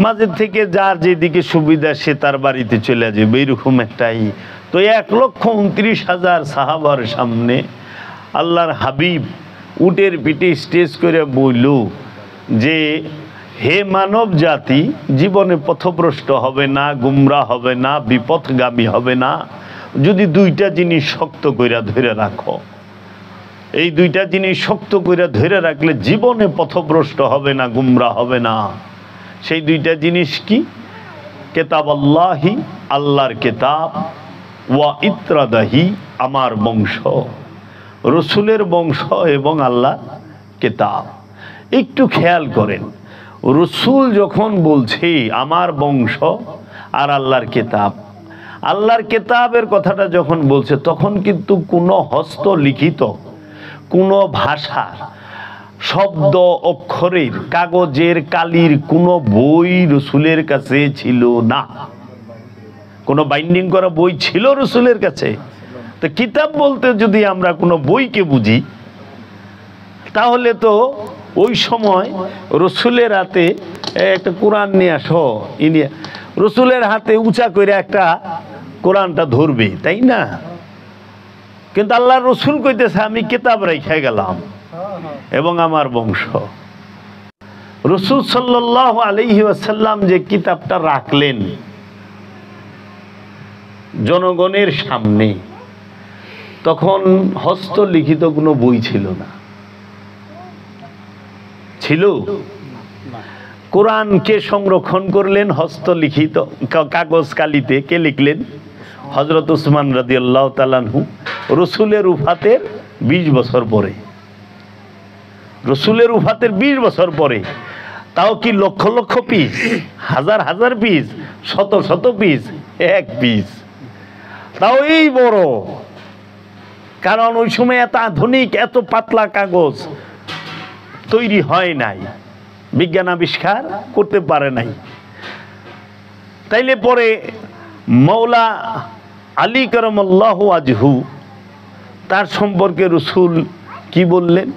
মাঝে থেকে যার যেদিকে সুবিধা সে তার বাড়িতে চলে যাবে, এরকম একটাই। তো 1,29,000 সাহাবার সামনে আল্লাহর হাবিব উটের পিঠে স্টেজ করে বলল যে হে মানব জাতি, জীবনে পথভ্রষ্ট হবে না, গুমরাহ হবে না, বিপথগামী হবে না যদি দুইটা জিনিস শক্ত কইরা ধরে রাখো। এই দুইটা জিনিস শক্ত কইরা ধরে রাখলে জীবনে পথভ্রষ্ট হবে না, গুমরাহ হবে না। সেই দুইটা জিনিস কি? কিতাব আল্লাহি, আল্লাহর কিতাব, ওয়া ইত্রাদাহি, আমার বংশ, রসুলের বংশ এবং আল্লাহ কিতাব। একটু খেয়াল করেন, রসুল যখন বলছে আমার বংশ আর আল্লাহর কিতাব, আল্লাহর কিতাবের কথাটা যখন বলছে তখন কিন্তু কোনো হস্তলিখিত কোনো ভাষার শব্দ অক্ষরের কাগজের কালির কোনো বই রসুলের কাছে ছিল না। কোনো বাইন্ডিং করা বই ছিল রসুলের কাছে? তো কিতাব বলতে যদি আমরা কোনো বইকে বুঝি তাহলে তো ওই সময় রসুলের হাতে একটা কোরআন নিয়ে আসো, রসুলের হাতে উঁচা করে একটা কোরআনটা ধরবে, তাই না? কিন্তু আল্লাহর রসুল কইতেছে আমি কিতাব রেখে গেলাম এবং আমার বংশ। রসুল সাল্লাল্লাহু আলাইহি ওয়াসাল্লাম যে কিতাবটা রাখলেন জনগণের সামনে, তখন হস্তলিখিত কোনো বই ছিল না। ছিল? কোরআনকে সংরক্ষণ করলেন হস্তলিখিত কাগজ কালিতে। কে লিখলেন? হযরত উসমান রাদিয়াল্লাহু তাআলা আনহু, রসুলের উফাতের 20 বছর পরে। রসুলের উফাতের 20 বছর পরে। তাও কি লক্ষ লক্ষ পিস, হাজার হাজার পিস, শত শত পিস, এক পিস, তাও এই বড়। কারণ ওই সময় এত আধুনিক এত পাতলা কাগজ তৈরি হয় নাই, বিজ্ঞান আবিষ্কার করতে পারে নাই। তাইলে পরে মৌলা আলী কারামাল্লাহু ওয়াজহু তার সম্পর্কে রসুল কি বললেন?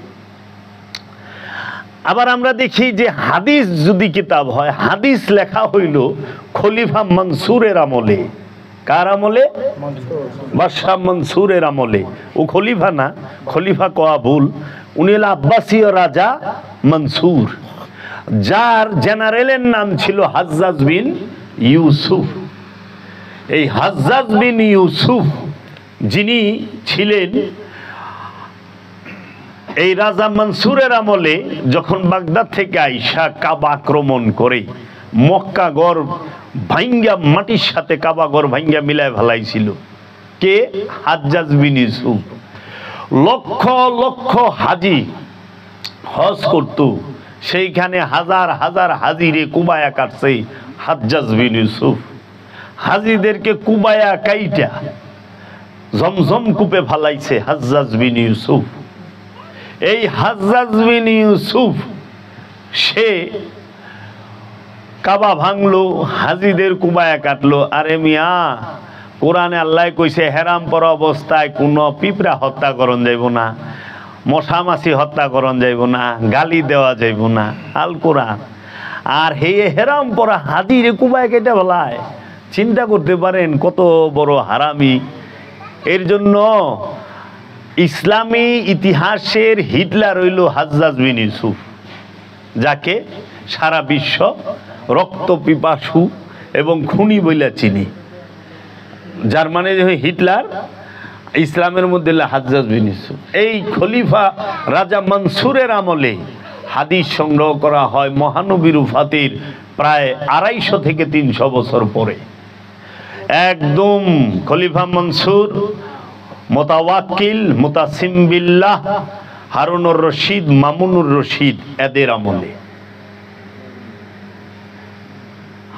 আবার আমরা দেখি যে হাদিস যদি কিতাব হয়, হাদিস লেখা হইল খলিফা মনসুরের আমলে। কার আমলে? বাদশাহ মনসুরের আমলে। ও খলিফা না, খলিফা কোয়া ভুল, উনি হল আব্বাসীয় রাজা মনসুর, যার জেনারেলের নাম ছিল হাজ্জাজ বিন ইউসুফ। এই হাজ্জাজ বিন ইউসুফ যিনি ছিলেন এই রাজা মনসুরের আমলে, যখন বাগদাদ থেকে আইসা কাবা আক্রমণ করে মক্কা গড় ভাঙ্গা মাটির সাথে কাবা গড় ভাঙ্গা মিলায় ফেলাইছিল। কে? হাজ্জাজ বিন ইউসুফ। লক্ষ লক্ষ হাজি হজ করত, সেইখানে হাজার হাজার হাজিরে কুবায়া কাটছে হাজ্জাজ বিন ইউসুফ। হাজিদেরকে কুবায়া কাইটা জমজম কূপে ফালাইছে হাজ্জাজ বিন ইউসুফ। এই হাজ্জাজ বিন ইউসুফ সে কাবা ভাঙলো, হাজিদের কুবায়া কাটলো। আরে মিয়া, কোরআনে আল্লাহ কইছে হেরাম পরা অবস্থায় কোনো পিঁপড়া হত্যা করন যাইব না, মশা মাছি হত্যা করন যাইব না, গালি দেওয়া যাইব না, আল কোরআন। আর হে হেরাম পরা হাজিরে কুবায়া কেটে ফেলায়। চিন্তা করতে পারেন কত বড় হারামি। এর জন্য ইসলামী ইতিহাসের হিটলার হইল হাজ্জাজ বিন ইউসুফ, যাকে সারা বিশ্ব রক্ত পিপাসু এবং খুনি বইলা চিনি। যার মানে হিটলার ইসলামের মধ্যে হাজ্জাজ বিন ইউসুফ। এই খলিফা রাজা মনসুরের আমলে হাদিস সংগ্রহ করা হয় মহানবীর উফাতের প্রায় 250 থেকে 300 বছর পরে। একদম খলিফা মনসুর, মোতাওয়াক্কিল, মুতাসিম বিল্লাহ, হারুনুর রশিদ, মামুনুর রশিদ, এদের আমলে।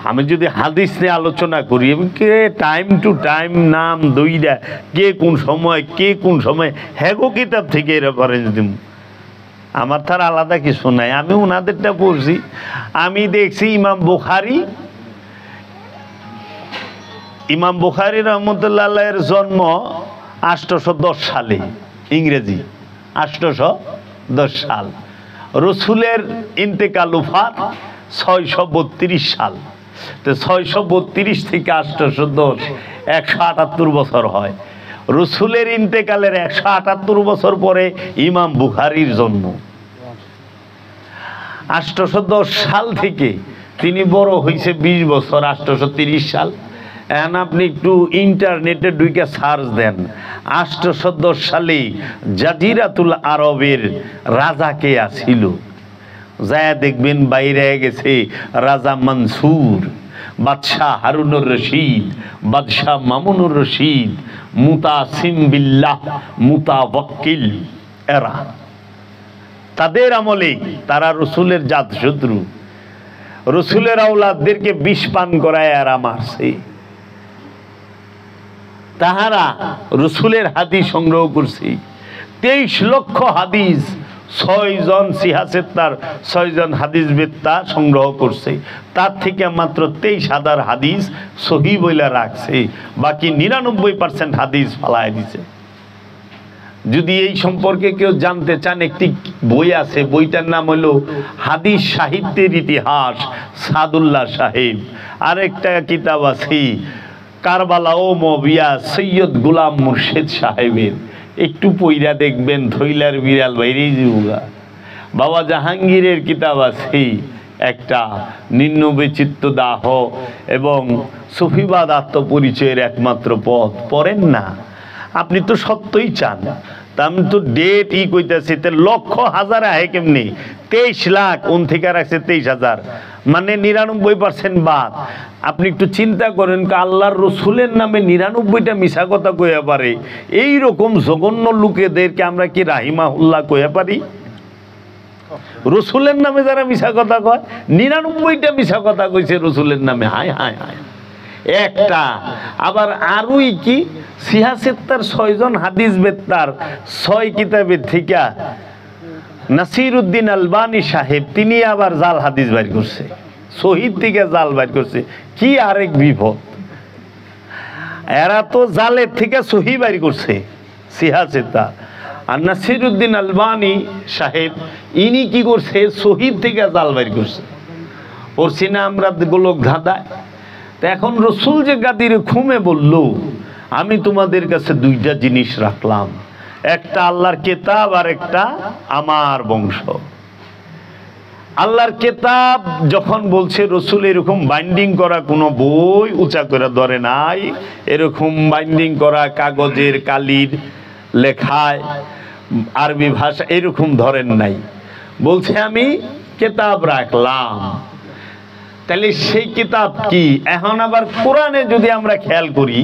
আমি যদি হাদিস নিয়ে আলোচনা করি, কে টাইম টু টাইম নাম দইরা কে কোন সময় হ্যাগো কিতাব থেকে রেফারেন্স দিব। আমার তার আলাদা কিছু নাই, আমি ওনাদেরটা পড়ছি। আমি দেখছি ইমাম বুখারী রহমতুল্লাহের জন্ম 810 সালে, ইংরেজি 810 সাল। রসুলের ইন্তেকাল উফাত 632 সাল। তো 632 থেকে 810 178 বছর হয়। রসুলের ইন্তেকালের 178 বছর পরে ইমাম বুখারীর জন্ম। 810 সাল থেকে তিনি বড় হয়েছে 20 বছর, 830 সাল। এখন আপনি একটু ইন্টারনেটে ঢুকে সার্চ দেন 810 সালে জাজিরাতুল আরবের রাজা কে আছিল, যায় দেখবেন বাইরে গেছে রাজা মনসুর, বাদশাহ হারুনুর রশিদ, বাদশাহ মামুনুর রশিদ, মুতাসিম বিল্লাহ, মুতাওয়াক্কিল, এরা তাদের আমলে তারা রসুলের জাত শত্রু, রসুলের আওলাদদেরকে বিষ পান করায় এরা মারছে। তাহারা রসুলের হাদিস সংগ্রহ করছে 23 লক্ষ হাদিস। 6 জন সিহাসেত্তার 6 জন হাদিস বেত্তা সংগ্রহ করছে। তার থেকে মাত্র 23,000 হাদিস সহি বইলা রাখছে, বাকি 99% হাদিস ফালায় দিছে। যদি এই সম্পর্কে কেউ জানতে চান, একটি বই আছে, বইটার নাম হলো হাদিস সাহিত্যের ইতিহাস, সাদুল্লাহ সাহেব। আরেকটা কিতাব আছে কারবালা ও মবিয়া, সৈয়দ গোলাম মুর্শেদ সাহেবের। একটু পইরা দেখবেন থইলার বিড়াল বাইরেই যাওগা। বাবা জাহাঙ্গীরের কিতাব আছে একটা, নিম্ন বিচিত্র দাহ এবং সুফিবাদ আত্মপরিচয়ের একমাত্র পথ। পড়েন না, আপনি তো সত্যই চান। তা আমি তো ডেট কইতেছি, লক্ষ হাজার আহে কেমনি? 23 লাখ ওন থেকে রাখছে 23,000, মানে 99% বাদ। আপনি একটু চিন্তা করেন, আল্লাহর রসুলের নামে 99টা মিশা কথা কইয়া পারে, এই রকম জঘন্য লোকেদেরকে আমরা কি রাহিমাহুল্লাহ কইয়া পারি? রসুলের নামে যারা মিশা কথা কয়, 99টা মিশা কথা কইছে রসুলের নামে। হায় হায় হায়। একটা আবার আরোই কি সিহাসেত্তার 6 জন হাদিস বেত্তার 6 কিতাবের থেকে নাসিরউদ্দিন আলবানী সাহেব তিনি আবার জাল হাদিস বাইর করছে, শহীদ থেকে জাল বাইর করছে। কি আরেক বিপদ! এরা তো জালের থেকে সহি বাইর করছে সিহাসেত্তা, আর নাসিরউদ্দিন আলবানী সাহেব ইনি কি করছে, শহীদ থেকে জাল বাইর করছে। ওর সিনা আমরা গোলক ধাঁধায়। তো এখন রসুল যে গাদির খুমে বলল, আমি তোমাদের কাছে 2টা জিনিস রাখলাম, একটা আল্লাহর কেতাব আর একটা আমার বংশ। আল্লাহর কেতাব যখন বলছে, রসুল এরকম বাইন্ডিং করা কোনো বই উঁচা করে ধরে নাই, এরকম বাইন্ডিং করা কাগজের কালির লেখায় আরবি ভাষা এরকম ধরেন নাই। বলছে আমি কেতাব রাখলাম। তাহলে সেই কিতাব কি? এখন আবার কোরআনে যদি আমরা খেয়াল করি,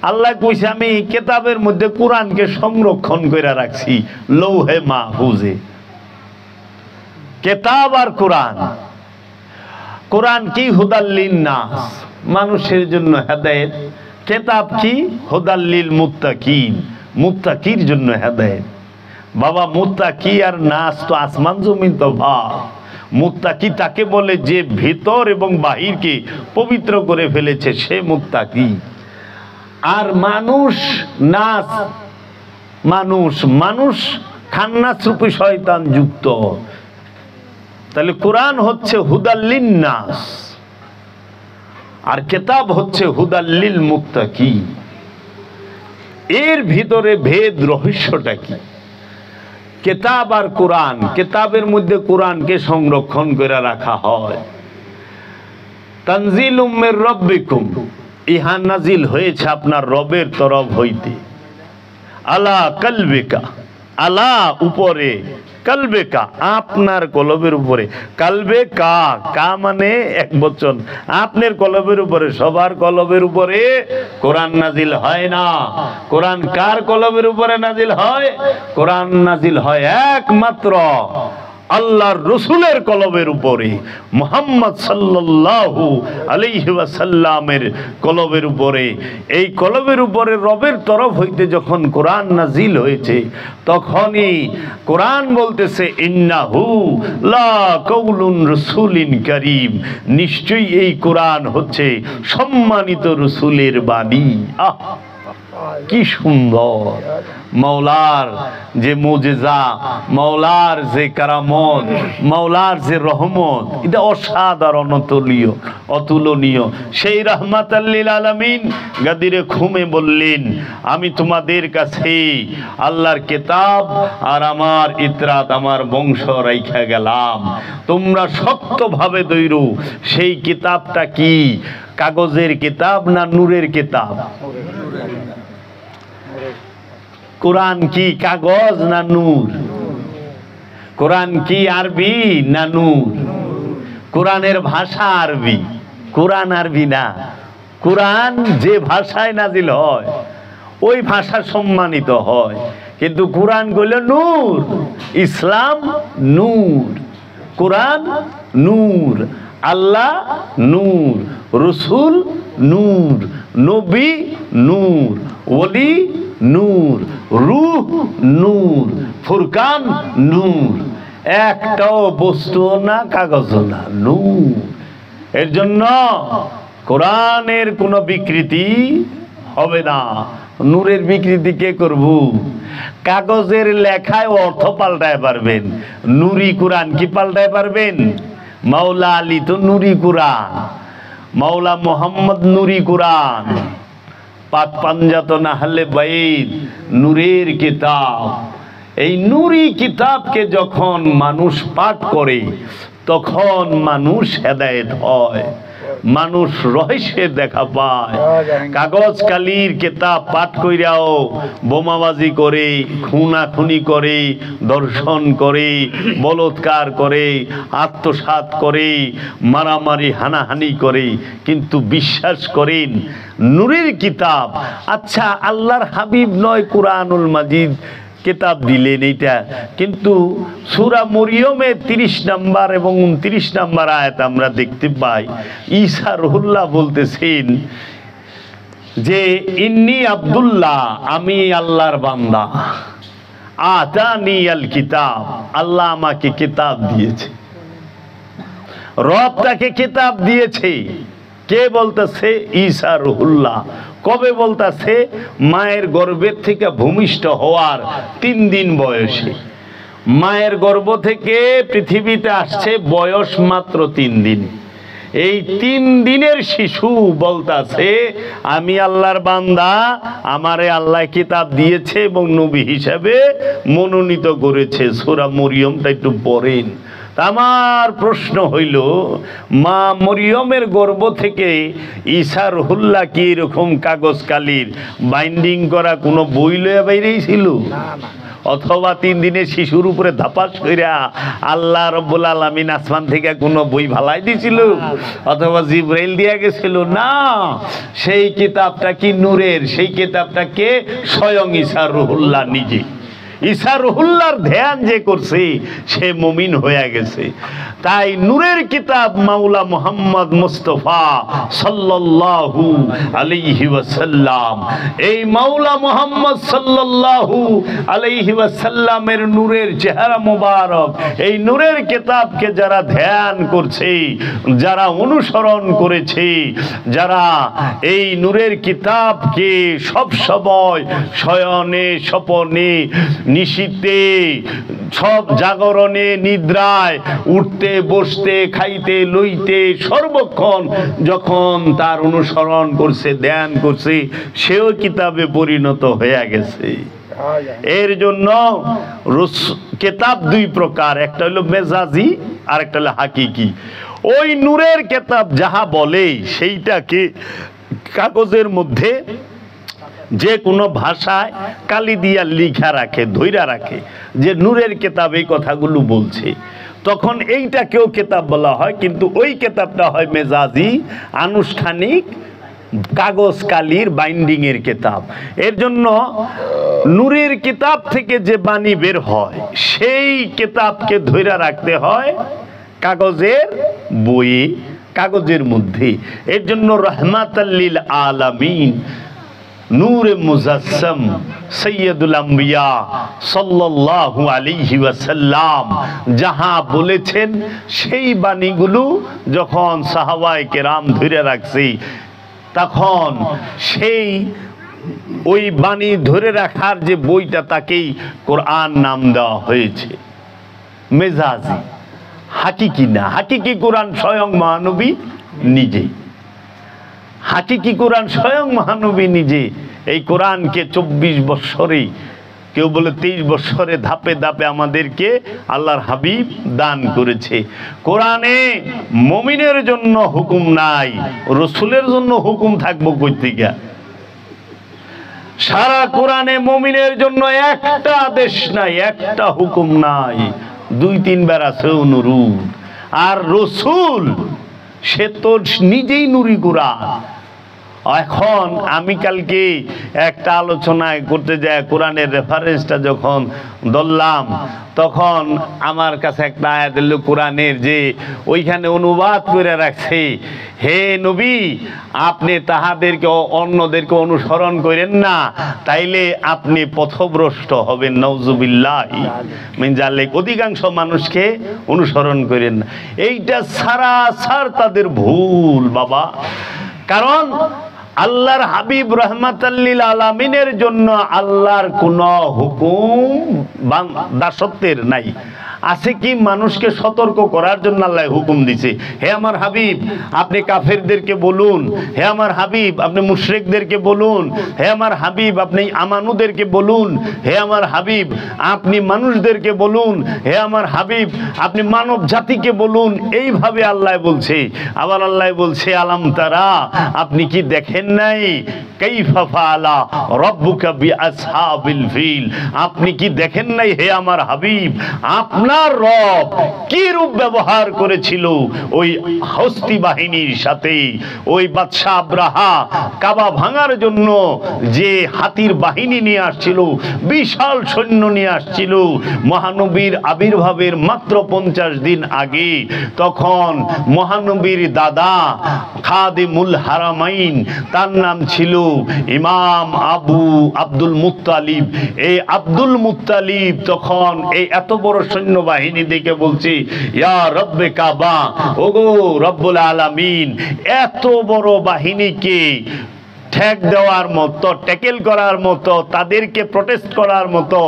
আল্লাহ কইছে আমি কেতাবের মধ্যে কোরআনকে সংরক্ষণ করে রাখছি লৌহে মাহফুজে। কেতাব আর কোরআন। কোরআন কি? হুদাল্লিন নাস, মানুষের জন্য হেদায়েত। কেতাব কি? হুদাল্লিল মুত্তাকিন, মুত্তাকির জন্য হেদায়েত। বাবা মুত্তাকি আর নাস তো আসমান জমিন তো ভাব। মুত্তাকি তাকে বলে যে ভিতর এবং বাহিরকে পবিত্র করে ফেলেছে, সে মুত্তাকি। আর মানুষ নাস, মানুষ মানুষ খান্নাস রূপী শয়তান যুক্ত। তাহলে কোরআন হচ্ছে হুদাল্লিন নাস আর কেতাব হচ্ছে হুদাল্লিল মুত্তাকি। এর ভিতরে ভেদ রহস্যটা কি? কেতাব আর কোরআন, কেতাবের মধ্যে কোরআনকে সংরক্ষণ করে রাখা হয়। তানজিলুম মির রাব্বিকুম, ইহা নাজিল হয়েছে আপনার রবের তরফ হইতে। আলা কলবিকা, আলা উপরে, কলবেকা আপনার কলবের উপরে। কলবে কা, কা মানে এক বচন, আপনার কলবের উপরে, সবার কলবের উপরে কোরআন নাজিল হয় না। কোরআন কার কলবের উপরে নাজিল হয়? কোরআন নাজিল হয় একমাত্র আল্লাহর রসুলের কলবের উপরে, মুহাম্মদ সাল্লাল্লাহু আলাইহি ওয়াসাল্লামের কলবের উপরে। এই কলবের উপরে রবের তরফ হইতে যখন কোরআন নাজিল হয়েছে, তখনই কোরআন বলতেছে ইন্নাহু লা কাউলুন রাসূলিন কারীম, নিশ্চয়ই এই কোরআন হচ্ছে সম্মানিত রসুলের বাণী। কি সুন্দর মাওলার যে মুজিজা, মাওলার যে কারামত, মাওলার যে রহমত, এটা অসাধারণ, অতুলনীয়। সেই রাহমাতাল লিল আলামিন গাদিরে খুমে বললেন, আমি তোমাদের কাছে আল্লাহর কিতাব আর আমার ইতরাত, আমার বংশ রাইখা গেলাম, তোমরা শক্তভাবে ধইরো। সেই কিতাবটা কি? কাগজের কিতাব না নূরের কিতাব? কোরআন কি কাগজ না নূর? কোরআন কি আরবি না নূর? কোরআনের ভাষা আরবি, কোরআন আরবি না। কোরআন যে ভাষায় নাজিল হয় ওই ভাষা সম্মানিত হয়, কিন্তু কোরআন কইল নূর। ইসলাম নূর, কোরআন নূর, আল্লাহ নূর, রসুল নূর, নবী নূর, ওলি নূর, রূহ নূর, ফুরকান নূর। একটাও বস্তু না, কাগজ না, নূর। এর জন্য কোরআনের কোনো বিকৃতি হবে না। নূরের বিকৃতি কে করব? কাগজের লেখায় অর্থ পাল্টায় পারবেন, নুরি কোরআন কি পাল্টায় পারবেন? মাওলা আলী তো নুরি কোরআন, মাওলা মোহাম্মদ নুরি কোরআন, পাক পাঞ্জাতন আহলে বাইত নূরের কিতাব। এই নুরি কিতাবকে যখন মানুষ পাঠ করে তখন মানুষ হেদায়েত হয়, মানুষ রহস্যের দেখা পায়। কাগজ কালির কিতাব পাঠ কইরাও বোমাবাজি করে, খুনাখুনি করে, দর্শন করে, বলৎকার করে, আত্মসাৎ করে, মারামারি হানাহানি করে, কিন্তু বিশ্বাস করেন নূরের কিতাব। আচ্ছা, আল্লাহর হাবিব নয় কুরআনুল মাজিদ কিতাব দিলেন এইটা, কিন্তু সূরা মরিয়মে 30 নম্বর এবং 29 নম্বর আয়াত আমরা দেখতে পাই ঈসা রুহুল্লাহ বলতেছেন যে ইন্নী আব্দুল্লাহ, আমি আল্লাহর বান্দা, আতানি আল কিতাব, আল্লাহ আমাকে কিতাব দিয়েছে। রব তাকে কিতাব দিয়েছে। কে বলতেছে? ঈসা রুহুল্লাহ। কবে বলতেছে? মায়ের গর্ভের থেকে ভূমিষ্ঠ হওয়ার 3 দিন বয়সে। মায়ের গর্ভ থেকে পৃথিবীতে আসছে, বয়স মাত্র 3 দিন। এই 3 দিনের শিশু বলতাছে আমি আল্লাহর বান্দা, আমারে আল্লাহ কিতাব দিয়েছে এবং নবী হিসাবে মনোনীত করেছে। সূরা মরিয়মটা একটু পড়েন। আমার প্রশ্ন হইল, মা মরিয়মের গর্ভ থেকে ঈসা রুহুল্লাহ কি এরকম কাগজ কালির বাইন্ডিং করা কোনো বই লইয়া বাইরেই ছিল? অথবা 3 দিনের শিশুর উপরে ধাপাস কইরা আল্লাহ রব্বুল আলামিন আসমান থেকে কোনো বই ভালাই দিছিল? অথবা জিবরাইল দিয়া গেছিল? না, সেই কিতাবটা কি নূরের? সেই কিতাবটা কে? স্বয়ং ঈসা রুহুল্লাহ নিজে। ঈসা রুহুল্লাহর ধ্যান যে করছে সে মুমিন হয়ে গেছে। তাই নূরের কিতাব মাওলা মুহাম্মদ মুস্তাফা সাল্লাল্লাহু আলাইহি ওয়াসাল্লাম, এই মাওলা মুহাম্মদ সাল্লাল্লাহু আলাইহি ওয়াসাল্লামের নূরের চেহারা মোবারক, এই নূরের কিতাবকে যারা ধ্যান করছে, যারা অনুসরণ করেছে, যারা এই নূরের কিতাবকে সব সময় শয়নে স্বপনে নিশীতে সব জাগরণে নিদ্রায় উঠতে বসতে খাইতে লইতে সর্বক্ষণ যখন তার অনুসরণ করছে, ধ্যান করছে, সেও কিতাবে পরিণত হয়ে গেছে। এর জন্য কিতাব 2 প্রকার, একটা হলো মেজাজি আর একটা হলো হাকিকি। ওই নূরের কিতাব যাহা বলে সেইটাকে কাগজের মধ্যে যে কোনো ভাষায় কালি দিয়া লিখা রাখে, ধইরা রাখে যে নূরের কিতাব এই কথাগুলো বলছে, তখন এইটাকেও কিতাব বলা হয়। কিন্তু ওই কিতাবটা হয় মেজাজি, আনুষ্ঠানিক, কাগজ কালির বাইন্ডিং এর কিতাব। এর জন্য নূরের কিতাব থেকে যে বাণী বের হয় সেই কিতাবকে ধইরা রাখতে হয় কাগজের বইয়ে, কাগজের মধ্যে। এর জন্য রাহমাতাল লিল আলামিন নূরে মুজাসসাম সৈয়দুল আম্বিয়া সাল্লাল্লাহু আলাইহি ওয়াসাল্লাম যাহা বলেছেন সেই বাণীগুলো যখন সাহাবায়ে কেরাম ধরে রাখছে, তখন সেই ওই বাণী ধরে রাখার যে বইটা তাকেই কোরআন নাম দেওয়া হয়েছে। মেজাজি, হাকিকি না। হাকিকি কোরআন স্বয়ং মহানবী নিজে, হাকিকি কোরআন স্বয়ং মহানবী নিজে এই কোরআনকে 24 বৎসরে, কেউ বলে 23 বৎসরে ধাপে ধাপে আমাদেরকে আল্লাহর হাবিব দান করেছে। কোরআনে মুমিনের জন্য হুকুম নাই, রসুলের জন্য হুকুম থাকবো কই থেকে? সারা কোরআনে মুমিনের জন্য একটা আদেশ নাই, একটা হুকুম নাই, 2-3 বার আছে অনুরোধ। আর রসুল সে তো নিজেই নুরি কোরআন। এখন আমি কালকে একটা আলোচনায় করতে যাই, কোরআনের রেফারেন্সটা যখন ধরলাম তখন আমার কাছে একটা আয়াত এলো কোরআনের, যে ওইখানে অনুবাদ করে রাখছে, হে নবী আপনি তাহাদেরকে অন্যদেরকে অনুসরণ করেন না, তাইলে আপনি পথভ্রষ্ট হবেন। নাউজুবিল্লাহি মিন যালিক, অধিকাংশ মানুষকে অনুসরণ করেন না। এইটা সারাসার তাদের ভুল বাবা। কারণ আল্লাহর হাবিব রাহমাতাল লিল আলামিনের জন্য আল্লাহর কোনো হুকুম দাসত্বের নাই। আছে কি? মানুষকে সতর্ক করার জন্য আল্লাহ হুকুম দিছে, হে আমার হাবিব আপনি কাফেরদেরকে বলুন, হে আমার হাবিব আপনি মুশরিকদেরকে বলুন, হে আমার হাবিব আপনি আমানুদেরকে বলুন, হে আমার হাবিব আপনি মানুষদেরকে বলুন, হে আমার হাবিব আপনি মানব জাতিকে বলুন। এইভাবে আল্লাহ বলছে। আবার আল্লাহ বলছে, আলাম তারা, আপনি কি দেখেন নাই কাইফা ফাআলা রাব্বুকা বিআসহাবিল ফিল, আপনি কি দেখেন নাই হে আমার হাবিব আপনার রব কি রূপ ব্যবহার করেছিল ওই হস্তি বাহিনীর সাথে। ওই বাদশা আব্রাহা কাবা ভাঙার জন্য যে হাতির বাহিনী নিয়ে আসছিল, বিশাল সৈন্য নিয়ে আসছিল, মহানবীর আবির্ভাবের মাত্র 50 দিন আগে, তখন মহানবীর দাদা খাদিমুল হারামাইন, তার নাম ছিল ইমাম আব্দুল মুত্তালিব। এই আব্দুল মুত্তালিব তখন এই এত বড় সৈন্যবাহিনী দেখে বলছে, ইয়া রব্বে কাবা, ওগো রব্বুল আলামিন, এত বড় বাহিনীকে ঠেক দেওয়ার মতো, ট্যাকেল করার মতো, তাদেরকে প্রোটেস্ট করার মতো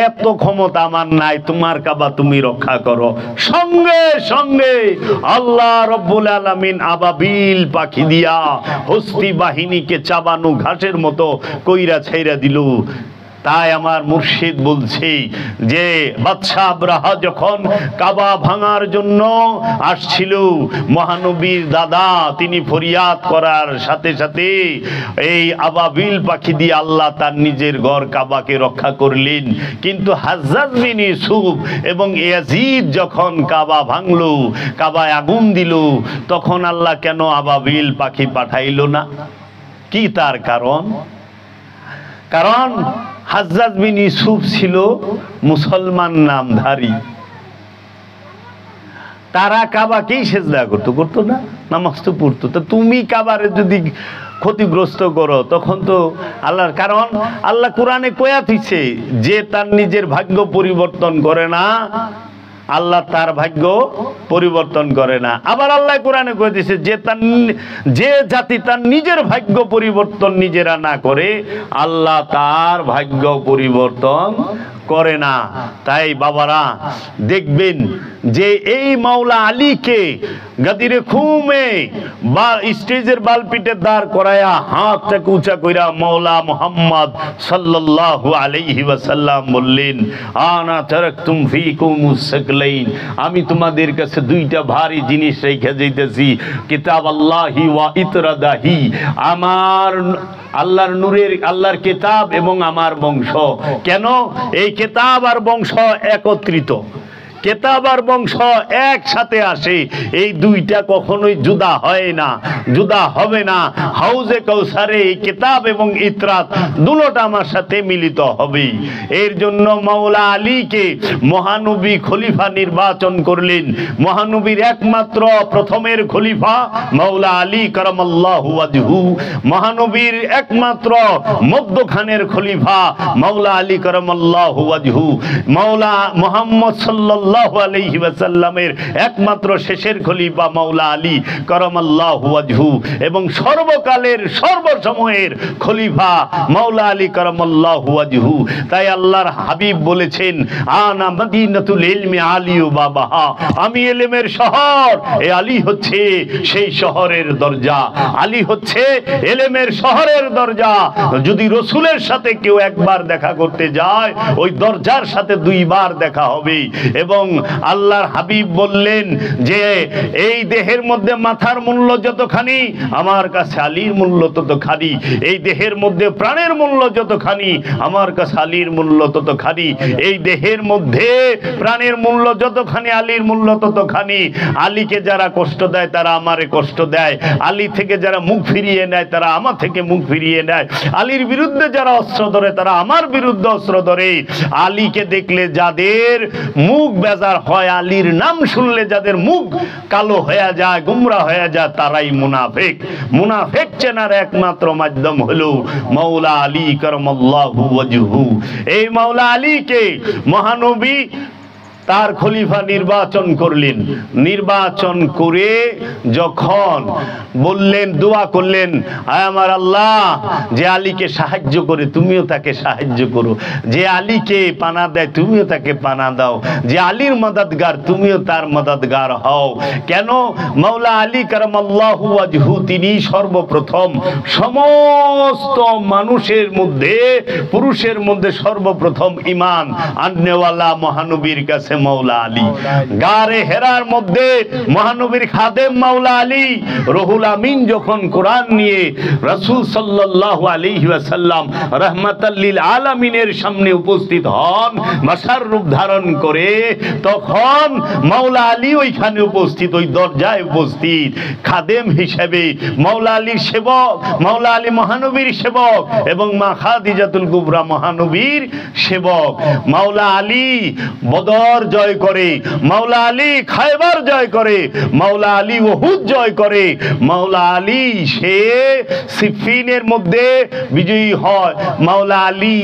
এত ক্ষমতা আমার নাই, তোমার কাবা তুমি রক্ষা করো। সঙ্গে সঙ্গে আল্লাহ রব্বুল আলামিন আবাবিল পাখি দিয়া হস্তি বাহিনীকে চাবানো ঘাসের মতো কইরা ছাইরা দিল। তাই আমার মুর্শিদ বলছে যে বাদশা আব্রাহা যখন কাবা ভাঙার জন্য আসছিল, মহানবীর দাদা তিনি ফরিয়াদ করার সাথে সাথে এই আবাবিল পাখি দিয়ে আল্লাহ তার নিজের ঘর কাবাকে রক্ষা করলেন। কিন্তু হাজ্জাজ বিন ইউসুফ এবং ইয়াজিদ যখন কাবা ভাঙলো, কাবায় আগুন দিল, তখন আল্লাহ কেন আবাবিল পাখি পাঠাইল না? কি তার কারণ? কারণ হাজ্জাজ বিন ইউসুফ ছিল মুসলমান নামধারী, তারা কাবাকেই সেজদা করতো না, নামাজ তো পড়তো। তা তুমি কাবারে যদি ক্ষতিগ্রস্ত করো তখন তো আল্লাহর, কারণ আল্লাহ কোরআনে কয়া দিছে যে তার নিজের ভাগ্য পরিবর্তন করে না, আল্লাহ তার ভাগ্য পরিবর্তন করে না। আবার আল্লাহ কোরআনে কয়ে দিয়েছে যে জাতি তার নিজের ভাগ্য পরিবর্তন নিজেরা না করে, আল্লাহ তার ভাগ্য পরিবর্তন করে না। তাই বাবারা দেখবেন যে এই মাওলা আলীকে গাদিরে খুমে বা স্টেজের বালপিটে দাঁড় করায়া হাতটাকে উঁচা কইরা মাওলা মুহাম্মদ সাল্লাল্লাহু আলাইহি ওয়াসাল্লাম বললেন, আনা তারাকতুম ফীকুমুস সাকলাইন, আমি তোমাদের কাছে দুইটা ভারী জিনিস রেখে যাইতেছি, কিতাব আল্লাহি ওয়া ইতরাদাহি, আমার আল্লাহর নূরের, আল্লাহর কিতাব এবং আমার বংশ। কেন এই কিতাব আর বংশ একত্রিত? কেতাব আর বংশ একসাথে আসে, এই দুইটা কখনোই জুদা হয় না, জুদা হবে না। হাউজে কাউসারে এই কিতাব এবং ইতরাত দুটোটা আমার সাথে মিলিত হবে। এর জন্য মাওলা আলীকে মহানবী খলিফা নির্বাচন করলেন। মহানবীর একমাত্র প্রথমের খলিফা মাওলা আলী কারামাল্লাহু ওয়াজহু, মহানবীর একমাত্র মধ্যখানের খলিফা মাওলা আলী কারামাল্লাহু ওয়াজহু, মাওলা মুহাম্মদ সাল্লাল্লাহু সাল্লাল্লাহু আলাইহি ওয়াসাল্লামের একমাত্র শেষের খলিফা মাওলা আলী কারামাল্লাহু ওয়াজহু এবং সর্বকালের সর্বসময়ের খলিফা মাওলা আলী কারামাল্লাহু ওয়াজহু। তাই আল্লাহর হাবিব বলেছেন, আনা মদিনাতুল ইলমি আলী ও বাবাহা, আমি ইলমের শহর, এই আলী হচ্ছে সেই শহরের দরজা, আলী হচ্ছে ইলমের শহরের দরজা। যদি রসুলের সাথে কেউ একবার দেখা করতে যায়, ওই দরজার সাথে দুইবার দেখা হবে। এবং আল্লাহর হাবিব বললেন যে এই দেহের মধ্যে মাথার মূল্য যতখানি, আমার কাছে আলীর মূল্য ততখানি। এই দেহের মধ্যে প্রাণের মূল্য যতখানি, আমার কাছে আলীর মূল্য ততখানি। এই দেহের মধ্যে প্রাণের মূল্য যতখানি, আলীর মূল্য ততখানি। আলীকে যারা কষ্ট দেয় তারা আমারে কষ্ট দেয়, আলী থেকে যারা মুখ ফিরিয়ে নেয় তারা আমার থেকে মুখ ফিরিয়ে নেয়, আলীর বিরুদ্ধে যারা অস্ত্র ধরে তারা আমার বিরুদ্ধে অস্ত্র ধরে। আলীকে দেখলে যাদের মুখ বেজার হয়, আলীর নাম শুনলে যাদের মুখ কালো হয়ে যায়, গুমরা হয়ে যায়, তারাই মুনাফিক। মুনাফিক চেনার একমাত্র মাধ্যম হলো মাওলা আলী কারামাল্লাহু ওয়াজহু। এই মাওলা আলীকে মহানবী তার খলিফা নির্বাচন করলেন। নির্বাচন করে যখন বললেন, দোয়া করলেন, আয় আমার আল্লাহ, যে আলীকে সাহায্য করে তুমিও তাকে সাহায্য করো, যে আলীকে পানা দেয় তুমিও তাকে পানা দাও, যে আলীর মদদগার তুমিও তার মদদগার হও। কেন? মাওলা আলী কারামাল্লাহু ওয়াজহু তিনি সর্বপ্রথম সমস্ত মানুষের মধ্যে, পুরুষের মধ্যে সর্বপ্রথম ঈমান আননেওয়ালা মহানবীর কাছে মাওলা আলী। গারে হেরার মধ্যে মহানবীর খাদেম মাওলা আলী। রুহুল আমিন যখন কোরআন নিয়ে রাসূল সাল্লাল্লাহু আলাইহি ওয়াসাল্লাম রাহমাতাল লিল আলামিনের সামনে উপস্থিত হন, মাশার রূপ ধারণ করে, তখন মাওলা আলী ওইখানে উপস্থিত, ওই দরজায় উপস্থিত খাদেম হিসেবে। মাওলা আলীর সেবক, মাওলা আলী মহানবীর সেবক এবং মা খাদিজাতুল কুবরা মহানবীর সেবক। মাওলা আলী বদর জয় করে, মাওলা আলী খায়বার জয় করে, মাওলা আলী উহুদ জয় করে, মাওলা আলী সে সিফিনের মধ্যে বিজয়ী হয়, মাওলা আলী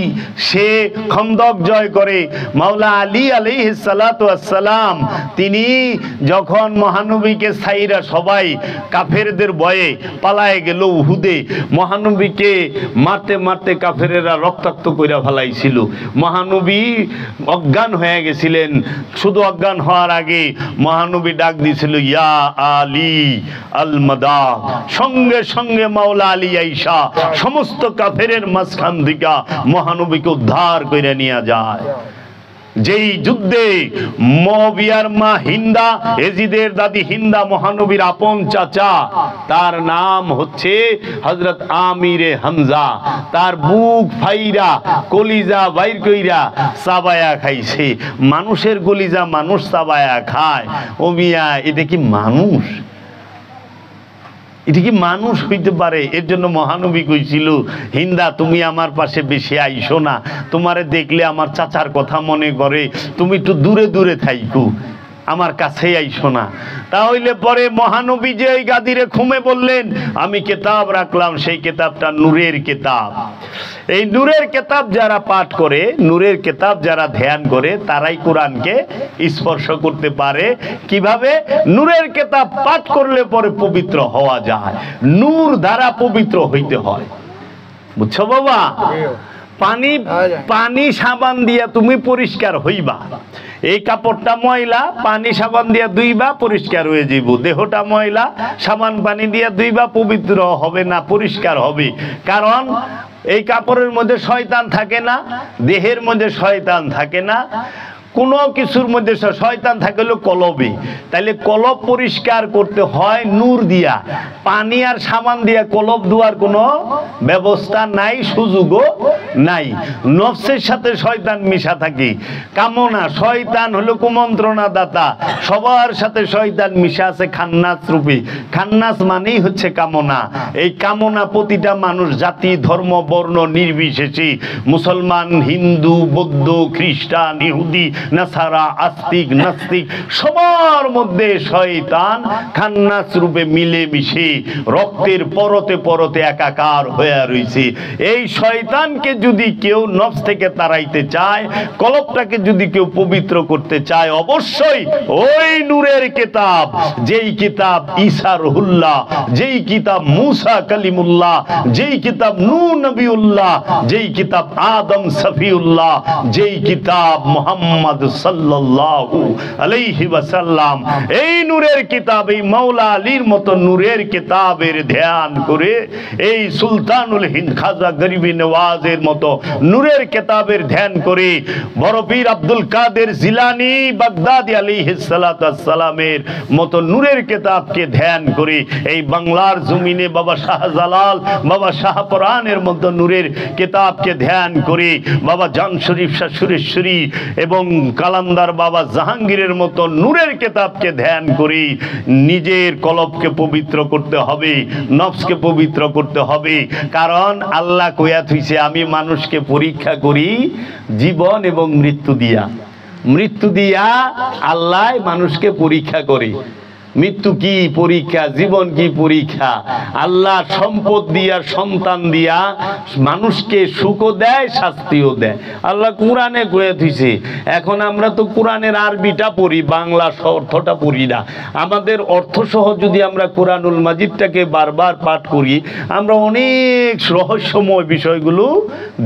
সে খন্দক জয় করে। মাওলা আলী আলাইহিস সালাতু ওয়াস সালাম তিনি যখন মহানবীকে ছাইরা সবাই কাফেরদের ভয়ে পালায়ে গেল উহুদে, মহানবীকে মারতে মারতে কাফেরেরা রক্তাক্ত কইরা ফেলাইছিল। মহানবী অজ্ঞান হয়ে গেছিলেন। শুধু অজ্ঞান হওয়ার আগে মহানবী ডাক দিয়েছিল, ইয়া আলী আল মাদা। সঙ্গে সঙ্গে মাওলা আলী আইসা সমস্ত কাফেরের মাঝখান থেকে মহানবীকে উদ্ধার করে নিয়ে যায়। যেই যুদ্ধে মুআবিয়ার মা হিন্দা, এজিদের দাদি হিন্দা মহানবীর আপন চাচা, তার নাম হচ্ছে হযরত আমিরে হামজা, তার বুক ফাইরা কলিজা বাইর কইরা চাবায়া খাইছে। মানুষের কলিজা মানুষ চাবায়া খায়, ও মিয়া এটা কি মানুষ? এটা কি মানুষ হইতে পারে? এর জন্য মহানবী কইছিল, হিন্দা তুমি আমার পাশে বেশি আইসো না, তোমারে দেখলে আমার চাচার কথা মনে করে, তুমি একটু দূরে দূরে থাইকো, আমার কাছেই আইসো না। তাহলে পরে মহানবী যে এই গাদিরে খুমে বললেন, আমি কিতাব রাখলাম, সেই কিতাবটা নূরের কিতাব। এই নূরের কিতাব যারা পাঠ করে, নূরের কিতাব যারা ধ্যান করে, তারাই কোরআনকে স্পর্শ করতে পারে। কিভাবে? নূরের কিতাব পাঠ করলে পরে পবিত্র হওয়া যায়, নূর দ্বারা পবিত্র হইতে হয়। বুঝছো বাবা? পানি সাবান দিয়া তুমি পরিষ্কার হইবা। এই কাপড়টা ময়লা, পানি সাবান দিয়া ধুইবা, পরিষ্কার হয়ে যাইব। দেহটা ময়লা, সাবান পানি দিয়া ধুইবা, পবিত্র হবে না, পরিষ্কার হবে। কারণ এই কাপড়ের মধ্যে শয়তান থাকে না, দেহের মধ্যে শয়তান থাকে না, কোনো কিছুর মধ্যে শয়তান থাকে হলো কলবে। তাইলে কলব পরিষ্কার করতে হয় নূর দিয়া। পানি আর সাবান দিয়া কলব ধোয়ার কোনো ব্যবস্থা নাই, সুযোগও নাই। নফসের সাথে শয়তান মিশা থাকে। কামনা, শয়তান হলো কুমন্ত্রণা দাতা, সবার সাথে শয়তান মিশা আছে খান্নাস রূপে। খান্নাস মানেই হচ্ছে কামনা। এই কামনা প্রতিটা মানুষ, জাতি ধর্ম বর্ণ নির্বিশেষে, মুসলমান হিন্দু বৌদ্ধ খ্রিস্টান ইহুদি নাসারা, আস্তিক, নাস্তিক সবার মধ্যে শয়তান খান্নাস রূপে মিলে মিশে রক্তের পরতে পরতে একাকার হয়ে রয়েছে। এই শয়তানকে যদি কেউ নফস থেকে তাড়াইতে চায়, কলবটাকে যদি কেউ পবিত্র করতে চায়, অবশ্যই ওই নূরের কিতাব, যেই কিতাব ঈসা রুহুল্লাহ, যেই কিতাব মুসা কালিমুল্লাহ, যেই কিতাব নূহ নবিউল্লাহ, যেই কিতাব আদম সফিউল্লাহ, যেই কিতাব মুহাম্মদ সাল্লাল্লাহু আলাইহি ওয়াসাল্লাম, এই নূরের কিতাব, এই মাওলা আলীর মতো নূরের কিতাবের ধ্যান করে, এই সুলতানুল হিন্দ খাজা গরিবি নওয়াজের মতো নূরের কিতাবের ধ্যান করে, বড় পীর আব্দুল কাদের জিলানী বাগদাদি আলাইহিস সালাতু ওয়াস সালামের মতো নূরের কিতাবকে ধ্যান করে, এই বাংলার জমিনে বাবা শাহজালাল, বাবা শাহপরানের মতো নূরের কিতাবকে ধ্যান করে, বাবা জান শরীফ শাহ সুরেশ্বরী এবং কালান্দার বাবা জাহাঙ্গীরের মতো নূরের কিতাবকে ধ্যান করে নিজের কলবকে পবিত্র করতে হবে, নফসকে পবিত্র করতে হবে। কারণ আল্লাহ কইয়া থইছে, আমি মানুষকে পরীক্ষা করি জীবন এবং মৃত্যু দিয়া। মৃত্যু দিয়া আল্লাহ মানুষকে পরীক্ষা করে। মৃত্যু কি পরীক্ষা, জীবন কি পরীক্ষা। আল্লাহ সম্পদ দিয়া, সন্তান দিয়া মানুষকে সুখও দেয়, শাস্তিও দেয়। আল্লাহ কোরআনে কয়ে দিছে। এখন আমরা তো কোরআনের আরবিটা পড়ি, বাংলা অর্থটা পড়ি না। আমাদের অর্থ সহ যদি আমরা কোরআনুল মাজিদটাকে বারবার পাঠ করি, আমরা অনেক রহস্যময় বিষয়গুলো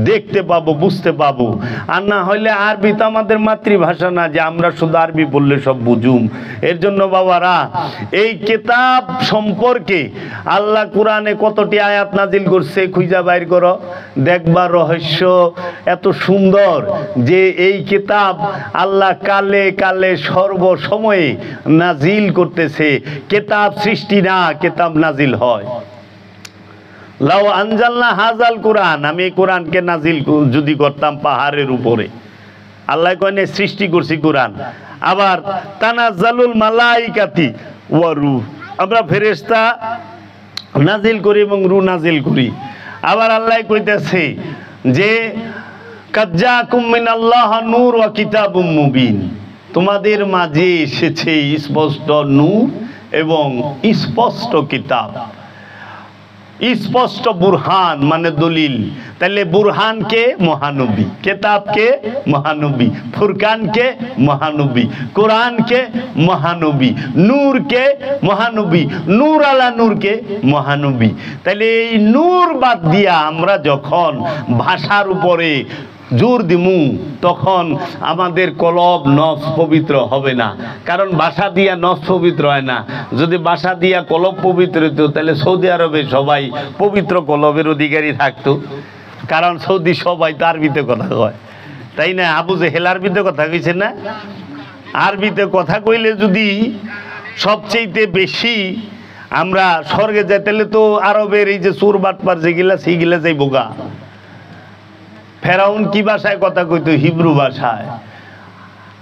দেখতে পাবো, বুঝতে পাবো। আর না হলে আরবি তো আমাদের মাতৃভাষা না যে আমরা শুধু আরবি পড়লে সব বুঝুম। এর জন্য বাবারা, এই কিতাব সম্পর্কে আল্লাহ কোরআনে কতটি আয়াত নাজিল করছে খুঁজা বাইর করো, দেখবার রহস্য এত সুন্দর যে এই কিতাব আল্লাহ কালে কালে সর্বসময়ে নাজিল করতেছে। কিতাব সৃষ্টি না, কিতাব নাজিল হয়। লাউ আনজালনা হাজাল কোরআন, আমি এই কোরআনকে নাজিল যদি করতাম পাহাড়ের উপরে, আল্লাহ কয়নে সৃষ্টি করছি কোরআন। আবার তানাজ্জালুল মালাইকাতি ওয়া রূহ, আমরা ফেরেশতা নাজিল করি এবং রূহ নাজিল করি। আবার আল্লাহ কইতেছে যে কাজ্জাকুম মিনাল্লাহ নূর ওয়া কিতাবুম মুবিন, তোমাদের মাঝে এসেছে স্পষ্ট নূর এবং স্পষ্ট কিতাব। স্পষ্ট বুরহান মানে দলিল। তাহলে বুরহানকে মহানবী, কেতাবকে মহানবী, ফুরকানকে মহানবী, কোরআনকে মহানবী, নূরকে মহানবী, নূর আলা নূরকে মহানবী। তাহলে এই নূর বাদ দিয়া আমরা যখন ভাষার উপরে জোর দিমু, তখন আমাদের কলব নফস পবিত্র হবে না। কারণ ভাষা দিয়া নফস পবিত্র হয় না। যদি ভাষা দিয়া কলব পবিত্র হতো, তাহলে সৌদি আরবে সবাই পবিত্র কলবের অধিকারী থাকতো। কারণ সৌদি সবাই তো আরবিতে কথা কয়, তাই না? আবু জেহেল আরবিতে কথা কইছে না? আরবিতে কথা কইলে যদি সবচেয়ে বেশি আমরা স্বর্গে যাই, তাহলে তো আরবের এই যে চোর বাটপার যেগুলা, সেইগুলা যাই বোকা। ফেরাউন কি ভাষায় কথা কইতো? হিব্রু ভাষায়।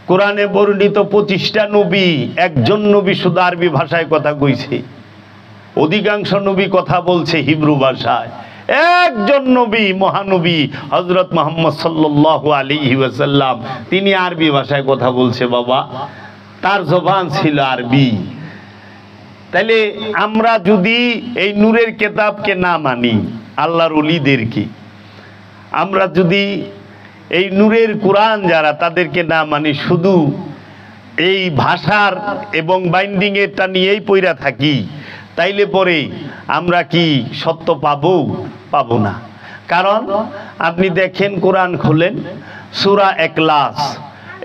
কোরআনে বর্ণিত 25টা নবী, একজন নবী শুধু আরবি ভাষায় কথা কইছে। অধিকাংশ নবী কথা বলছে হিব্রু ভাষায়। একজন নবী, মহানবী হযরত মুহাম্মদ সাল্লাল্লাহু আলাইহি ওয়াসাল্লাম, তিনি আরবি ভাষায় কথা বলছে বাবা, তার জবান ছিল আরবি। তাইলে আমরা যদি এই নূরের কিতাবকে না মানি, আল্লাহর ওলিদেরকে, আমরা যদি এই নূরের কোরআন যারা, তাদেরকে না মানি, শুধু এই ভাষার এবং বাইন্ডিংয়েরটা নিয়েই পইরা থাকি, তাইলে পরে আমরা কি সত্য পাবো? পাবো না। কারণ আপনি দেখেন, কোরআন খোলেন, সূরা ইখলাস।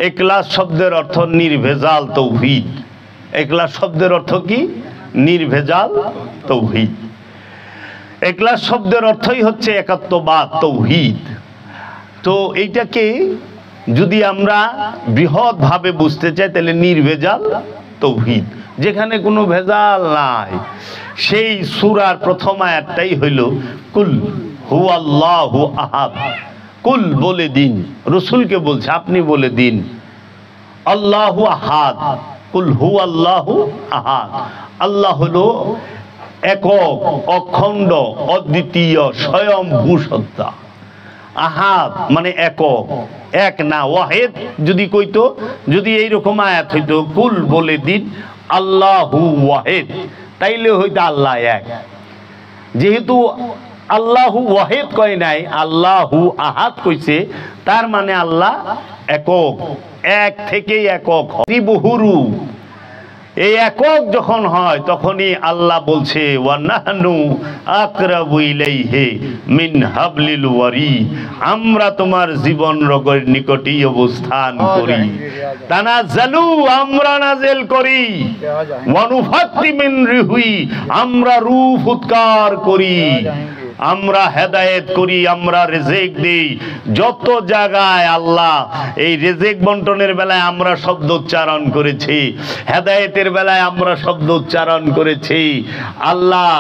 ইখলাস শব্দের অর্থ নির্ভেজাল তৌহিদ। ইখলাস শব্দের অর্থ কি? নির্ভেজাল তৌহিদ। ইখলাস শব্দের অর্থই হচ্ছে একাত্মবাদ, তৌহিদ। তো এইটাকে যদি আমরা বৃহৎ ভাবে বুঝতে চাই, তাহলে নির্ভেজাল তৌহিদ, যেখানে কোনো ভেজাল নাই। সেই সূরার প্রথম আয়াতটাই হইল কুল হুয়াল্লাহু আহাদ। কুল বলে দিন, রাসূলকে বলছে আপনি বলে দিন, আল্লাহু আহাদ, কুল হুয়াল্লাহু আহাদ। আল্লাহ হলো একক, অখণ্ড, অদ্বিতীয়, স্বয়ংভূ সত্তা। আহাদ মানে একক, এক না, ওয়াহেদ যদি কইতো, যদি এইরকম আয়াত হইতো কুল বলে দিন আল্লাহু ওয়াহেদ, তাইলে হইতো আল্লাহ এক। যেহেতু আল্লাহু ওয়াহেদ কয় নাই, আল্লাহু আহাদ কইছে, তার মানে আল্লাহ একক, এক থেকেই একক বহুরু। এই একক যখন হয় তখনই আল্লাহ বলছে ওয়ানাহনু আকরাবু ইলাইহি মিন হাবলিল ওয়ারিদ, আমরা তোমার জীবন রগের নিকটেই অবস্থান করি। তানাজ্জালু, আমরা নাযিল করি, ওয়ানুফাত্তি মিন রুহি, আমরা রূহ ফুৎকার করি, আমরা হেদায়েত করি, আমরা রিজিক দেই। যত জায়গায় আল্লাহ এই রিজিক বন্টনের বেলায় আমরা শব্দ উচ্চারণ করেছি, হেদায়েতের বেলায় আমরা শব্দ উচ্চারণ করেছি, আল্লাহ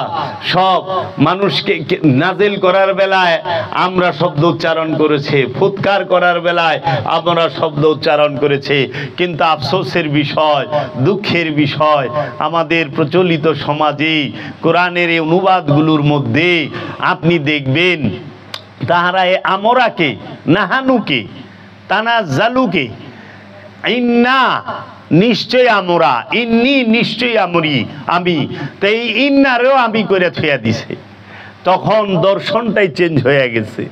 সব মানুষকে নাজিল করার বেলায় আমরা শব্দ উচ্চারণ করেছি, ফুৎকার করার বেলায় আমরা শব্দ উচ্চারণ করেছি। কিন্তু আফসোসের বিষয়, দুঃখের বিষয়, আমাদের প্রচলিত সমাজে কোরআনের এই অনুবাদগুলোর মধ্যে আপনি দেখবেন তাহারা আমরাকে, নাহানুকে, তানাজ্জালুকে, ইন্না নিশ্চয় আমরা, ইন্নি নিশ্চয় আমরি, আমি, তো এই ইন্নারেও আমি করে থুয়া দিছে। তখন দর্শনটাই চেঞ্জ হয়ে গেছে,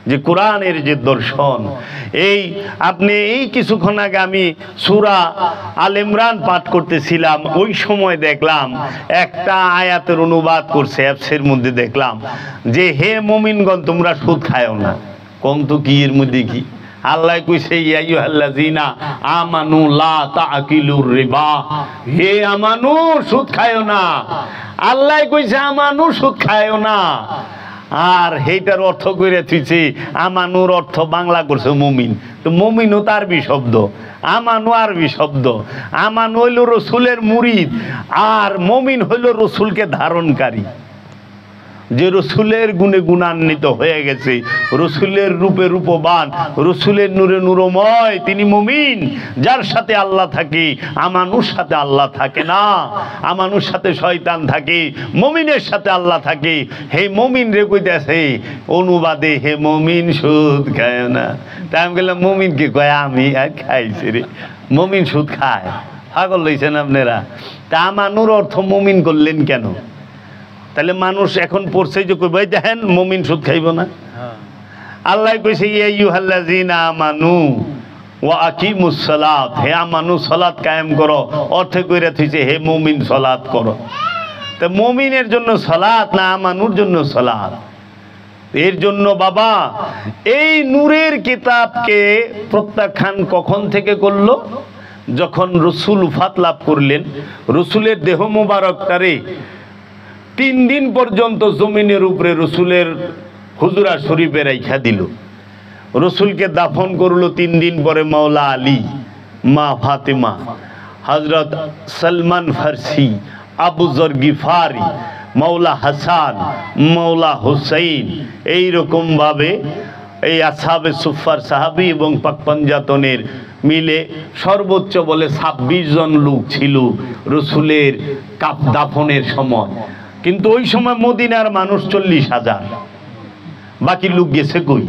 যে কোরআনের যে দর্শন। এই আপনি এই কিছুক্ষণ আগে আমি সূরা আল ইমরান পাঠ করতেছিলাম, ওই সময় দেখলাম একটা আয়াতের অনুবাদ করছে অ্যাপসের মধ্যে, দেখলাম যে হে মুমিনগণ তোমরা সুদ খায়ও না। কম তো কি এর মধ্যে কি আল্লাহ কইছে ইয়া আইয়ুহাল্লাযিনা আমানু লা তাআকিলুর রিবা, হে আমানু সুদ খায়ও না। আল্লাহ কইছে আমানু সুদ খায়ও না, আর সেইটার অর্থ করে থুইছে আমানুর অর্থ বাংলা করছে মুমিন। তো মুমিনও তো আরবি শব্দ, আমানু আরবি শব্দ। আমান হইল রসুলের মুরিদ, আর মুমিন হইল রসুলকে ধারণকারী, যে রসুলের গুণে গুণান্বিত হয়ে গেছে, রসুলের রূপে রূপবান, রসুলের নূরে নূরময়, তিনি মুমিন। যার সাথে আল্লাহ থাকে, আমানুর সাথে আল্লাহ থাকে না, আমানুর সাথে শয়তান থাকে, মুমিনের সাথে আল্লাহ থাকে। হে মুমিন রে কইতেছে অনুবাদে, হে মুমিন সুদ খায় না। তাই আমি বললাম মুমিনকে কয় আমি আর খাইছি রে, মুমিন সুদ খায়? পাগল লইছেন আপনারা? তা আমানুর অর্থ মুমিন করলেন কেন? তাহলে মানুষ এখন পড়ছে যে কই ভাই দেখেন মুমিন সুদ খাইব না। আল্লাহ কইছে ইয়া আইয়ুহাল্লাযিনা আমানু ওয়া আকিমুস সালাত, হে আমানু সালাত কায়েম করো, অর্থে কইরা থইছে হে মুমিন সালাত করো। তা মুমিনের জন্য সালাত না আমানুর জন্য সালাত? এর জন্য বাবা এই নূরের কিতাবকে প্রত্যাখ্যান কখন থেকে করলো? যখন রসুল উফাত লাভ করলেন, রসুলের দেহ মোবারকটারে 3 দিন পর্যন্ত জমিনের উপরে রসুলের হুজরা শরীফে রাইখা দিল। রসুলকে দাফন করলো 3 দিন পরে মাওলা আলী, মা ফাতেমা, হজরত সলমান ফারসি, আবু যর গিফারি, মাওলা হাসান, মাওলা হুসাইন, এইরকম ভাবে এই আসহাবে সুফার সাহাবী এবং পাক পাঞ্জাতনের মিলে সর্বোচ্চ বলে 26 জন লোক ছিল রসুলের দাফনের সময়। কিন্তু ওই সময় মদিনার মানুষ 40,000, বাকি লোক গেছে কই?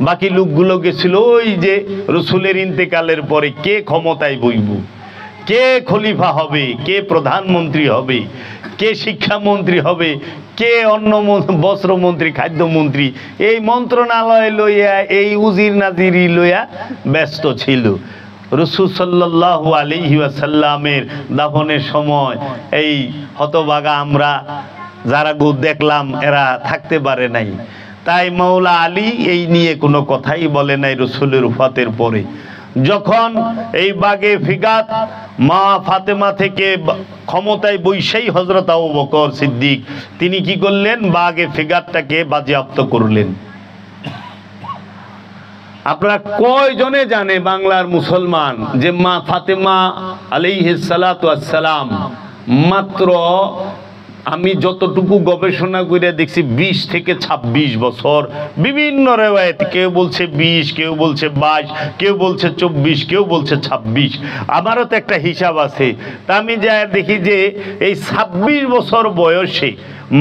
বাকি লোকগুলো গেছিল ওই যে রসুলের ইন্তেকালের পরে কে ক্ষমতায় বইব, কে খলিফা হবে, কে প্রধানমন্ত্রী হবে, কে শিক্ষামন্ত্রী হবে, কে অন্ন বস্ত্রমন্ত্রী, খাদ্যমন্ত্রী, এই মন্ত্রণালয় লইয়া, এই উজির নাজিরি লইয়া ব্যস্ত ছিল। রাসূল সাল্লাল্লাহু আলাইহি ওয়াসাল্লামের দাফনের সময় এই হতভাগা আমরা যারা দেখলাম এরা থাকতে পারে নাই। তাই মাওলা আলী এই নিয়ে কোনো কথাই বলে নাই রসুলের ওফাতের পরে। যখন এই বাগে ফিগাত মা ফাতেমা থেকে ক্ষমতায় বৈশাই হযরত আবু বকর সিদ্দিক তিনি কি করলেন? বাগে ফিগাতটাকে বাজেয়াপ্ত করলেন। আপনারা কয়জনে জানে বাংলার মুসলমান যে মা ফাতেমা আলাইহিস সালাতু ওয়াস সালাম মাত্র আমি যতটুকু গবেষণা করে দেখছি 20 থেকে 26 বছর, বিভিন্ন রেওয়ায়েত, কেউ বলছে 20, কেউ বলছে 22, কেউ বলছে 24, কেউ বলছে 26। আমারও তো একটা হিসাব আছে। তা আমি যা দেখি যে এই 26 বছর বয়সে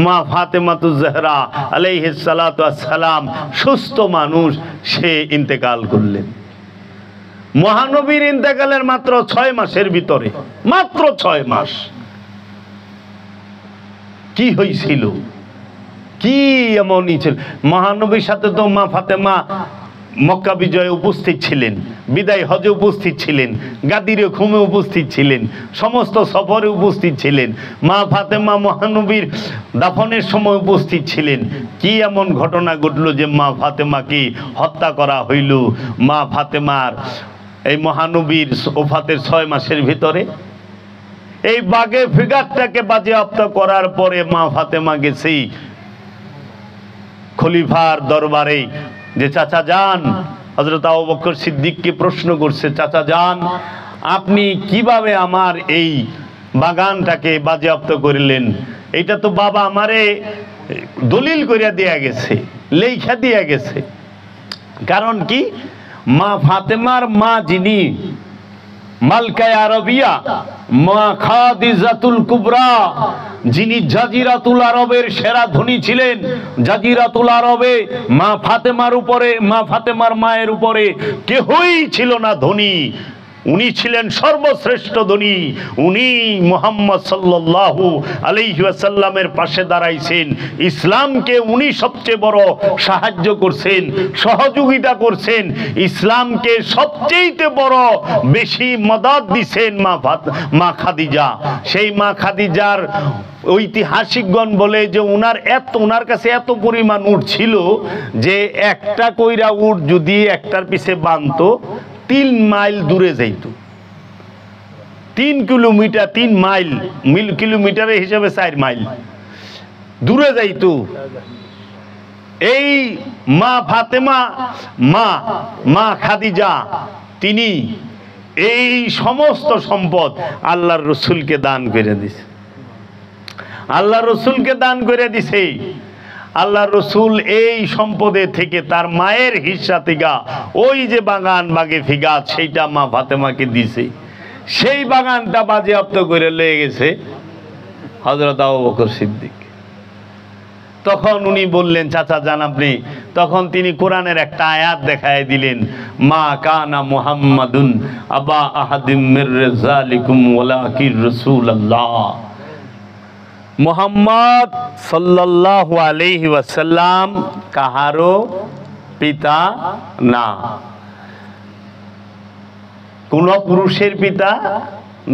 মা ফাতেমাতুজ জাহরা আলাইহিস সালাতু ওয়াস সালাম, সুস্থ মানুষ, সে ইন্তেকাল করলেন। মহানবীর ইন্তেকালের মাত্র 6 মাসের ভিতরে, মাত্র 6 মাস। কি হয়েছিল, কি এমন ছিল? মহানবীর সাথে তো মা ফাতেমা মক্কা বিজয়ে উপস্থিত ছিলেন, বিদায় হজে উপস্থিত ছিলেন, গাদিরে খুমে উপস্থিত ছিলেন, সমস্ত সফরে উপস্থিত ছিলেন, মা ফাতেমা মহানবীর দাফনের সময় উপস্থিত ছিলেন। কি এমন ঘটনা ঘটলো যে মা ফাতেমাকে হত্যা করা হইল মা ফাতেমার এই মহানবীর ওফাতের 6 মাসের ভিতরে? এই বাগে ফিগারটাকে বাজেয়াপ্ত করার পরে মা ফাতেমা গেছি খলিফার দরবারে, যে চাচা যান, হযরত আবু বকর সিদ্দিককে প্রশ্ন করছে, চাচা যান, আপনি কিভাবে আমার এই বাগানটাকে বাজেয়াপ্ত করলেন? এটা তো বাবা আমারে দলিল করিয়া দিয়া গেছে, লেখা দিয়া গেছে। কারণ কি, মা ফাতেমার মা যিনি মালকায়ে আরবিয়া, মা খাদিজাতুল কুবরা, যিনি জাজিরাতুল আরবের সেরা ধনী ছিলেন, জাজিরাতুল আরবে মা ফাতেমার উপরে, মা ফাতেমার মায়ের উপরে কেহই ছিল না ধনী, উনি ছিলেন সর্বশ্রেষ্ঠ ধনী। উনি মুহাম্মদ সাল্লাল্লাহু আলাইহি ওয়াসাল্লামের পাশে দাঁড়াইছেন, ইসলামকে উনি সবচেয়ে বড় সাহায্য করছেন, সহযোগিতা করছেন, ইসলামকে সবচেয়ে বড় বেশি মদদ দিছেন মা খাদিজা। সেই মা খাদিজার ঐতিহাসিকগণ বলে যে ওনার কাছে এত পরিমাণ উট ছিল যে একটা কইরা উট যদি একটার পিছে বাঁধতো 3 মাইল দূরে যাইত। 3 কিলোমিটার, 3 মাইল, কিলোমিটারের হিসাবে 4 মাইল দূরে যাইত। এই মা ফাতেমা, মা খাদিজা, তিনি এই সমস্ত সম্পদ আল্লাহর রসুলকে দান করে দিছে, আল্লাহ রসুলকে দান করে দিছে। আল্লাহ রসুল এই সম্পদে থেকে তার মায়ের হিস্সা থেকে ওই যে বাগান বাগে ফিগাত, সেইটা মা ফাতেমাকে দিছে। সেই বাগানটা বাজেয়াপ্ত করে লয়ে গেছে হযরত আবু বকর সিদ্দিক। তখন উনি বললেন, চাচা যান আপনি। তখন তিনি কোরআনের একটা আয়াত দেখায় দিলেন, মা কানা মুহাম্মাদুন আবা আহাদিম মির রিজালিকুম ওয়ালাকির রাসূলুল্লাহ। মুহাম্মদ সাল্লাল্লাহু আলাইহি ওয়াসাল্লাম কাহারও পিতা না, কোন পুরুষের পিতা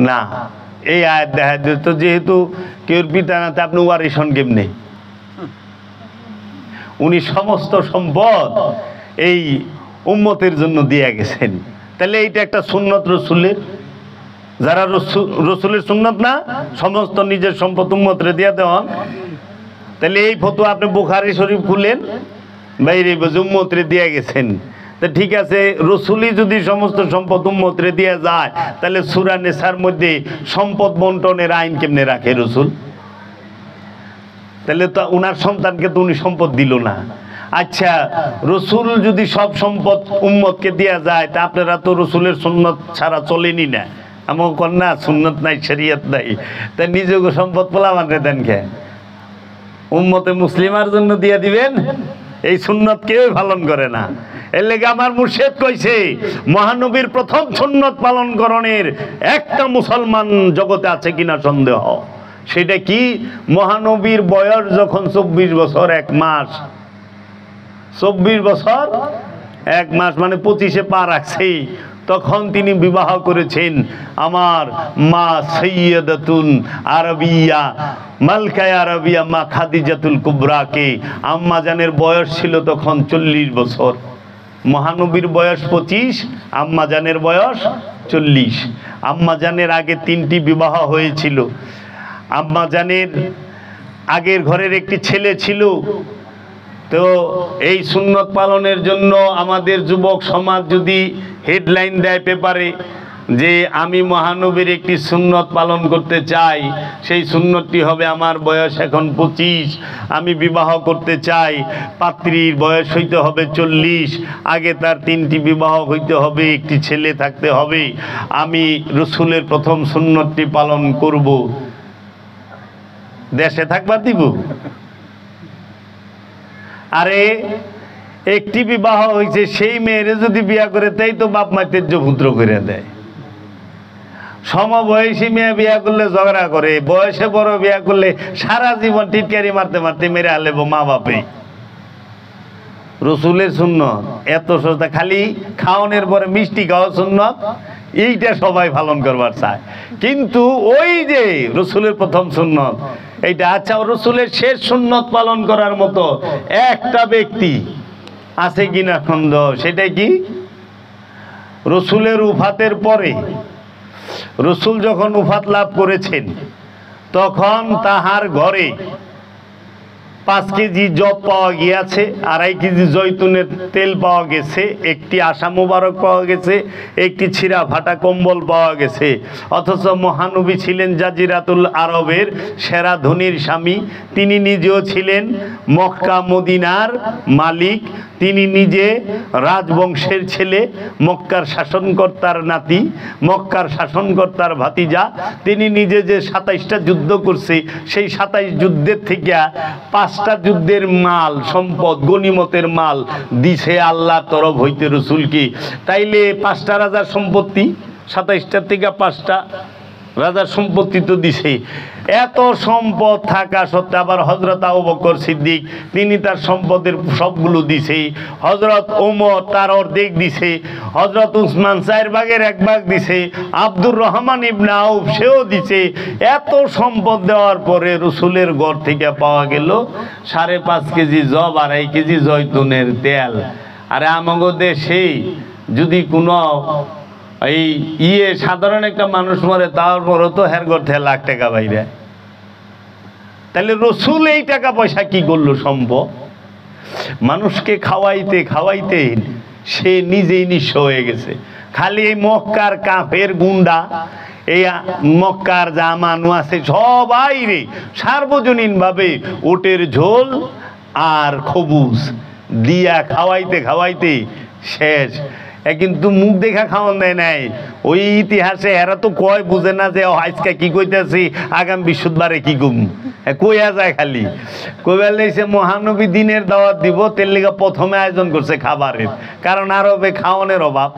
না। এই আয়াত দেখা দিত, যেহেতু কেউ পিতা না, তা আপনি ওয়ারিশন কেমনে? উনি সমস্ত সম্পদ এই উম্মতের জন্য দিয়ে গেছেন। তাহলে এইটা একটা সুন্নত রসুলের, যারা রসুলের সুন্নত না, সমস্ত নিজের সম্পদ উম্মতরে দিয়ে দেওয়া। তাহলে এই ফতোয়া আপনি বুখারী শরীফ খুলেন, বাইরে উম্মতরে দিয়ে গেছেন। তা ঠিক আছে, রসুলই যদি সমস্ত সম্পদ উম্মতরে দিয়ে যায়, তাহলে সূরা নিসার মধ্যে সম্পদ বন্টনের আইন কেমনে রাখে রসুল? তাহলে তো উনার সন্তানকে তো উনি সম্পদ দিল না। আচ্ছা, রসুল যদি সব সম্পদ উম্মতকে দেয়া যায়, তা আপনারা তো রসুলের সুন্নত ছাড়া চলেনি না, এমন কর না সুন্নত নাই, শরিয়ত নাই, তা নিজেকে সম্পদ পোলামান রে দেন কে? উম্মতে মুসলিমার জন্য দিয়ে দিবেন, এই সুন্নত কেউ পালন করে না। এর লেগে আমার মুর্শিদ কইছে, মহানবীর প্রথম সুন্নত পালন করণের একটা মুসলমান জগতে আছে কিনা সন্দেহ। সেটা কি? মহানবীর বয়স যখন 24 বছর 1 মাস, 24 বছর 1 মাস মানে 25-এ পা রাখছে, তখন তিনি বিবাহ করেছেন আমার মা সৈয়দাতুন আরবিয়া, মালকায়ে আরবিয়া মা খাদিজাতুল কুবরাকে। আম্মা জানের বয়স ছিল তখন 40 বছর। মহানবীর বয়স 25, আম্মা জানের বয়স 40। আম্মা জানের আগে 3টি বিবাহ হয়েছিল। আম্মা জানের আগের ঘরের একটি ছেলে ছিল। তো এই সুন্নত পালনের জন্য আমাদের যুবক সমাজ যদি হেডলাইন দেয় পেপারে, যে আমি মহানবীর একটি সুন্নত পালন করতে চাই, সেই সুন্নতটি হবে আমার বয়স এখন 25, আমি বিবাহ করতে চাই, পাত্রীর বয়স হইতে হবে 40, আগে তার 3টি বিবাহ হইতে হবে, একটি ছেলে থাকতে হবে, আমি রসুলের প্রথম সুন্নতটি পালন করব। দেশে থাকবার দিব? আরে একটি বিবাহ হয়েছে, সেই মেয়েরে যদি বিয়া করে তাই তো বাপ মা তেজ্যপুত্র করে দেয়। সমবয়সী মেয়ে বিয়া করলে ঝগড়া করে, বয়সে বড় বিয়া করলে সারা জীবন টিটকারি মারতে মারতে মেরে আলেব মা বাপে। রসুলের সুন্নত এত সস্তা, খালি খাওয়ানোর পরে মিষ্টি খাওয়া সুন্নত, এইটা সবাই পালন করবার চায়। কিন্তু ওই যে রসুলের প্রথম সুন্নত এইটা, আচ্ছা রসুলের শেষ সুন্নত পালন করার মতো একটা ব্যক্তি আছে কিনা সন্দেহ। সেটাই কি? রসুলের উফাতের পরে, রসুল যখন উফাত লাভ করেছেন তখন তাহার ঘরে 5 কেজি জব পাওয়া গিয়েছে, 2.5 কেজি জৈতুনের তেল পাওয়া গেছে, একটি আশা মোবারক পাওয়া গেছে, একটি ছিঁড়া ফাটা কম্বল পাওয়া গেছে। অথচ মহানবী ছিলেন জাজিরাতুল আরবের সেরা ধনীর স্বামী, তিনি নিজেও ছিলেন মক্কা মদিনার মালিক, তিনি নিজে রাজবংশের ছেলে, মক্কার শাসনকর্তার নাতি, মক্কার শাসনকর্তার ভাতিজা। তিনি নিজে যে 27টা যুদ্ধ করছে, সেই 27 যুদ্ধের থেকে 5টা যুদ্ধের মাল সম্পদ গনিমতের মাল দিছে আল্লাহ তরফ হইতে রসুলকে। তাইলে 5টা রাজার সম্পত্তি, 27টার থেকে 5টা রাজার সম্পত্তি তো দিছে। এত সম্পদ থাকা সত্ত্বেও আবার হযরত আবু বকর সিদ্দিক তিনি তার সম্পদের সবগুলো দিছে, হযরত ওমর তার অর্ধেক দিছে, হযরত উসমান 4 ভাগের 1 ভাগ দিছে, আব্দুর রহমান ইবনে আউফ সেও দিছে। এত সম্পদ দেওয়ার পরে রসুলের ঘর থেকে পাওয়া গেল 5.5 কেজি জব, 2.5 কেজি জৈতুনের তেল। আরে আমাগো দেশে যদি কোনো এই সাধারণ একটা মানুষ মরে, তারপরও তো হের ঘর থেকে লাখ টাকা বাইরে, তাহলে রসুল এই টাকা পয়সা কি করলো সম্ভব? মানুষকে খাওয়াইতে খাওয়াইতে সে নিজেই নিঃস্ব হয়ে গেছে। খালি এই মক্কার কাফের গুন্ডা, এই মক্কার যা মানুষ আছে সবাই রে সার্বজনীন ভাবে ওটের ঝোল আর খবুজ দিয়া খাওয়াইতে খাওয়াইতে শেষ। কিন্তু মুখ দেখা খাওয়ান দেয় নাই। ওই ইতিহাসে এরা তো কয় বুঝে না যে আজকে কি কইতেছি, আগাম বৃহস্পতিবারে কি কম কইয়া যায়। খালি কইবার লাইছে মহানবী দিনের দাওয়াত দিব, তেল লিগা প্রথমে আয়োজন করছে খাবারের, কারণ আরবে খাওয়ানোর অভাব,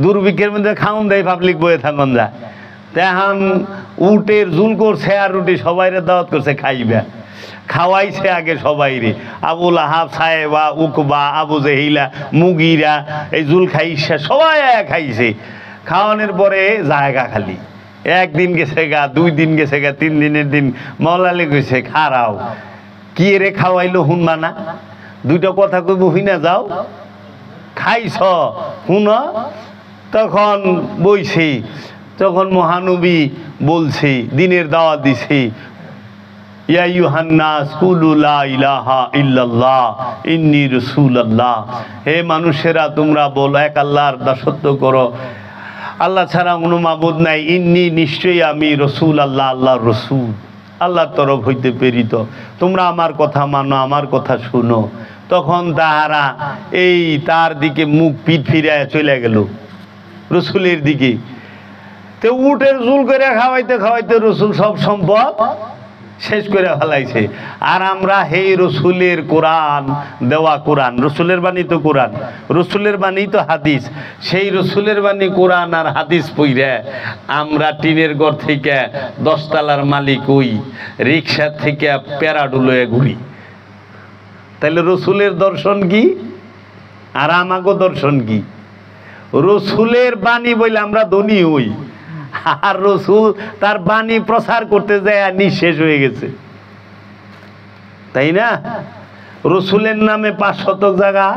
দুর্ভিক্ষের মধ্যে খাওয়ান দেয়, পাবলিক বয়ে থাকুন যায়। তখন উটের ঝুল করছে আর রুটি সবাইরে দাওয়াত করছে খাইবা, খাওয়াইছে আগে সবাই রে। আবুল আহাব, সাহেবা, উকবা, আবু জেহিলা, মুগিরা এই জুল খাইছে, সবাই খাইছে। খাওয়ানোর পরে জায়গা খালি, 1 দিন গেছে গা, 2 দিন গেছে গা, 3 দিনের দিন মৌলালি কইছে খারাও কি রে খাওয়াইলো হুনবা না, 2টা কথা কইব হুইনা যাও, খাইছ হুন। তখন বইছি, তখন মহানবী বলছি, দিনের দাওয়াত দিছি, ইয়া আইয়ুহান নাস কুলু লা ইলাহা ইল্লাল্লাহ ইন্নী রাসূলুল্লাহ, হে মানুষেরা তোমরা বলো এক আল্লাহর দাসত্ব করো, আল্লাহ ছাড়া কোনো মাবুদ নাই, ইন্নী নিশ্চয়ই আমি রসুল আল্লাহ, আল্লাহর রসুল, আল্লাহর তরফ হইতে প্রেরিত, তোমরা আমার কথা মানো, আমার কথা শুনো। তখন তাহারা এই তার দিকে মুখ পিঠ ফিরায় চলে গেল রসুলের দিকে। তো উটের জুল করে খাওয়াইতে খাওয়াইতে রসুল সব সম্পদ শেষ করে ফেলাইছে। আর আমরা হেই রসুলের কোরআন দেওয়া, কোরআন রসুলের বাণী তো কোরআন, রসুলের বাণী তো হাদিস, সেই রসুলের বাণী কোরআন আর হাদিস পইরা আমরা টিনের ঘর থেকে 10 তলার মালিক ওই রিক্সা থেকে প্যারাডুলোয় ঘুরি। তাহলে রসুলের দর্শন কি আর আমাগো দর্শন কি? রসুলের বাণী বলে আমরা ধনী হই, আর রসুল তার বাণী প্রচার করতে যায় আর নিঃশেষ হয়ে গেছে, তাই না? রসুলের নামে 5 শতক জায়গা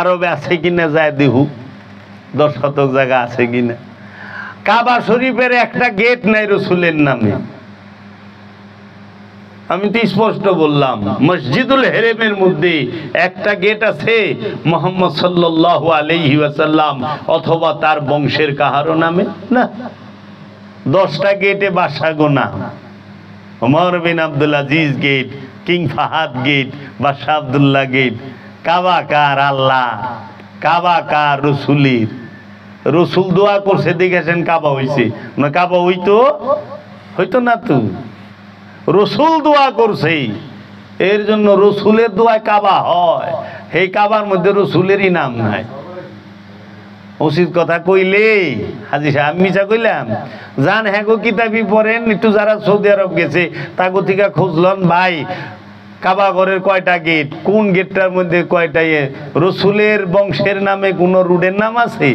আরবে আছে কিনা যায় দেহু, 10 শতক জায়গা আছে কিনা। কাবা শরীফের একটা গেট নাই রসুলের নামে, আমি তো স্পষ্ট বললাম, মসজিদুল হেরেমের মধ্যে একটা গেট আছে মুহাম্মদ সাল্লাল্লাহু আলাইহি ওয়াসাল্লাম অথবা তার বংশের কাহারো নামে না। 10টা গেটে বাদশা গোনা, Omar bin Abdul Aziz gate, king Fahad gate, বাদশা আব্দুল্লাহ গেট। কাবা কার? আল্লাহ। কাবা কার? রসুলের। রসুল দোয়া করছে দেখেছেন কাবা হইছে না? কাবা হইতো না তো, রসুল দোয়া করছে, এর জন্য রসুলের দোয়ায় কাবা হয়। এই কাবার মধ্যে রসুলেরই নাম নাই। উচিত কথা কইলে হাজি সাহেব মিছা কইলাম? জান হ্যাঁ গো, কিতাবি পড়েন একটু, যারা সৌদি আরব গেছে তাগো থেকে খুঁজলন ভাই কাবা ঘরের কয়টা গেট, কোন গেটটার মধ্যে কয়টা রসুলের বংশের নামে কোনো রুডের নাম আছে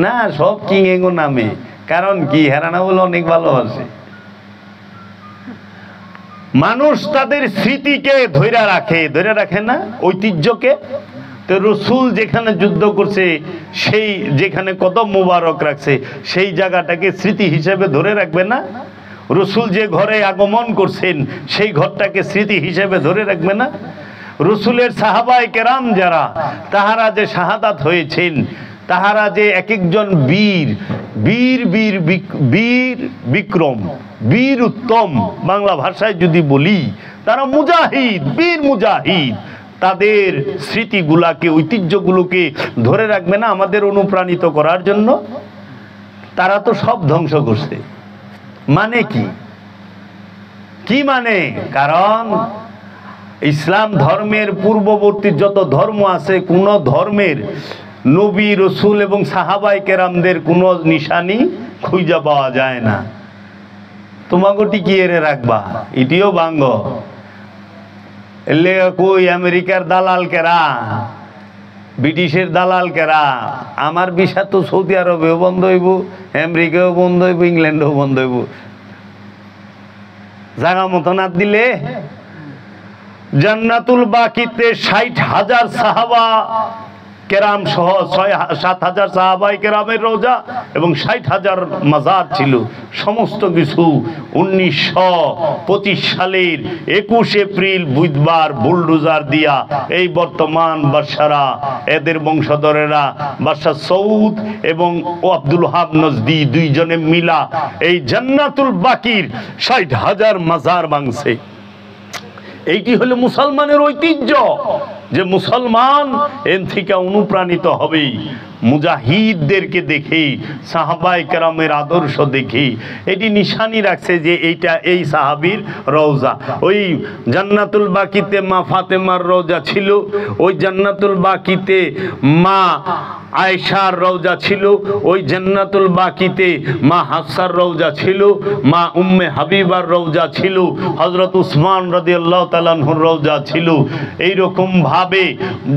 না? সব কিং এগো নামে। কারণ কি? হেরানা বলে অনেক ভালোবাসে মানুষ, তাদের স্মৃতিকে ধরে রাখে না, ঐতিহ্যকে। তো রসুল যেখানে যুদ্ধ করছে, সেই যেখানে কদম মুবারক রাখছে, সেই জায়গাটাকে স্মৃতি হিসেবে ধরে রাখবে না? রসুল যে ঘরে আগমন করছেন, সেই ঘরটাকে স্মৃতি হিসেবে ধরে রাখবে না? রসুলের সাহাবায়ে কেরাম যারা, তাহারা যে শাহাদাত হয়েছেন, তাহারা যে এক একজন বীর বীর বীর বীর বিক্রম, বীর উত্তম, বাংলা ভাষায় যদি বলি, তারা মুজাহিদ, বীর মুজাহিদ। তাদের স্মৃতিগুলাকে, ঐতিহ্যগুলোকে ধরে রাখবে না আমাদের অনুপ্রাণিত করার জন্য? তারা তো সব ধ্বংস করছে। মানে কি মানে? কারণ ইসলাম ধর্মের পূর্ববর্তী যত ধর্ম আছে, কোন ধর্মের নবী, রসুল এবং সাহাবায়ে কেরামদের কোনো নিশানি খুঁজে পাওয়া যায় না। তোমাকে টিকিয়ে রাখবা, এটিও ভাঙ্গ। এলে কই আমেরিকার দালাল কেরা, ব্রিটিশের দালাল কেরা? আমার ভিসা তো সৌদি আরবেও বন্ধ হইব, আমেরিকাও বন্ধ হইব, ইংল্যান্ডেও বন্ধ হইব। জায়গা মতো না দিলে জান্নাতুল বাকিতে 60,000 সাহাবা কেরাম সহ 7,000 সাহাবায়ে কেরামের রওজা এবং 60,000 মাজার ছিল। সমস্ত কিছু 1925 সালের 21 এপ্রিল বুধবার বুলডোজার দিয়া এই বর্তমান বাদশারা, এদের বংশধরেরা, বাদশা সৌদ এবং আব্দুল ওহাব নজদি, দুইজনে মিলা এই জান্নাতুল বাকির 60,000 মাজার ভাঙছে। এইটি হলো মুসলমানের ঐতিহ্য, যে মুসলমান এর থেকে অনুপ্রাণিত হবে মুজাহিদদেরকে দেখে, সাহাবায়ে কেরামের আদর্শ দেখে। এটি নিশানি রাখছে যে এইটা এই সাহাবীর রওজা। ওই জান্নাতুল বাকিতে মা ফাতেমার রওজা ছিল, ওই জান্নাতুল বাকিতে মা আয়েশার রওজা ছিল, ওই জান্নাতুল বাকিতে মা হাফসার রওজা ছিল, মা উম্মে হাবিবার রওজা ছিল, হযরত উসমান রাদিয়াল্লাহু তাআলা আনহুর রওজা ছিল। এই রকম ভাবে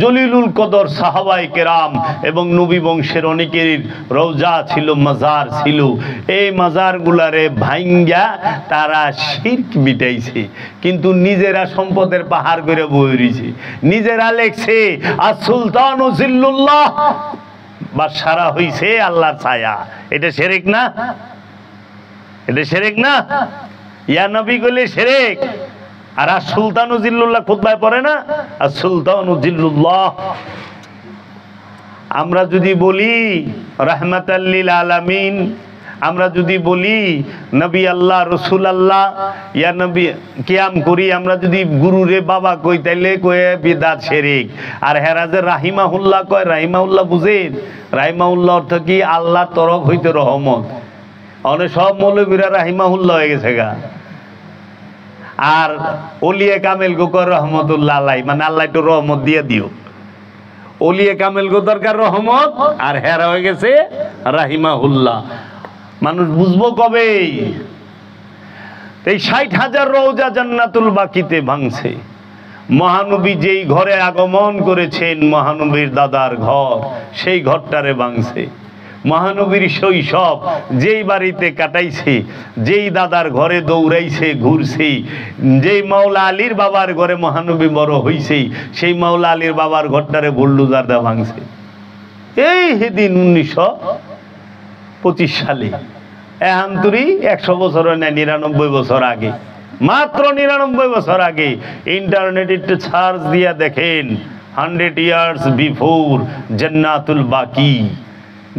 জলিলুল কদর সাহাবায়ে কেরাম এবং নবী বংশের অনেকের রওজা ছিল, মাজার ছিল। এই মাজারগুলারে ভাঙ্গা তারা শিরক মিটাইছে, কিন্তু নিজেরা সম্পদের পাহাড় করে বয়ে রয়েছে। নিজেরা লেখছে আর সুলতান ও জিল্লুল্লাহ, বাদশারা হইছে আল্লাহর ছায়া। এটা শিরক না? এটা শিরক না? ইয়া নবী বলে শিরক। আর সুলতান ও জিল্লুল্লাহ খুতবায় পড়ে না, আর সুলতান ও জিল্লুল্লাহ। আমরা যদি বলি রাহমাতাল লিল আলামিন, আমরা যদি বলি নবী আল্লাহ, রসুল আল্লাহ, ইয়া নবী কিয়াম করি, আমরা যদি গুরুরে বাবা কই, তাইলে কয়ে বিদাত শিরক। আর হেরাজে রাহিমাহুল্লাহ কয়, রাহিমাহুল্লাহ বুঝেন? রাহিমাহুল্লাহ অর্থ কি? আল্লাহর তরফ হইতে রহমত। অনেক সব মৌলবীরা রাহিমাহুল্লাহ হয়ে গেছে গা। আর ওলিয়ে কামেল গো কয় রহমতুল্লাহ আলাই, মানে আল্লাহ একটু রহমত দিয়ে দিও। ওলিয়ে কামেল গো দরকার রহমত, আর হেরা হয়ে গেছে রাহিমাহুল্লাহ। মানুষ বুঝবো কবে? এই 60,000 রওজা জান্নাতুল বাকিতে ভাঙছে। মহানবী যেই ঘরে আগমন করেছেন, মহানবীর দাদার ঘর, সেই ঘরটারে ভাঙছে। মহানবীর শৈশব যেই বাড়িতে কাটাইছে, যেই দাদার ঘরে দৌড়াইছে, ঘুরছে, যেই মাওলা আলীর বাবার ঘরে মহানবী বড় হইছে, সেই মাওলা আলীর বাবার ঘরটারে বুলডোজার দা ভাঙছে। এই সেদিন 1925 সালে, এহান্তরি 100 বছর হয় না, 99 বছর আগে মাত্র 99 বছর আগে। ইন্টারনেটে একটু সার্চ দিয়া দেখেন 100 ইয়ার্স বিফোর জান্নাতুল বাকি,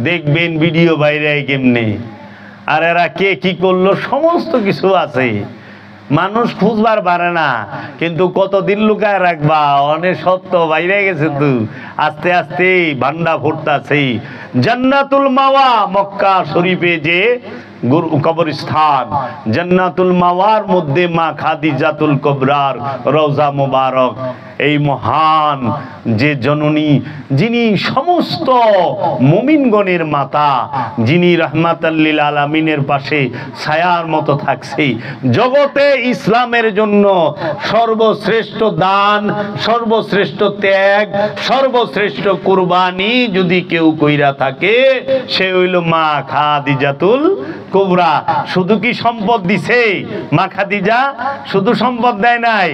দেখবেন ভিডিও বাইরে কেমনে, আর এরা কে কি করলো সমস্ত কিছু আছে। মানুষ খুঁজবার পারে না, কিন্তু কতদিন লুকায় রাখবা, অনেক সত্য বাইরে গেছে তো, আস্তে আস্তে ভান্ডা ফুটতাছে। জান্নাতুল মাওয়া মক্কা শরীফে যে কবরস্থান, জান্নাতুল মাওয়ার মধ্যে মা খাদিজাতুল কুবরার রওজা মুবারক, এই মহান যে জননী, যিনি সমস্ত মুমিনগণের মাতা, যিনি রাহমাতাল লিল আলামিনের পাশে ছায়ার মতো থাকছে, জগতে ইসলামের জন্য সর্বশ্রেষ্ঠ দান, সর্বশ্রেষ্ঠ ত্যাগ, সর্বশ্রেষ্ঠ কুরবানি যদি কেউ কইরা থাকে, সে হইল মা খাদিজাতুল কুবরা। শুধু কি সম্পদ দিছে মা খাদিজা? শুধু সম্পদ দেয় নাই,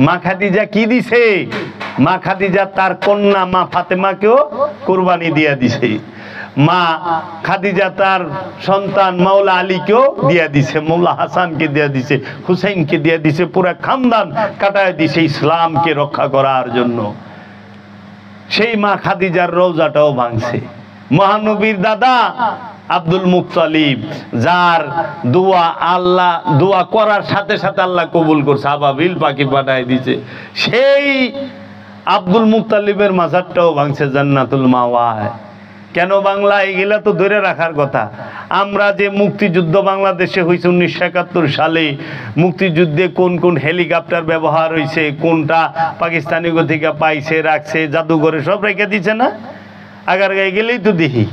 মা খাদিজা কি দিছে? মা খাদিজা তার কন্যা মা ফাতেমাকেও কুরবানি দিয়া দিছে। মা খাদিজা তার সন্তান মাওলা আলীকেও দিয়া দিছে, মাওলা হাসানকে দিয়া দিছে, হুসাইনকে দিয়া দিছে, পুরা খানদান কাটায় দিছে ইসলামকে রক্ষা করার জন্য। সেই মা খাদিজার রওজাটাও ভাঙছে। মহানবীর দাদা আব্দুল মুত্তালিব, যার দোয়া আল্লাহ দোয়া করার সাথে সাথে আল্লাহ কবুল করছে, আবাবিল পাখি পাঠায় দিছে, সেই আব্দুল মুত্তালিবের মাজারটাও ভাঙছে জান্নাতুল মাওয়ায়। কেন বাংলা? এগুলা তো ধরে রাখার কথা। আমরা যে মুক্তিযুদ্ধ বাংলাদেশে হয়েছে 1971 সালে, মুক্তিযুদ্ধে কোন কোন হেলিকপ্টার ব্যবহার হয়েছে, কোনটা পাকিস্তানি থেকে পাইছে, রাখছে জাদুঘরে, সব রেখে দিছে না? আগার গায়ে গেলেই তো দেখি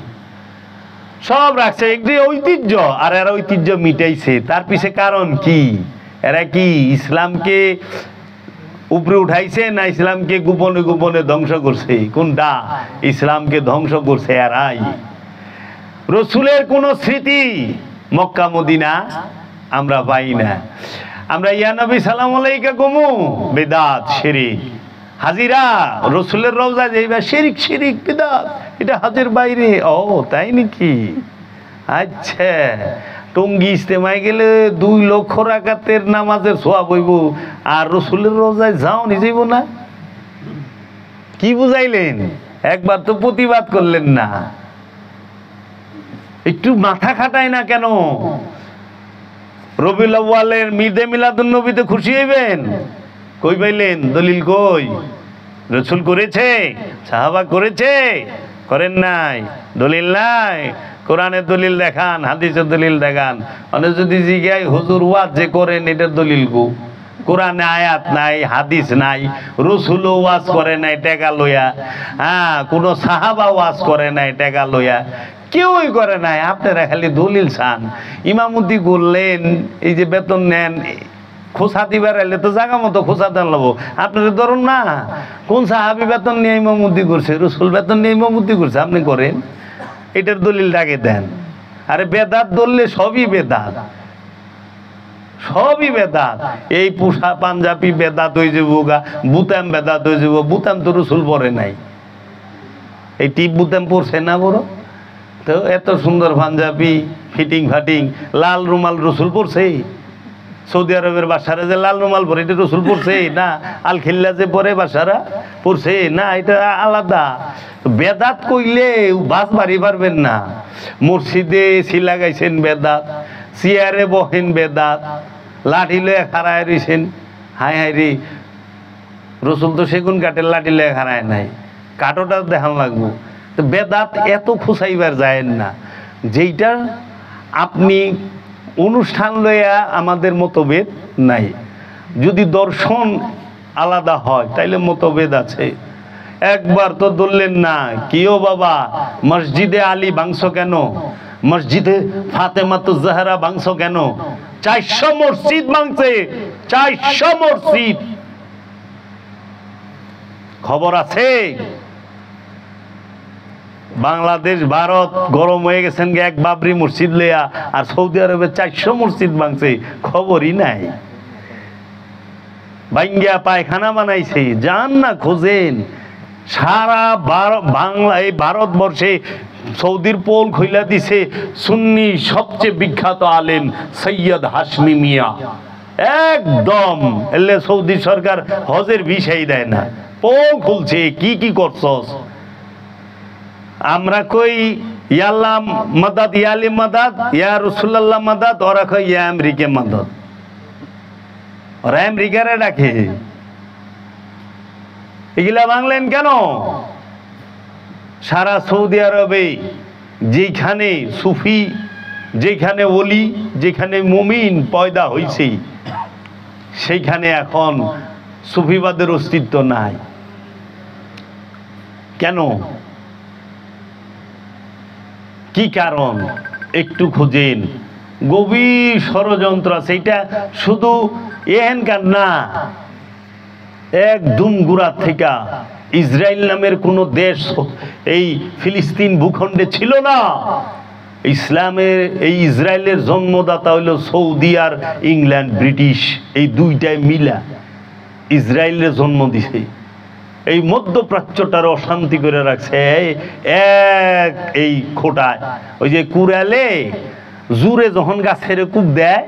সব রাখছে, একটি ঐতিহ্য। আর এরা ঐতিহ্য মিটাইছে, তার পিছে কারণ কি? এরা কি ইসলামকে উপরে উঠাইছে না ইসলামকে গোপনে গোপনে ধ্বংস করছে? কোনটা? ইসলামকে ধ্বংস করছে এরাই। রসুলের কোন স্মৃতি মক্কা মদিনা আমরা পাই না। আমরা ইয়া নবী সালাম আলাইকা কমু বেদাত শিরিক, হাজিরা রসুলের রওজা যাইবা শিরিক, শিরিক বিদাত, এটা হাজের বাইরে। ও তাই নাকি? আচ্ছা, টঙ্গী ইস্তেমায় গেলে 2 লক্ষ রাকাতের নামাজের সোয়াব হইব, আর রসুলের রওজায় যাও নি যাইব না? কি বুঝাইলেন? একবার তো প্রতিবাদ করলেন না, একটু মাথা খাটায় না কেন? রবিউল আউয়ালের ঈদে মিলাদুন নবীতে খুশি হইবেন? কই পাইলেন দলিল? কই? রসুল করেছে, সাহাবা করেছে, করেন নাই, দলিল নাই। কোরআনের দলিল দেখান, হাদিসের দলিল দেখান। মানে যদি জিজ্ঞাই হুজুর ওয়াজ যে করেন এটার দলিল কো? কোরআনে আয়াত নাই, হাদিস নাই, রসুলও ওয়াজ করে নাই টেকা লইয়া, হ্যাঁ, কোনো সাহাবা ওয়াজ করে নাই টেকা লইয়া, কেউই করে নাই। আপনারা খালি দলিল চান। ইমামতি করলেন, এই যে বেতন নেন, খোঁচা দিবার এলে তো জায়গা মতো খোঁচা দেন লব। আপনারা ধরুন না, কোন সাহাবি বেতন নিয়ে ইমামতি করছে? রসুল বেতন নিয়ে ইমামতি করছে, আপনি করেন, এটার দলিল ডাকে দেন। আরে বেদাত ধরলে সবই বেদাত, সবই বেদাত। এই পোষা পাঞ্জাবি বেদাত হয়ে যাবো গা, বুতাম বেদাত হয়ে যাবো। বুতাম তো রসুল পরে নাই, এই টিপ বুতাম পরছে না বড়? তো এত সুন্দর পাঞ্জাবি ফিটিং ফাটিং, লাল রুমাল রসুল পরছে? সৌদি আরবের বাসারা যে লাল রুমাল পরে, এটা রসুল পরছে না? আল খিল্লা যে পরে বাসারা পরছে না? এটা আলাদা। বেদাত কইলে বাস বাড়ি পারবেন না। মসজিদে এসি লাগাইছেন বেদাত, চেয়ারে বহেন বেদাত, লাঠি লয়ে খাড়ায় রয়েছেন। হাই হাই রে, রসুল তো সেগুন কাঠের লাঠি লয়ে খাড়ায় নাই, কাঠোটা দেখান লাগবো। তো বেদাত এত খুঁচাইবার যায়েন না। যেইটা আপনি অনুষ্ঠান লইয়া আমাদের মতভেদ নাই, যদি দর্শন আলাদা হয় তাইলে মতভেদ আছে। একবার তো ধরলেন না, কিও বাবা মসজিদে আলী ভাঙছ কেন? মসজিদে ফাতেমাতুজ জাহরা ভাঙছ কেন? 400 মসজিদ ভাঙছে, 400 মসজিদ। খবর আছে? বাংলাদেশ ভারত গরম হয়ে গেছেন এক বাবরি মসজিদ লেয়া, আর সৌদি আরবে 400 মসজিদ ভাঙছে, খবরই নাই। ভাঙ্গিয়া পায়খানা বানাইছে, যান না খোঁজেন। সারা বাংলা এই ভারতবর্ষে সৌদির পোল খুইলা দিছে সুন্নি সবচেয়ে বিখ্যাত আলেম সৈয়দ হাশমি মিয়া, একদম এলে সৌদি সরকার হজের ভিসাই দেয় না, ও খুলছে কি কি করছস। আমরা কই ইয়াল্লাহ মাদাদ, ইয়ালি মাদাদ, ইয়া রাসূলুল্লাহ মাদাদ, ওরা কই ইয়া আমেরিকা মাদাদ। ওরা আমেরিকারে ডাকে। এগুলা বাংলেন কেন? সারা সৌদি আরবে যেখানে সুফি, যেখানে ওলি, যেখানে মুমিন পয়দা হয়েছে, সেইখানে এখন সুফিবাদের অস্তিত্ব নাই। কেন? কি কারণ? একটু খুঁজেন, গভীর ষড়যন্ত্র আছে। এটা শুধু এখানকার না, একদম গোড়া থেকে ইসরায়েল নামের কোন দেশ এই ফিলিস্তিন ভূখণ্ডে ছিল না। ইসলামের এই ইসরায়েলের জন্মদাতা হইল সৌদি আর ইংল্যান্ড, ব্রিটিশ, এই দুইটাই মিলা ইসরায়েলের জন্ম দিছে। এই মধ্যপ্রাচ্যটার অশান্তি করে রাখছে এক এই খোটায়। ওই যে কুড়ালে জুড়ে যখন গাছের কূপ দেয়,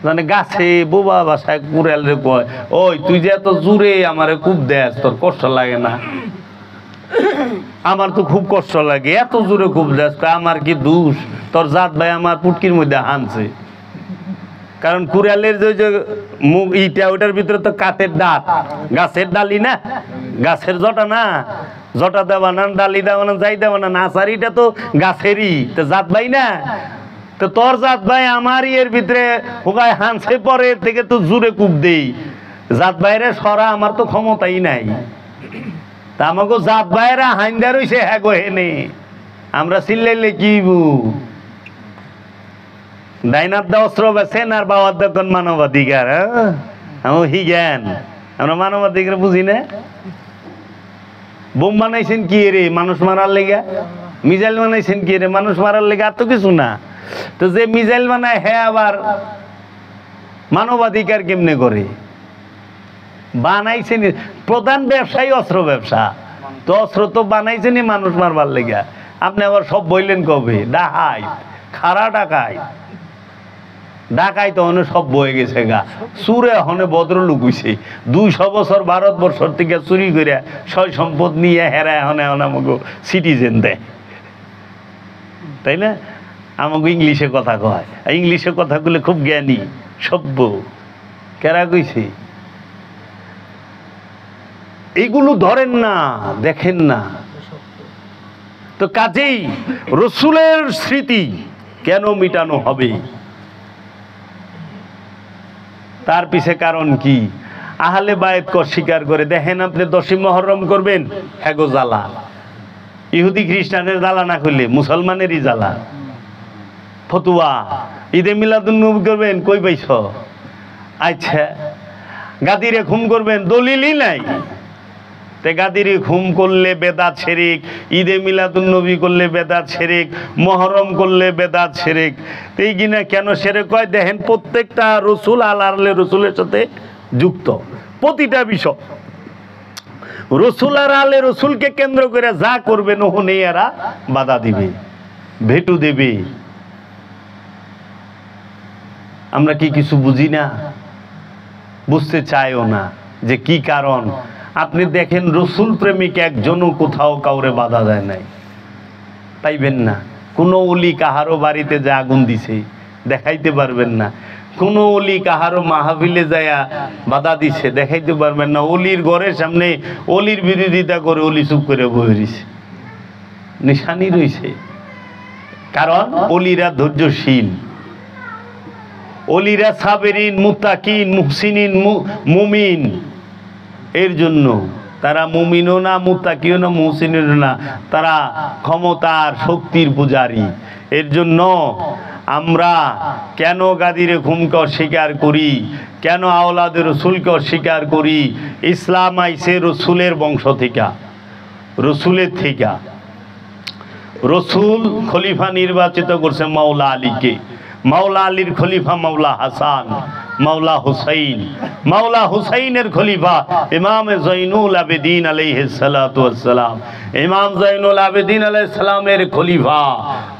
মানে গাছে বোবা বাসায় কুড়ালে কয়, ওই তুই যে এত জুড়ে আমারে কূপ দেয়, তোর কষ্ট লাগে না? আমার তো খুব কষ্ট লাগে, এত জোরে কূপ দেয়। আমার কি দোষ? তোর জাত ভাই আমার পুটকির মধ্যে হানছে। কারণ কুড়ালের যে মুখ ইটা, ওটার ভিতরে তো কাঠের দাঁত, গাছের ডালি না, গাছের জটা না, জটা দেওয়া না, ডালি দেওয়া না, যাই দেওয়া না, নাচারিটা তো গাছেরই, তো জাত ভাই না। তো তোর জাত ভাই আমার এর ভিতরে হুকায় হানছে, পরে থেকে তো জুড়ে কূপ দেই। জাত ভাইরে সরা আমার তো ক্ষমতাই নাই। তা আমাকে জাত ভাইরা হাইন্দা রইছে, হ্যাঁ গো হেনে আমরা চিল্লাইলে কি বু ডাইনার দা অস্ত্র বেছেন আর বাবার দেখুন মানবাধিকার। আমার হি জ্ঞান, আমরা মানবাধিকার বুঝি না। বোম বানাইছেন কি রে? মানুষ মারার লেগে। মিসাইল বানাইছেন কি রে? মানুষ মারার লেগে, আর তো কিছু না। তো যে মিসাইল বানায় হ্যাঁ আবার মানবাধিকার কেমনে করে? বানাইছেন প্রধান ব্যবসায়ী অস্ত্র ব্যবসা, তো অস্ত্র তো বানাইছেনি মানুষ মারবার লেগে। আপনি আবার সব বললেন কবে? ডাকাই, খারা ডাকাই, ডাকাই তো হনে সব বয়ে গেছে গা। চুরে হনে ভদ্রলোক হইছে। 200 বছর ভারতবর্ষর থেকে চুরি করে সয় সম্পদ নিয়ে হেরায় হনে হনে আমাকে সিটিজেন দেয়, তাই না? আমাকে ইংলিশে কথা কয়, ইংলিশে কথা বলে খুব জ্ঞানী সভ্য। কেরা কইছে? এইগুলো ধরেন না, দেখেন না। তো কাজেই রসুলের স্মৃতি কেন মিটানো হবে? তার পিছে কারণ কি? আহলে বায়েত স্বীকার করে। দেখেন আপনি 10ই মুহররম করবেন, হ্যাগো জ্বালা। ইহুদি খ্রিস্টানের জ্বালা না করলে মুসলমানেরই জ্বালা। ফতুয়া ঈদে মিলাদুন নবী করবেন, কই পাইছ? আচ্ছা, গাদিরে খুম করবেন, দলিলই নাই। তে গাদিরে খুম করলে বেদাত শিরক, ঈদে মিলাদুন নবী করলে বেদাত শিরক, মুহররম করলে বেদাত শিরক। এই কিনা কেন শিরক হয়? দেখেন প্রত্যেকটা রসুল আল্লাহর রসুলের সাথে যুক্ত। প্রতিটা বিষয় রসুল আর আলে রসুলকে কেন্দ্র করে যা করবেন ওখানে এরা বাধা দিবে, ভেটু দেবে। আমরা কি কিছু বুঝি না? বুঝতে চাইও না যে কি কারণ। আপনি দেখেন রসুল প্রেমিক একজনও কোথাও কাউরে বাধা দেয় নাই, পাইবেন না। কোনো ওলি কাহারও বাড়িতে যে আগুন দিছে দেখাইতে পারবেন না। কোনো ওলি কাহারও মাহফিলে যায়া বাধা দিছে দেখাইতে পারবেন না। অলির ঘরের সামনে অলির বিরোধিতা করে অলি চুপ করে বয়ে রইছে, নিশানি রইছে। কারণ অলিরা ধৈর্যশীল, অলিরা সাবেরিন, মুত্তাকিন, মুহসিনিন, মুমিন। এর জন্য তারা মুমিনও না, মুত্তাকিও না, মুহসিনও না, তারা ক্ষমতার শক্তির পূজারী। এর জন্য আমরা কেন গাদিরে খুমকে অস্বীকার করি, কেন আওলাদে রসুলকে অস্বীকার করি? ইসলাম আইছে রসুলের বংশ থেকে, রসুলের থেকে। রসুল খলিফা নির্বাচিত করছে মাওলা আলীকে। মাওলা আলীর খলিফা মাওলা হাসান, মাওলা হুসাইন, মাওলা হুসাইনের খলিফা ইমাম জৈনুল আবেদিন আলাইহিস সালাতু ওয়াস সালাম। ইমাম জৈনুল আবেদিন আলাইহিস সালামের খলিফা,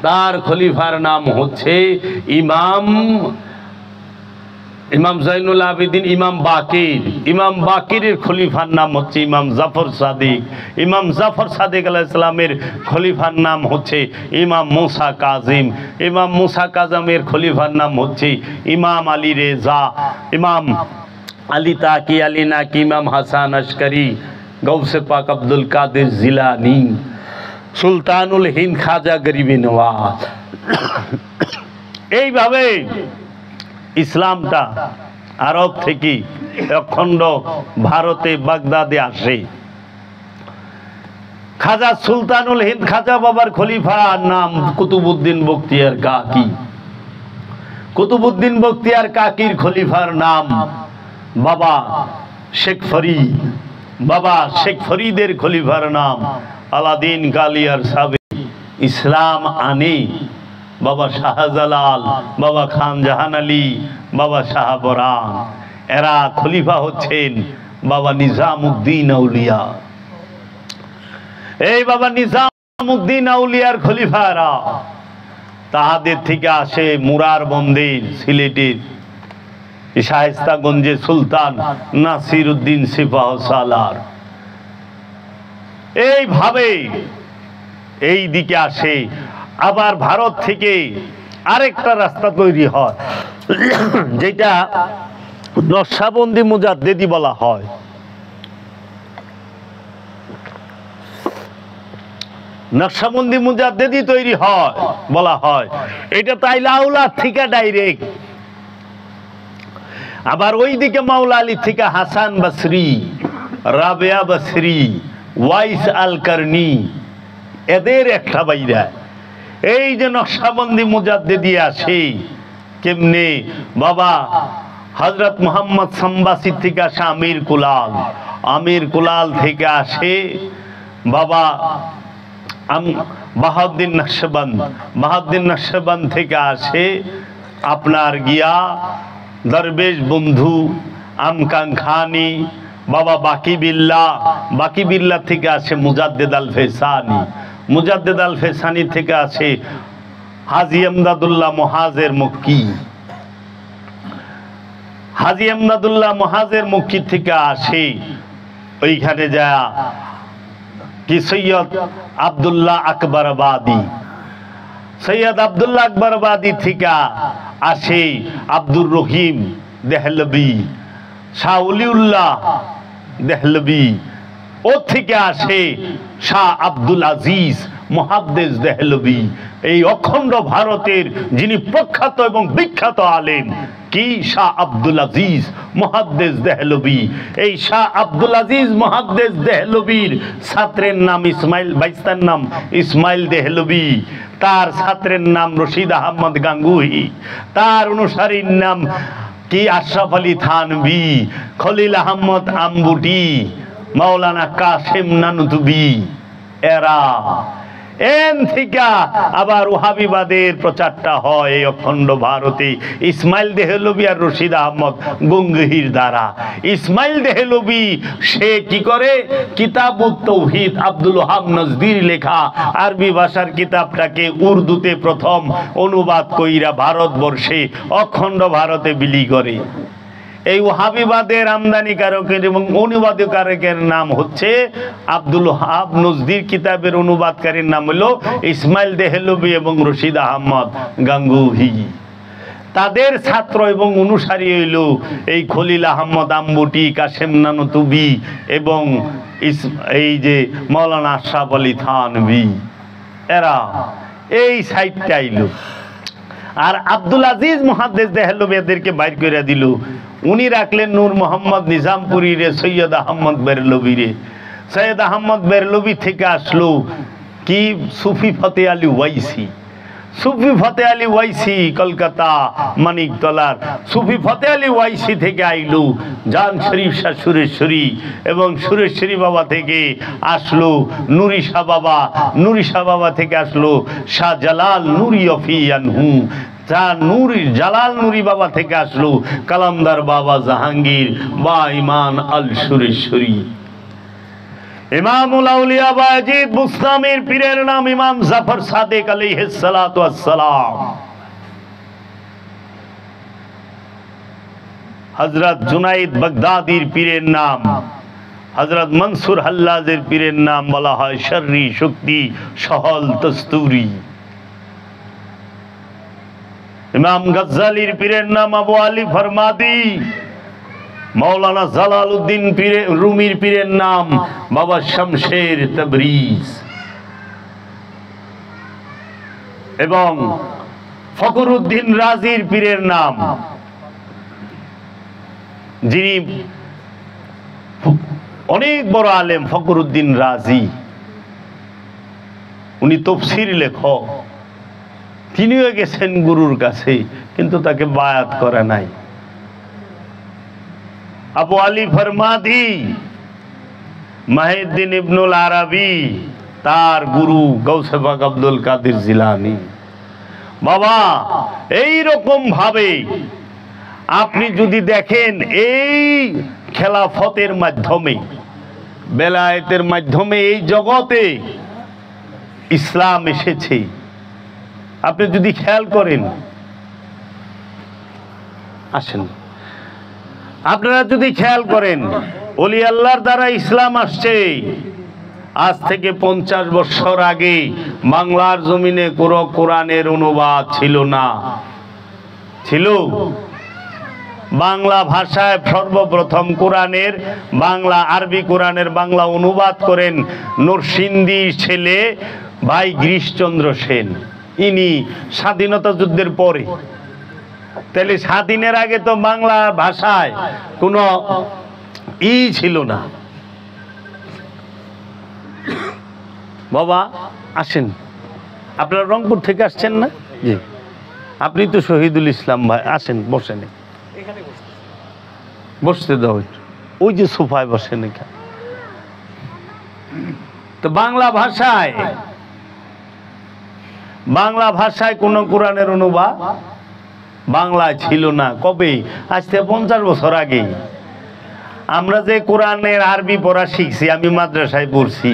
তার খলিফার নাম হচ্ছে ইমাম ইমাম জাইনুল আবেদিন, ইমাম বাকিরের খলিফার নাম হচ্ছে ইমাম জাফর সাদিক। ইমাম জাফর সাদিক আলাইহিস সালামের খলিফার নাম হচ্ছে ইমাম মুসা কাজিম। ইমাম মুসা কাজিমের খলিফার নাম হচ্ছে ইমাম আলী রেজা, ইমাম আলী তাকি, আলী নাকি, ইমাম হাসান আশকারি, গৌসে পাক আব্দুল কাদের জিলানি, সুলতানুল হিন্দ খাজা গরিবি নওয়াজ। এইভাবে ইসলামটা আরব থেকে অখণ্ড ভারতে বাগদাদে আসে। খাজা সুলতানুল হিন্দ খাজা বাবার খলিফার নাম কুতুবউদ্দিন বখতিয়ার কাকি। কুতুবউদ্দিন বখতিয়ার কাকির খলিফার নাম বাবা শেখ ফরিদ। বাবা শেখ ফরিদের খলিফার নাম আলাদিন কালিয়ার সাবেক। ইসলাম আনে বাবা শাহজালাল, বাবা খান জাহান আলী, বাবা শাহপরান। এরা খলিফা হচ্ছেন বাবা নিজামউদ্দিন আউলিয়া। এই বাবা নিজামউদ্দিন আউলিয়ার খলিফারা, তাহাদের থেকে আসে মুরার বন্দের সিলেটের শায়েস্তাগঞ্জে সুলতান নাসির উদ্দিন সিপাহ সালার। এইভাবে এই দিকে আসে। আবার ভারত থেকে আরেকটা রাস্তা তৈরি হয়, যেটা নকশবন্দি মুজাদ্দেদি বলা হয়। নকশবন্দি মুজাদ্দেদি তৈরি হয় বলা হয়। এটা তাইলাউলা থেকে ডাইরেক্ট। আবার ওইদিকে মাওলা আলী থেকে হাসান বসরি, রাবেয়া বসরি, ওয়াইস আল কারনি, এদের একটা বাইরা। এই যে নকশবন্দি মুজাদ্দেদি আসে কেমনে? বাবা হযরত মুহাম্মদ সাম্বাসি থেকে আসে আমির কুলাল, আমির কুলাল থেকে আসে বাবা বাহাউদ্দিন নকশবন্দ, বাহাউদ্দিন নকশবন্দ থেকে আসে আপনার গিয়া দরবেশ বন্ধু আমকাংখানি, বাবা বাকি বিল্লাহ, বাকি বিল্লাহ থেকে আসে মুজাদ্দেদ আল ফেসানি, মুজাদ্দেদ আল ফেসানি থেকে আসে হাজি আমদাদুল্লাহ মুহাজের মক্কি, হাজি আমদাদুল্লাহ মুহাজের মক্কি থেকে আসে ওইখানে যা কি সৈয়দ আব্দুল্লাহ আকবরবাদী, সৈয়দ আব্দুল্লাহ আকবরবাদী থেকে আসে আব্দুর রহিম দেহলবি, শাহ ওলিউল্লাহ দেহলবি। ও থেকে আসে শাহ আব্দুল আজিজ মুহাদ্দিস দেহলবি। এই অখণ্ড ভারতের যিনি প্রখ্যাত এবং বিখ্যাত আলেম কি শাহ আব্দুল আজিজ মুহাদ্দিস দেহলবি। এই শাহ আব্দুল আজিজ মুহাদ্দিস দেহলবির ছাত্রের নাম ইসমাইল, বাইস্তার নাম ইসমাইল দেহলবি, তার ছাত্রের নাম রশিদ আহমদ গাঙ্গুহি, তার অনুসারীর নাম কি আশরাফ আলী থানভী, খলিল আহমদ আম্বুটি, মাওলানা কাসেম নানুতুবি। এরা এন থেকে আবার ওহাবিবাদের প্রচারটা হয় এই অখণ্ড ভারতে ইসমাইল দেহলবি আর রশিদ আহমদ গঙ্গুহির দ্বারা। ইসমাইল দেহলবি সে কি করে? কিতাবুত তাওহীদ আব্দুল ওহাব নজদির লেখা আরবি ভাষার কিতাবটাকে উর্দুতে প্রথম অনুবাদ কইরা ভারতবর্ষে অখণ্ড ভারতে বিলি করে। এই ওহাবিবাদের আমদানিকারকের এবং অনুবাদকারকের নাম হচ্ছে আব্দুল ওহাব নজদির কিতাবের অনুবাদকারীর নাম হলো ইসমাইল দেহলবি এবং রশিদ আহমদ গাঙ্গুহি। তাদের ছাত্র এবং অনুসারী হইল এই খলিল আহমদ আম্বুটি, কাসেম নানুতুবি এবং এই যে মাওলানা আশরাফ আলী থানভী। এরা এই সাইডটা আইল। আর আব্দুল আজিজ মুহাদ্দিস দেহলবি এদেরকে বাইর করে দিল। উনি রাখলেন নূর মোহাম্মদ নিজামপুরি রে, সৈয়দ আহমদ বেরলবি রে। সৈয়দ আহমদ বেরলবি থেকে আসলো কি সুফি ফতে আলী ওয়াইসি। সুফি ফতে আলী ওয়াইসি কলকাতা মানিকতলার সুফি ফতে আলী ওয়াইসি থেকে আইলো জান শরীফ শাহ সুরেশ্বরী, এবং সুরেশ্বরী বাবা থেকে আসলো নুরি শাহ বাবা, নুরি শাহ বাবা থেকে আসলো শাহ জালাল নুরি অফিয়ানহু, নুরি জালাল নুরি বাবা থেকে আসলো কালামদার বাবা জাহাঙ্গীর বা ইমান আল সুরেশ্বরী। ইমামুল আউলিয়া বায়েজিদ বুস্তামির পীরের নাম ইমাম জাফর সাদিক আলাইহিস সালাতু ওয়াস সালাম। হযরত জুনাইদ বাগদাদির পীরের নাম, হযরত মনসুর হাল্লাজের পীরের নাম বলা হয় শর্রি শক্তি সহল তস্তুরি। ইমাম গজ্জালির পীরের নাম আবু আলী ফরমাদি। মৌলানা জালালউদ্দিন রুমির পীরের নাম বাবা শামশের তাবরিজ। এবং ফখরুদ্দিন রাজির পীরের নাম, যিনি অনেক বড় আলেম, ফখরুদ্দিন রাজি, উনি তফসির লেখক। তিনিও গেছেন গুরুর কাছে, কিন্তু তাকে বায়াত করে নাই। আবু আলী ফরমাদি, মাহিউদ্দিন ইবনুল আরাবি, তার গুরু গৌসে পাক আব্দুল কাদের জিলানী। বাবা, এই রকম ভাবে আপনি যদি দেখেন এই খেলাফতের মাধ্যমে, বেলায়েতের মাধ্যমে এই জগতে ইসলাম এসেছে। আপনি যদি খেয়াল করেন, আসেন, আপনারা যদি খেয়াল করেন, ওলি আল্লাহর দ্বারা ইসলাম আসছে। আজ থেকে 50 বছর আগে বাংলার জমিনে কোনো কোরআনের অনুবাদ ছিল না। ছিল? বাংলা ভাষায় সর্বপ্রথম কোরআনের বাংলা, আরবি কোরআনের বাংলা অনুবাদ করেন নরসিংদীর ছেলে ভাই গিরিশচন্দ্র সেন। ইনি স্বাধীনতা যুদ্ধের পরে। তাহলে স্বাধীনের আগে তো বাংলা ভাষায় কোনো ছিল না। বাবা আসেন, আপনারা রংপুর থেকে আসছেন না? জি, আপনি তো শহীদুল ইসলাম ভাই, আসেন, বসেন, বসতে দাও, ওই যে সোফায় বসেন এখানে। তো বাংলা ভাষায় কোন কোরআনের অনুবাদ বাংলায় ছিল না। কবে? আজ থেকে 50 বছর আগে। আমরা যে কোরআনের আরবি পড়া শিখছি, আমি মাদ্রাসায় পড়ছি,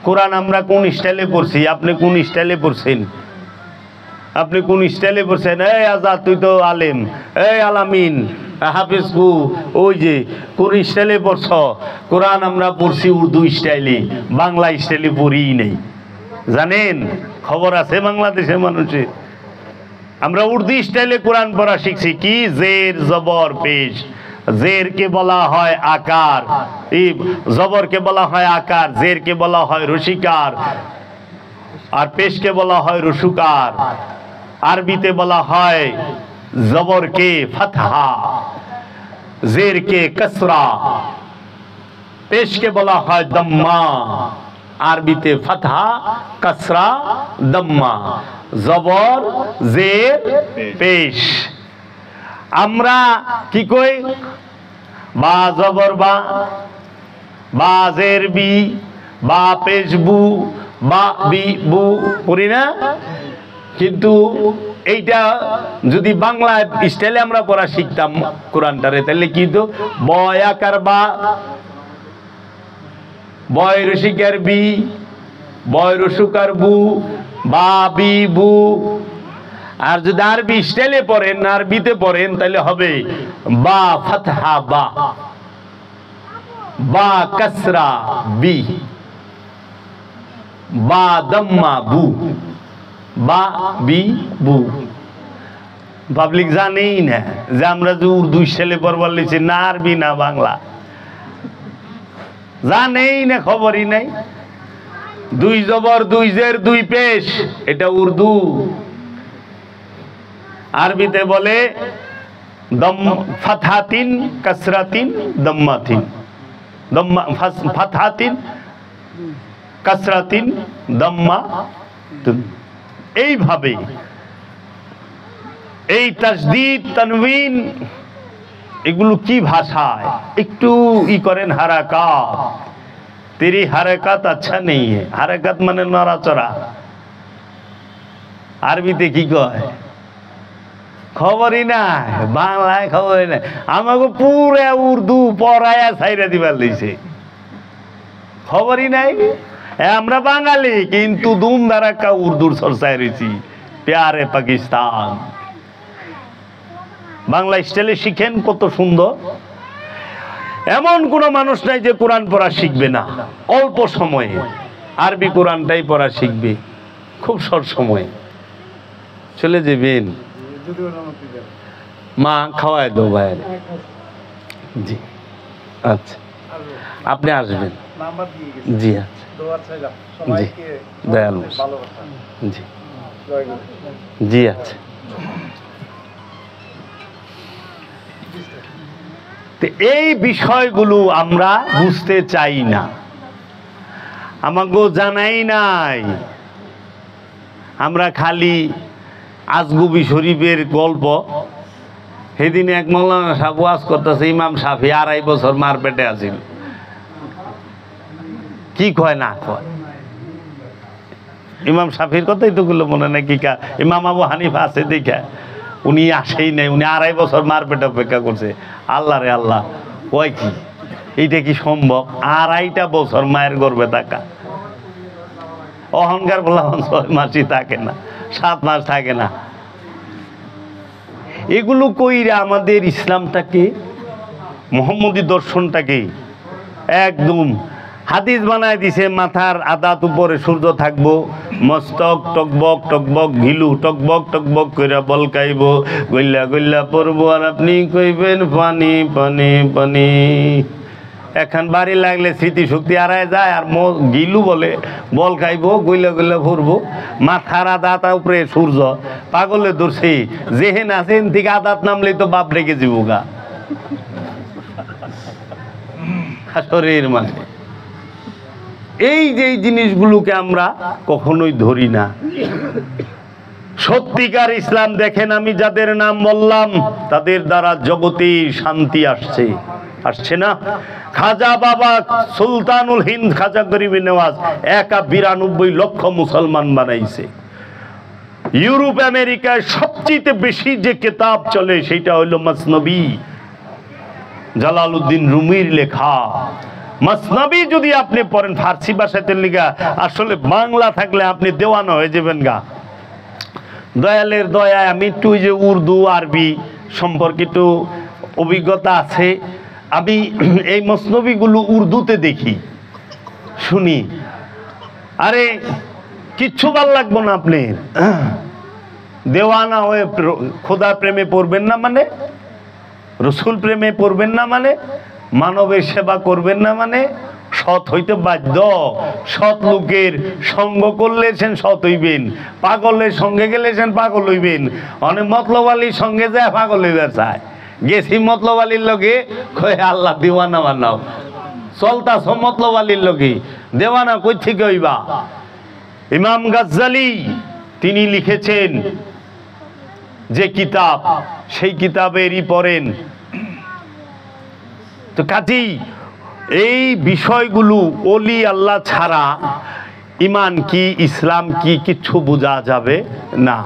কোরআন আমরা কোন স্টাইলে পড়ছি? আপনি কোন স্টাইলে পড়ছেন? আপনি কোন স্টাইলে পড়ছেন? এই আজাদ, তুই তো আলেম, এই আলামিন, হাফিজ কু, ওই যে কোন স্টাইলে পড়ছ? কোরআন আমরা পড়ছি উর্দু স্টাইলে, বাংলা স্টাইলে পড়িই নেই। জানেন? খবর আছে বাংলাদেশের মানুষের। আমরা উর্দু স্টাইলে কোরআন পড়া শিখছি। কি? জের জবর পেশ। জেরকে বলা হয় আকার, জবরকে বলা হয় আকার, জেরকে বলা হয় রসিকার, আর পেশকে বলা হয় রসুকার। আরবিতে বলা হয় জবরকে ফাতহা, জেরকে কসরা, পেশকে বলা হয় দম্মা। আরবিতে ফাতহা, কসরা, দম্মা, জবর, জের, পেশ। আমরা কি কই? বা জবর বা, বা জের বি, বা পেশ বু, বা বি বু পড়ি না? কিন্তু এইটা যদি বাংলা স্টাইলে আমরা পড়া শিখতাম কোরআনটারে, তাহলে কি তো বয় আকার বা, বয় রসিকার বি, বয় রসুকার বু, বা বি বু। আর যদি আরবি স্টাইলে পড়েন, আরবিতে পড়েন, তাহলে হবে বা ফাতহা বা, বা কসরা বি, বা দম্মা বু, বা বি বু। পাবলিক জানেই না যে আমরা যে উর্দু স্টাইলে পড়বার লিখছি, না আরবি না বাংলা, জানেই না, খবরই নাই। 2 জবর 2 জের 2 পেশ, এটা উর্দু। আরবিতে বলে দম, ফাতহাতিন, কসরাতিন, দম্মাতিন, দম্মা, ফাতহাতিন, কসরাতিন, দম্মা। এইভাবে এই তাসদীদ, তানবিন, এগুলো কি ভাষায় একটু করেন, হারাকাত। তেরি হারাকাত আচ্ছা নেই। হারাকাত মানে নড়াচড়া। আরবিতে কি কয়? খবরই নাই, বাংলায় খবরই নাই। আমাকে পুরা উর্দু পড়ায়া ছাইরা দিবার লইছে, খবরই নাই। আমরা বাঙালি, কিন্তু দুম ধারাক্কা উর্দুর চর্চায় রয়েছি। প্যারে পাকিস্তান। বাংলা স্টাইলে শিখেন, কত সুন্দর। এমন কোনো মানুষ নাই যে কোরআন পড়া শিখবে না। অল্প সময়ে আরবি কোরআনটাই পড়া শিখবে, খুব শর্ট সময়ে চলে যাবেন। মা খাওয়ায় দো ভাইয়ের। জি আচ্ছা, আপনি আসবেন। জি আচ্ছা, জি দয়ালু, জি জি আচ্ছা। এই বিষয়গুলো আমরা বুঝতে চাই না, আমাকে জানাই নাই। আমরা খালি আজগুবি শরীফের গল্প, সেদিন এক মৌলানা সাহেব ওয়াজ করতেছে, ইমাম শাফি 2.5 বছর মার পেটে আছিল। কি কয় না কয়, ইমাম শাফির কথাই তো গুলো মনে নাই কি কা। ইমাম আবু হানিফা আছে দেখা, উনি আসেই নাই, উনি 2.5 বছর মার পেটে অপেক্ষা করছে। আল্লাহ রে আল্লাহ, কয় কি এইটা কি সম্ভব? 2.5 বছর মায়ের গর্ভে থাকা। অহংকার বলা 6 মাসই থাকে না, 7 মাস থাকে না। এগুলো কইরা আমাদের ইসলামটাকে, মুহাম্মদী দর্শনটাকে একদম হাদিস বানায় দিছে। মাথার আদাত উপরে সূর্য থাকবো, মস্তক টকবক টকবক ঘিলু টকবক টকবক কইরা বলকাইব, গইল্লা গইল্লা পড়বো, আর আপনি কইবেন পানি পানি পানি। এখন বাড়ি লাগলে স্মৃতিশক্তি হারায় যায়, আর গিলু বলে বল খাইব, গইলা গইলা পড়বো। মাথার আদাত উপরে সূর্য, পাগলে ধরছে যেহেন আছেন থেকে আদাত নামলেই তো বাপ রেখে যাবো গা শরীর মানে। এই যে জিনিসগুলোকে আমরা কখনোই ধরি না। সত্যিকার ইসলাম দেখেন, আমি যাদের নাম বললাম তাদের দ্বারা জগতে শান্তি আসছে, আসছে না? খাজা বাবা সুলতানুল হিন্দ খাজা গরিব নওয়াজ 92 লক্ষ মুসলমান বানাইছে। ইউরোপ আমেরিকায় সবচেয়ে বেশি যে কিতাব চলে সেটা হলো মসনবী, জালালউদ্দিন রুমির লেখা। মসনবী যদি আপনি পড়েন ফার্সি ভাষাতে লেখা, আসলে বাংলা থাকলে আপনি দেওয়ানা হয়ে যাবেন গা। দয়ালের দয়ায় আমি একটু যে উর্দু আরবি সম্পর্কিত অভিজ্ঞতা আছে। আমি এই মসনবীগুলো উর্দুতে দেখি, শুনি, আরে কিচ্ছু ভাল লাগবো না। আপনি দেওয়ানা হয়ে খোদার প্রেমে পড়বেন না মানে, রসুল প্রেমে পড়বেন না মানে, মানবের সেবা করবেন না মানে, সৎ হইতে বাধ্য। সৎ লোকের সঙ্গ করলেছেন সৎ হইবেন, পাগলের সঙ্গে গেলেছেন পাগল হইবেন। অনেক মতলবালির সঙ্গে যায় পাগল হইবার চায়। গেছি মতলবালির লগে, কই আল্লাহ দিওয়ানা বানাও, চলতাছ মতলবালির লগে, দেওয়ানা কই থেকে হইবা? ইমাম গাজ্জালি তিনি লিখেছেন যে কিতাব, সেই কিতাবেরই পড়েন। তো কাজেই এই বিষয়গুলো ওলি আল্লাহ ছাড়া ইমান কি ইসলাম কি কিচ্ছু বোঝা যাবে না।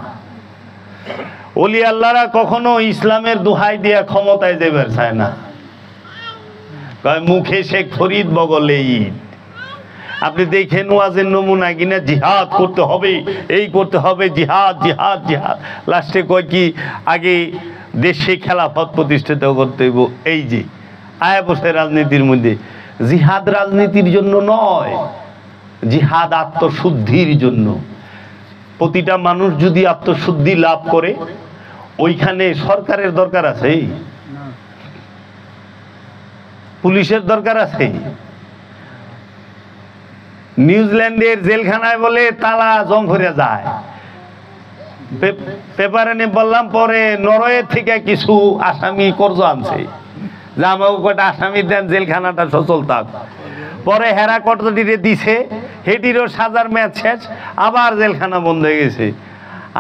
ওলি আল্লাহরা কখনো ইসলামের দোহাই দিয়ে ক্ষমতায় যাবার চায় না। কয় মুখে শেখ ফরিদ বগলে ঈদ। আপনি দেখেন ওয়াজের নমুনা কিনা, জিহাদ করতে হবে, এই করতে হবে, জিহাদ জিহাদ জিহাদ। লাস্টে কয় কি, আগে দেশে খেলাফত প্রতিষ্ঠিত করতে হইব। এই যে আয়া বসে রাজনীতির মধ্যে, জিহাদ রাজনীতির জন্য নয়, জিহাদ আত্মশুদ্ধির জন্য। প্রতিটা মানুষ যদি আত্মশুদ্ধি লাভ করে, ওইখানে সরকারের দরকার আছে, পুলিশের দরকার আছে। নিউজিল্যান্ডের জেলখানায় বলে তালা জং ভরে যায়, পেপারে নিয়ে বললাম। পরে নরওয়ে থেকে কিছু আসামি কর্জ আনছে, যে আমাকে কটা আসামি দেন, জেলখানাটা সচল থাক। পরে হেরা কটটিরে দিছে, হেটিরও সাজার ম্যাচ শেষ, আবার জেলখানা বন্ধ হয়ে গেছে।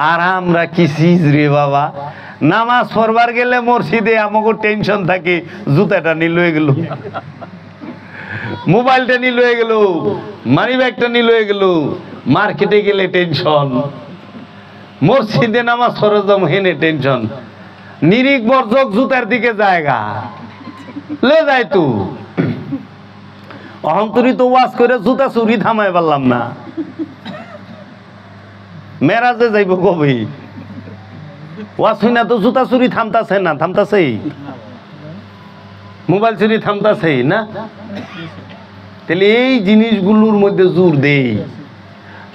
আর আমরা কি চিজ রে বাবা, নামাজ পড়বার গেলে মসজিদে আমাকে টেনশন থাকে, জুতাটা নিল হয়ে গেল, মোবাইলটা নিল হয়ে গেল, মানি ব্যাগটা নিল হয়ে গেল, মার্কেটে গেলে টেনশন, মসজিদে নামাজ পড়ে যাম হেনে টেনশন। নিরিক বর্জক জুতার দিকে জায়গা লে যায় তো অহন্তরিত ওয়াজ করে জুতা চুরি থামাই পারলাম না। মেরাজে যাইব কবে? ওয়াজ শুনে তো জুতা চুরি থামতাছে না, থামতাছে মোবাইল চুরি থামতাছে না। তাহলে এই জিনিসগুলোর মধ্যে জোর দেই।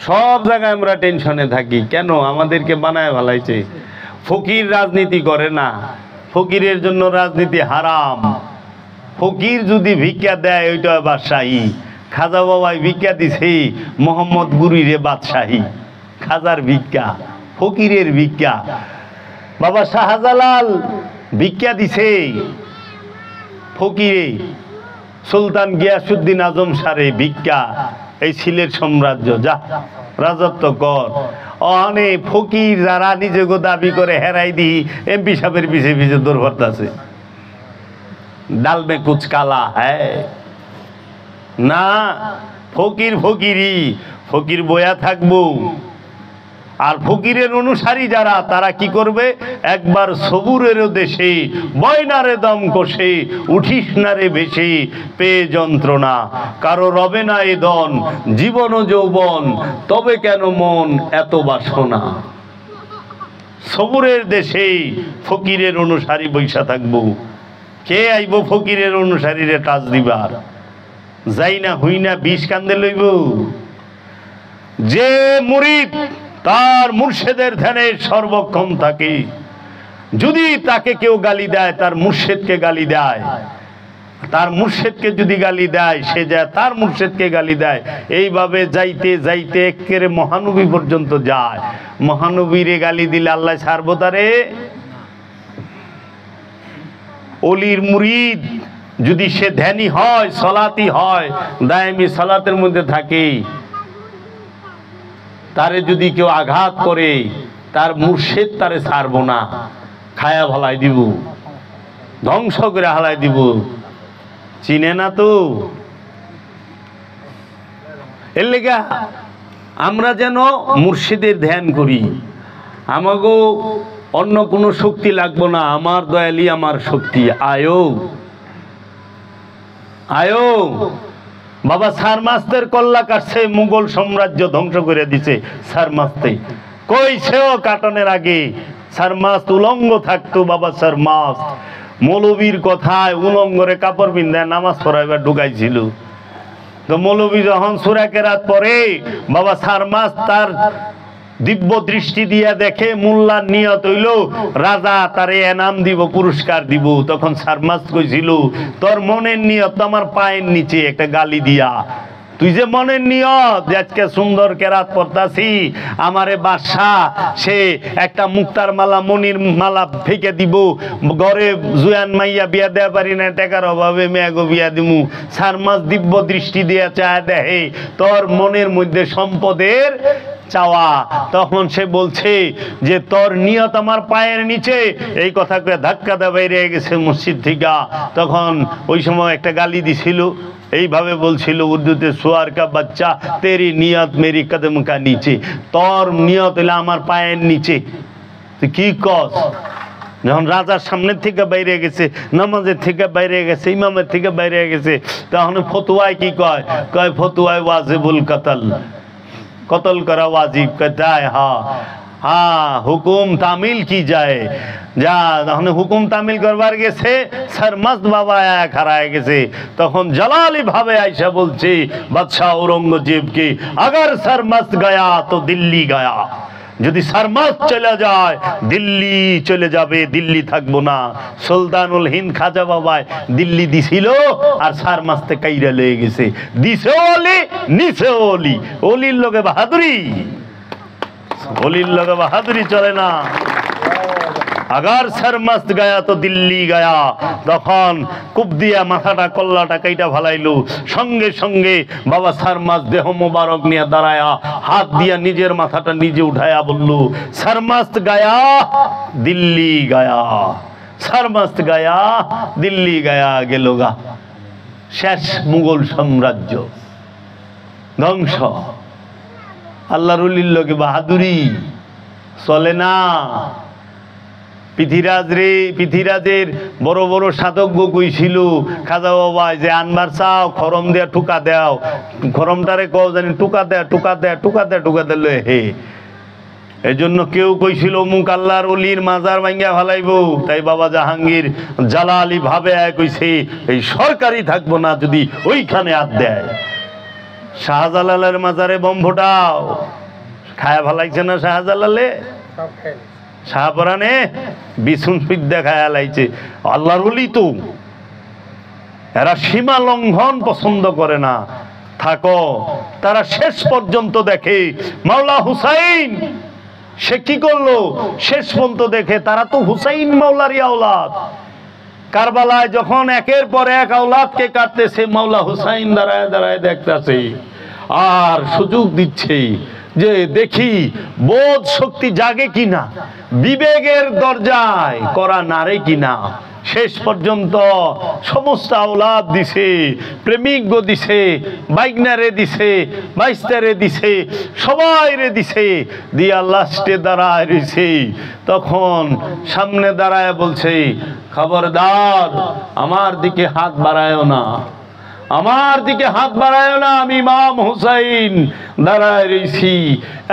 সব জায়গায় আমরা টেনশনে থাকি কেন? আমাদেরকে বানায় ভালাইছে। ফকির রাজনীতি করে না, ফকিরের জন্য রাজনীতি হারাম। ফকির যদি ভিক্ষা দেয় ওইটা বাদশাহী। খাজা বাবাই ভিক্ষা দিছে মোহাম্মদ গুরিরে বাদশাহী। খাজার ভিক্ষা, ফকিরের ভিক্ষা। বাবা শাহজালাল ভিক্ষা দিছে ফকিরে, সুলতান গিয়াসুদ্দিন আজম সারে ভিক্ষা। এই সিলেট সাম্রাজ্য যা রাজত্ব কর। অনেক ফকির যারা নিজেকে দাবি করে হেরাই দি এমপি সাহেবের পিছে পিছে দৌড় আছে। ডাল মে কুচ কালা হ্যায় না, ফকির ফকিরি, ফকির বয়া থাকবো। আর ফকিরের অনুসারী যারা, তারা কি করবে? একবার সবুরের দেশে বয়নারে দম কষে উঠিস না রে ভেসে পেয়ে যন্ত্রণা, কারো রবে না এ দন জীবন ও যৌবন, তবে কেন মন এত বাসনা। সবুরের দেশে ফকিরের অনুসারী বৈশা থাকবো। কে আইব ফকিরের অনুসারীরে টাচ দিবার? যাই না হুই না বিষ কান্দে লইব। যে মুরিদ তার মুর্শেদের ধ্যানে সর্বক্ষণ থাকে, যদি তাকে কেউ গালি দেয়, তার মুর্শেদকে গালি দেয়, তার মুর্শেদকে যদি গালি দেয়, সে যায় তার মুর্শেদকে গালি দেয়। এইভাবে যাইতে যাইতে একেবারে মহানবী পর্যন্ত যায়। মহানবীরে গালি দিলে আল্লাহ ছাড়বো তারে? অলির মুরিদ যদি সে ধ্যানী হয়, সলাতি হয়, দায়েমি সালাতের মধ্যে থাকে, তারে যদি কেউ আঘাত করে, তার মুর্শিদ তারে ছাড়বো না, খায়া ভালাই দিব, ধ্বংস করে হালাই দিব। চিনে না তো। এর লেগা আমরা যেন মুর্শিদের ধ্যান করি। আমাগো অন্য কোনো শক্তি লাগবো না, আমার দয়ালি আমার শক্তি। আয়ো আয়ো। বাবা সারমাস্তের কল্লা কাটছে, মুঘল সাম্রাজ্য ধ্বংস করে দিছে সারমাস্তে। কই সেও কাটনের আগে সারমাস্ত উলঙ্গ থাকতো। বাবা সারমাস্ত মৌলবীর কথায় উলঙ্গরে কাপড় পিন্ধায় নামাজ পড়াইবার ঢুকাইছিল। তো মৌলবী যখন সূরা কেরাত পড়ে, বাবা সারমাস্ত তার দিব্য দৃষ্টি দিয়া দেখে মোল্লার নিয়ত হইল রাজা তারে এনাম দিব, পুরস্কার দিব। তখন সারমাস্ত কইছিল, তোর মনের নিয়ত আমার পায়ের নিচে একটা গালি দিয়া। তুই যে মনের নিয়ত আজকে সুন্দর কেরাত পড়তাছি, আমারে বাদশাহ সে একটা মুক্তার মালা, মনির মালা ফেকে দিব, ঘরে জুয়ান মাইয়া বিয়া দেয়া পারি না, টাকার অভাবে মেয়াগো বিয়া দিমু। সারমাস্ত দিব্য দৃষ্টি দিয়া চায় দেহে তোর মনের মধ্যে সম্পদের চাওয়া। তখন সে বলছে যে তোর নিয়ত আমার পায়ের নিচে। এই কথা করে ধাক্কা দেওয়া বাইরে গেছে মসজিদ থেকে। তখন ওই সময় একটা গালি দিছিল, এইভাবে বলছিল উর্দুতে, সোয়ার কা বাচ্চা তেরি নিয়ত মেরি কদম কা নিচে। তোর নিয়ত হইলে আমার পায়ের নিচে। তুই কি কস? যখন রাজার সামনের থেকে বাইরে গেছে, নামাজের থেকে বাইরে গেছে, ইমামের থেকে বাইরে গেছে, তখন ফতুয়ায় কি কয়? কয় ফতুয়ায় ওয়াজিবুল কতল, কতল করা ওয়াজিব। কয় হ্যাঁ হ্যাঁ, হুকুম তামিল কি যায়। যা তখন হুকুম তামিল করবার গেছে, সারমাস্ত বাবা এক হারায় গেছে। তখন জালালি ভাবে আইসা বলছে বাদশাহ ঔরঙ্গজেবকে, আগার সারমাস্ত গয়া তো দিল্লি গয়া। যদি সারমাস্ত চলে যায় দিল্লি চলে যাবে, দিল্লি থাকবো না। সুলতানুল হিন্দ খাজা বাবায় দিল্লি দিছিল, আর সারমাস্তে কাইরা লয়ে গেছে। দিছে অলি নিছে অলি। অলির লোকে বাহাদুরি, অলির লোকে বাহাদুরি চলে না। আগার সারমাস্ত গায়া তো দিল্লি গায়া। তখন কুপ দিয়া মাথাটা কল্লাটা কাইটা ভালাইলো। সঙ্গে সঙ্গে বাবা সারমাস্ত দেহ মোবারক নিয়ে দাঁড়ায়া হাত দিয়া নিজের মাথাটা নিজে উঠায়া বলল, সারমাস্ত গায়া দিল্লি গায়া, সারমাস্ত গায়া দিল্লি গায়া। গেল গা, শেষ মুঘল সাম্রাজ্য ধ্বংস। আল্লাহর ওলির লোকে বাহাদুরি চলে না। পৃথিরাজ রে, পৃথিরাজের বড় বড় সাধক কইছিল খাজা বাবা যে আনবার চাও খরম দেয়া টুকা দেও, খরমটারে কও জানি টুকা দেয়া টুকা দেয়া টুকা দেয়া টুকা দিলে হে এজন্য কেউ কইছিল মুখ আল্লাহর ওলির মাজার ভাঙ্গা ফেলাইব, তাই বাবা জাহাঙ্গীর জালালি ভাবে কইছে এই সরকারি থাকবো না যদি ওইখানে হাত দেয়। শাহজালালের মাজারে বম ফোটাও, খায়া ফেলাইছে না শাহজালালে? শাহপরানে বিছুন বিদ্যা খায়া লাইছে। আল্লাহর ওলি তো এরা সীমা লঙ্ঘন পছন্দ করে না। থাকো, তারা শেষ পর্যন্ত দেখে মাওলা হুসাইন সে কি করলো, শেষ পর্যন্ত দেখে তারা তো হুসাইন মাওলারই আওলাদ। কারবালায় যখন একের পর এক আওলাদকে কাটতেছে, মাওলা হুসাইন দাঁড়ায় দাঁড়ায় দেখতেছে আর সুযোগ দিচ্ছে যে দেখি বোধ শক্তি জাগে কিনা, বিবেকের দরজায় করা নারে কিনা। শেষ পর্যন্ত সমস্ত আওলাদ দিছে, প্রেমিক গো দিছে, বাইগনারে দিছে, বাইস্তারে দিছে, সবাই রে দিছে, দিয়া লাস্টে দাঁড়ায় রয়েছে। তখন সামনে দাঁড়ায় বলছে, খবরদার আমার দিকে হাত বাড়ায়ও না, আমার দিকে হাত বাড়ায় না, আমি ইমাম হুসাইন দাঁড়ায় রয়েছি।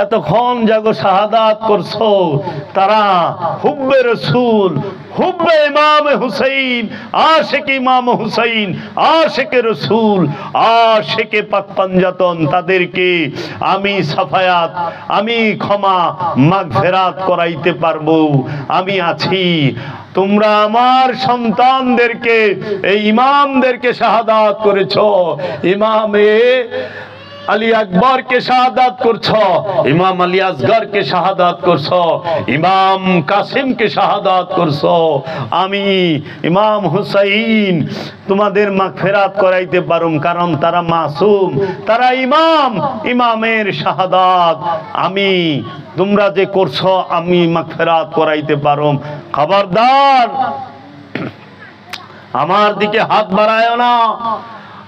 এতক্ষণ যাগো শাহাদাত করছো, তারা হুব্বে রসুল, হুব্বে ইমাম হুসাইন, আশিকে ইমাম হুসাইন, আশিকে রসুল, আশিকে পাক পাঞ্জাতন, তাদেরকে আমি সাফায়াত, আমি ক্ষমা মাগফিরাত করাইতে পারবো, আমি আছি। তোমরা আমার সন্তানদেরকে, এই ইমামদেরকে শাহাদাত করেছো, ইমামে আলী আকবরকে শাহাদাত করছো, ইমাম আলী আসগরকে শাহাদাত করছো, ইমাম কাসিমকে শাহাদাত করছো। আমি ইমাম হুসাইন তোমাদের মাগফিরাত করাইতে পারুম, কারণ তারা মাসুম, তারা ইমাম, ইমামের শাহাদাত আমি, তোমরা যে করছো আমি মাগফিরাত করাইতে পারুম। খবরদার আমার দিকে হাত বাড়ায়ও না,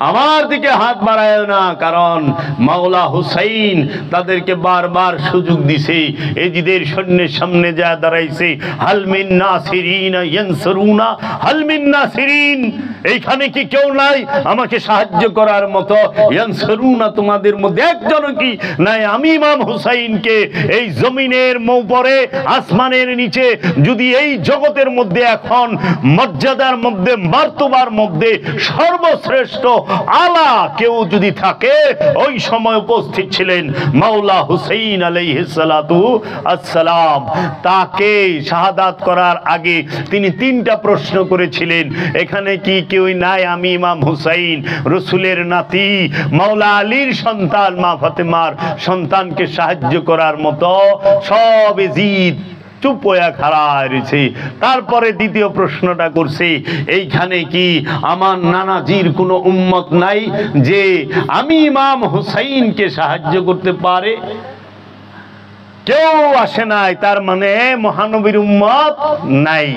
আমার দিকে হাত বাড়ায় না, কারণ মাওলা হুসাইন তাদেরকে বারবার সুযোগ দিছে। এজিদের সৈন্যের সামনে যা দাঁড়াইছে, হালমিন নাসিরিন ইয়ানসুরুনা, হালমিন নাসিরিন, এইখানে কি কেউ নাই আমাকে সাহায্য করার মতো? ইয়ানসুরুনা, তোমাদের মধ্যে একজনও কি নাই? আমি ইমাম হুসাইনকে এই জমিনের উপরে, আসমানের নিচে, যদি এই জগতের মধ্যে এখন মর্যাদার মধ্যে, মার্তবার মধ্যে সর্বশ্রেষ্ঠ আলা কেউ যদি থাকে, ওই সময় উপস্থিত ছিলেন মাওলা হুসাইন আলাইহিস সালাতু আসসালাম। তাকে শাহাদাত করার আগে তিনি তিনটা প্রশ্ন করেছিলেন, এখানে কি কেউ নাই আমি ইমাম হুসাইন, রসুলের নাতি, মাওলা আলীর সন্তান, মা ফাতেমার সন্তানকে সাহায্য করার মতো? সব এজিদ চুপ হয়ে খাড়ায় রয়েছে। তারপরে দ্বিতীয় প্রশ্নটা করছে, এইখানে কি আমার নানাজির কোনো উম্মত নাই যে আমি ইমাম হুসাইনকে সাহায্য করতে পারে? কেউ আসে নাই, তার মানে মহানবীর উম্মত নাই।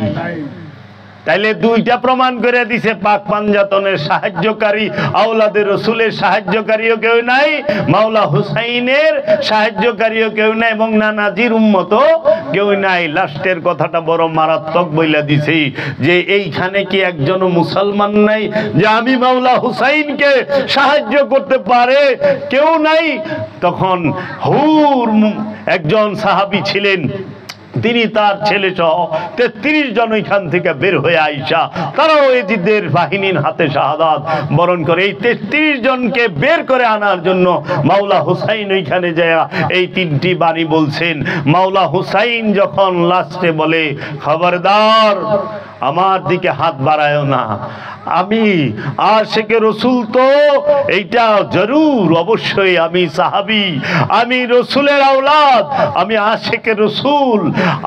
তাইলে দুইটা প্রমাণ করে দিছে, পাক পাঞ্জাতনের সাহায্যকারী, আওলাদের রসুলের সাহায্যকারীও কেউ নাই, মাওলা হুসাইনের সাহায্যকারীও কেউ নাই, এবং নানাজির উম্মতও কেউ নাই। লাস্টের কথাটা বড় মারাত্মক বইলা দিছে যে এইখানে কি একজনও মুসলমান নাই যে আমি মাওলা হুসাইনকে সাহায্য করতে পারে? কেউ নাই। তখন হুর একজন সাহাবী ছিলেন, তিনি তার ছেলে সহ 33 জন ওইখান থেকে বের হয়ে আইসা তারাও এজিদের বাহিনীর হাতে শাহাদাত বরণ করে। এই 33 জনকে বের করে আনার জন্য মাওলা হুসাইন ওইখানে যায় এই তিনটি বাণী বলছেন। মাওলা হুসাইন যখন লাস্টে বলে, খবরদার আমার দিকে হাত বাড়ায় না, আমি আশিকে রসুল, তো এইটা জরুর, অবশ্যই আমি সাহাবী, আমি রসুলের আওলাদ, আমি আশিকে রসুল,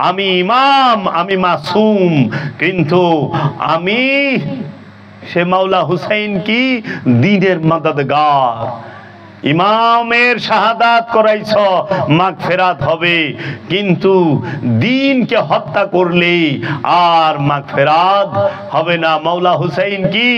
আমি ইমাম, আমি মাসুম, কিন্তু আমি সে মাওলা হুসাইন কি দ্বীনের মাদদগার। ইমামের শাহাদাত করাইছ, মাগফিরাত হবে, কিন্তু দ্বীনকে হত্যা করলে আর মাগফিরাত হবে না। মাওলা হুসাইন কি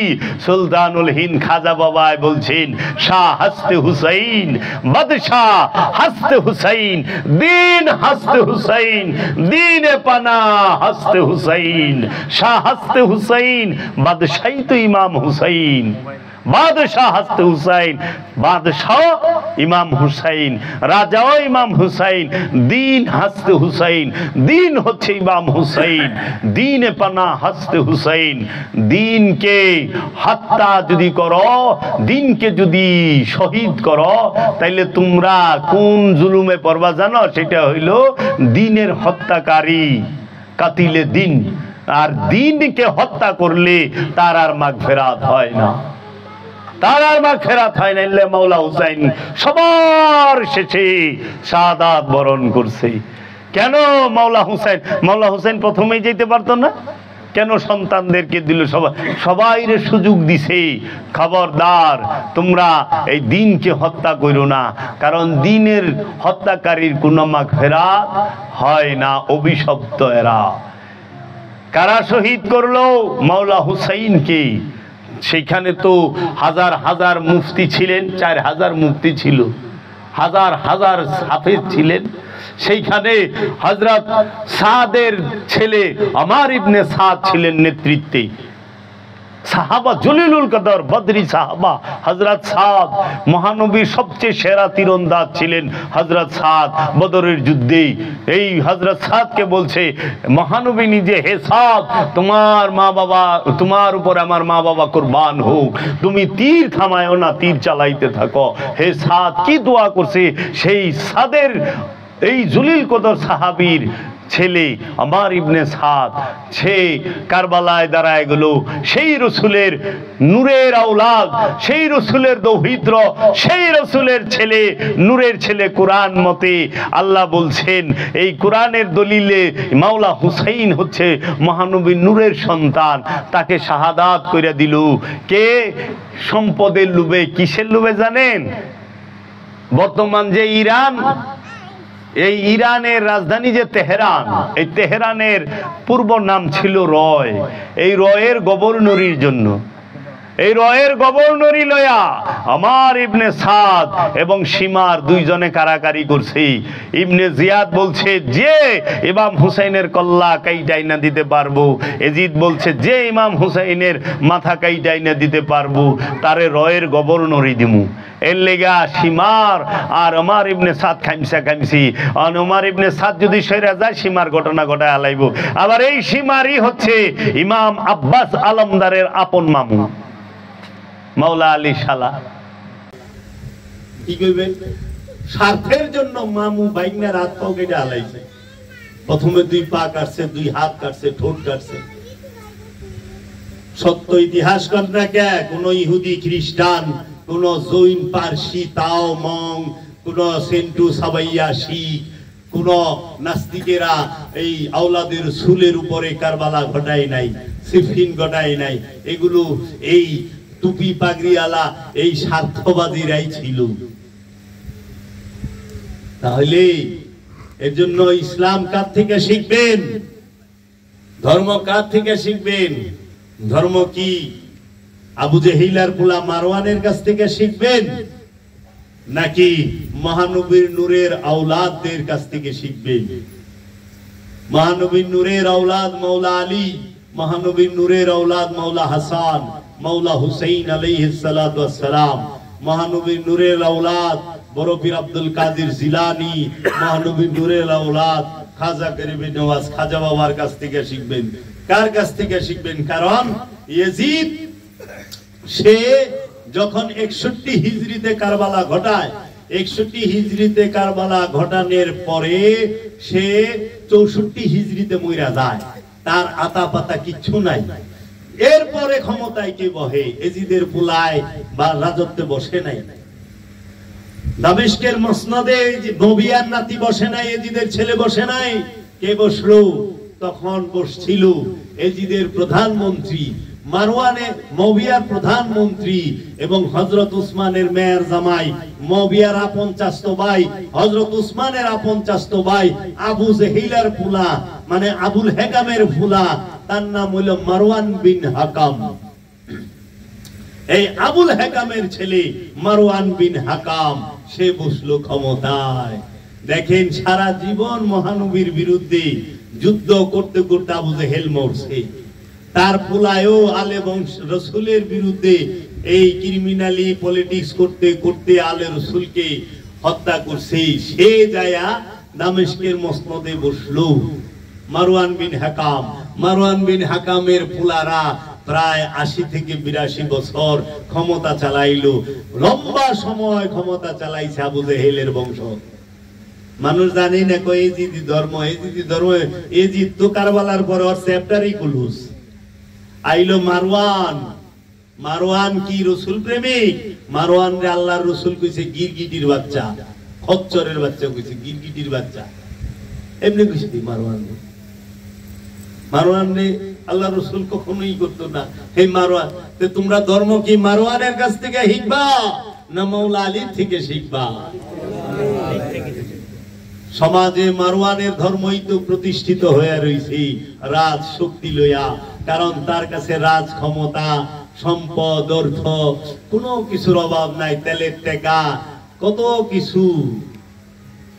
সুলতানুল হিন্দ খাজা বাবাই বলছেন, শাহ হাসতে হুসাইন, বাদশাহ হাসতে হুসাইন, দ্বীন হাসতে হুসাইন, দ্বীনে পানা হাসতে হুসাইন, শাহ হাসতে হুসাইন, বাদশাহী তো ইমাম হুসাইন। বাদশাহ হাসতে হুসাইন, বাদশাহ ইমাম হুসাইন, রাজাও ইমাম হুসাইন, দিন হাসতে হুসাইন, দিন হচ্ছে ইমাম হুসাইন, দিনে পানা হাসতে হুসাইন। দিনকে হত্যা যদি করো, দিনকে যদি শহীদ করো, তাইলে তোমরা কোন জুলুমে পড়বা জানো? সেটা হইল দিনের হত্যাকারী, কাতিলে দিন। আর দিনকে হত্যা করলে তার আর মাগফিরাত হয় না, তার আর মাগফিরাত হয় না। ইল্লা মাওলা হুসাইন সবার শেষে শাহাদাত বরণ করছে। কেন মাওলা হুসাইন? মাওলা হুসাইন প্রথমেই যেতে পারতো না কেন? সন্তানদেরকে দিল, সবাইরে সুযোগ দিছে, খবরদার তোমরা এই দিনকে হত্যা করো না, কারণ দিনের হত্যাকারীর কোনো মাগফিরাত হয় না, অভিশপ্ত এরা। কারা শহীদ করলো? মাওলা হুসাইনকে। সেখানে তো হাজার হাজার মুফতি ছিলেন, 4000 মুফতি ছিল, হাজার হাজার হাফেজ ছিলেন। সেইখানে হযরত সাদের ছেলে ওমর ইবনে সাদ ছিলেন নেতৃত্বে। সাহাবা জলিলুল কদর বদরি সাহাবা হযরত সাদ, মহানবীর সবচেয়ে সেরা তীরন্দাজ ছিলেন হযরত সাদ। বদরের যুদ্ধে এই হযরত সাদকে বলছে মহানবী নিজে, হে সাদ, তোমার মা বাবা, তোমার উপর আমার মা বাবা কুরবান হোক, তুমি তীর থামায়ও না, তীর চালাইতে থাকো। হে সাদ কি দোয়া করছে! সেই সাদের, এই জলিল কদর সাহাবীর ছেলে ওমর ইবনে সাদ, সে কারবালায় দাঁড়ায় গেল। সেই রসুলের নূরের আওলাদ, সেই রসুলের দৌহিত্র, সেই রসুলের ছেলে, নূরের ছেলে। কোরআন মতে আল্লাহ বলছেন, এই কোরআনের দলিলে মাওলা হুসাইন হচ্ছে মহানবীর নূরের সন্তান। তাকে শাহাদাত করে দিল কে? সম্পদের লোভে। কিসের লোভে জানেন? বর্তমান যে ইরান, এই ইরানের রাজধানী যে তেহরান, এই তেহরানের পূর্ব নাম ছিল রয়। এই রয়ের গভর্নরির জন্য, এই রয়ের গভর্নরি লয়া ওমর ইবনে সাদ এবং সীমার দুইজনে কারাকারি করছে। ইবনে জিয়াদ বলছে যে ইমাম হুসাইনের কল্লা কাইটাই না দিতে পারবো, এজিদ বলছে যে ইমাম হুসাইনের মাথা কাইটাই না দিতে পারবো, তারে রয়ের গভর্নরি দিমু। এর লেগা সীমার আর ওমর ইবনে সাদ খামসি। আর ওমর ইবনে সাদ যদি সইরা যায়, সীমার ঘটনা ঘটায় আলাইব। আবার এই সীমারই হচ্ছে ইমাম আব্বাস আলমদারের আপন মামু, মাওলা আলী শালা। কি কইবে? স্বার্থের জন্য মামু বাইগনার হাত পাও কেটে আলাইছে। প্রথমে 2 পা কাটছে, 2 হাত কাটছে, ঠোঁট কাটছে। সত্য ইতিহাস কন্যা কে? কোন ইহুদি, খ্রিস্টান, কোন জৈন, পারসি, তাও, মং, কোন সেন্টু, সাবাইয়া, শিখ, কোন নাস্তিকেরা এই আওলাদের সুলের উপরে কারবালা ঘটায় নাই, সিফিন ঘটায় নাই। এগুলো এই টুপি পাগড়িওয়ালা এই স্বার্থবাদীরাই ছিল। তাহলে এর জন্য ইসলাম কার থেকে শিখবেন? ধর্ম কার থেকে শিখবেন? ধর্ম কি আবু জেহিলার পোলা মারওয়ানের কাছ থেকে শিখবেন, নাকি মহানবীর নূরের আওলাদদের কাছ থেকে শিখবেন? মহানবীর নূরের আওলাদ মাওলা আলী, মহানবীর নূরের আওলাদ মাওলা হাসান, মাওলা হুসাইন আলাইহিস সালাতু ওয়াস সালাম, মহানবীর নূরের আওলাদ বড় পীর আব্দুল কাদের জিলানী, মহানবীর নূরের আওলাদ খাজা গরিবে নওয়াজ খাজা বাবার কাছ থেকে শিখবেন। কার কাছ থেকে শিখবেন? কারণ ইয়াজিদ সে যখন 61 হিজরিতে কারবালা ঘটায়, 61 হিজরিতে কারবালা ঘটানোর পরে সে 64 হিজরিতে মইরা যায়। তার আতা পাতা কিচ্ছু নাই। এরপরে ক্ষমতায় কে বহে? এজিদের পুলায় বা রাজত্বে বসে নাই। দামেস্কের মসনদে নবিয়ার নাতি বসে নাই, এজিদের ছেলে বসে নাই। কে বসলো? তখন বসছিল এজিদের প্রধানমন্ত্রী, মারওয়ানে মবিয়ার প্রধানমন্ত্রী এবং হযরত উসমানের মেয়ের জামাই, মবিয়ার আপন চাচতো ভাই, হযরত উসমানের আপন চাচতো ভাই, আবু জেহিলার ফুলা মানে আবুল হেকামের ফুলা, তার নাম হলো মারওয়ান বিন হাকাম। এই আবুল হেকামের ছেলে মারওয়ান বিন হাকাম সে বসলো ক্ষমতায়। দেখেন সারা জীবন মহানবীর বিরুদ্ধে যুদ্ধ করতে করতে আবু জেহেল মরছে। তার পুলায়ও আলে বংশ রসুলের বিরুদ্ধে এই ক্রিমিনালি পলিটিক্স করতে করতে আলে রসুলকে হত্যা করছে, সে যায়া দামেস্কের মসনদে বসলো। মারওয়ান বিন হাকাম, মারওয়ান বিন হাকামের ফুলারা প্রায় 80 থেকে 82 বছর ক্ষমতা চালাইলো। লম্বা সময় ক্ষমতা চালাইছে আবু জেহেলের বংশ। মানুষ জানি না কই এজিদি ধর্ম, এজিদি ধর্ম, এজিদ তো কারবালার পরে ওর চ্যাপ্টারই ক্লোজ। আইলো মারওয়ান। মারওয়ান কি রসুল প্রেমিক? মারওয়ান রে আল্লাহর রসুল কইছে গিরগিটির বাচ্চা, খচ্চরের বাচ্চা কইছে, গিরগিটির বাচ্চা এমনি কইছে মারওয়ান। মারওয়ান রে আল্লাহর রসুল কখনোই করতো না। হে মারওয়ান, তে তোমরা ধর্ম কি মারওয়ানের কাছ থেকে শিখবা না মাওলা আলীর থেকে শিখবা? সমাজে মারওয়ানের ধর্মই তো প্রতিষ্ঠিত হয়ে রয়েছে রাজ শক্তি লইয়া, কারণ তার কাছে রাজ ক্ষমতা, সম্পদ, অর্থ কোনো কিছুর অভাব নাই, তেলের টেকা, কত কিছু।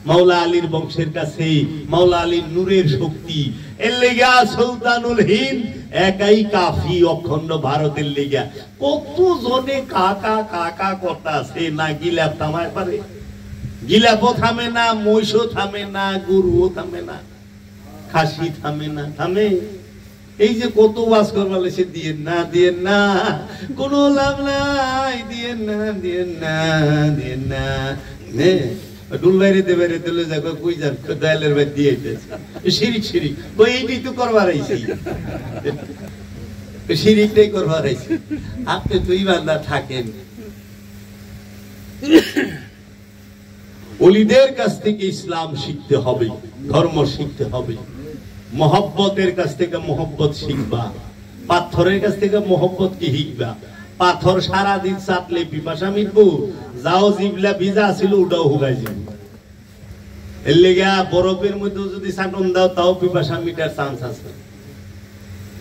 মাওলা আলীর বংশের কাছে মাওলা আলীর নূরের শক্তি, এর লেগা সুলতানুল হিন্দ একাই কাফি অখণ্ড ভারতের লেগা। কত জনে কাকা কাকা কথা আছে, না গিলাপ থামায় পারে? গিলাপও থামে না, মহিষও থামে না, গরুও থামে না, খাসি থামে না, থামে? এই যে কত ওয়াজ করবার সে দিয়েন না, দিয়েন না, কোনো লাভ নাই, দিয়েন না, দিয়েন না, দিয়েন না, নে ডুল বাইরে দে বাইরে দিলে যাবে কই যান দয়ালের ভাই দিয়ে শিরিক শিরিক কই এইটাই তো করবার আইছি, শিরিকটাই করবার আইছি। আপনি তো ইমানদার থাকেন। ওলিদের কাছ থেকে ইসলাম শিখতে হবে, ধর্ম শিখতে হবে। মহব্বতের কাছ থেকে মহব্বত শিখবা, পাথরের কাছ থেকে মহব্বত কি শিখবা? পাথর সারাদিন চাটলে পিপাসা মিটবো, যাও জিবলা ভিজা ছিল ওটাও হুগাই যাবে। এর লেগা বরফের মধ্যে যদি চাটন দাও তাও পিপাসা মিটার চান্স আছে।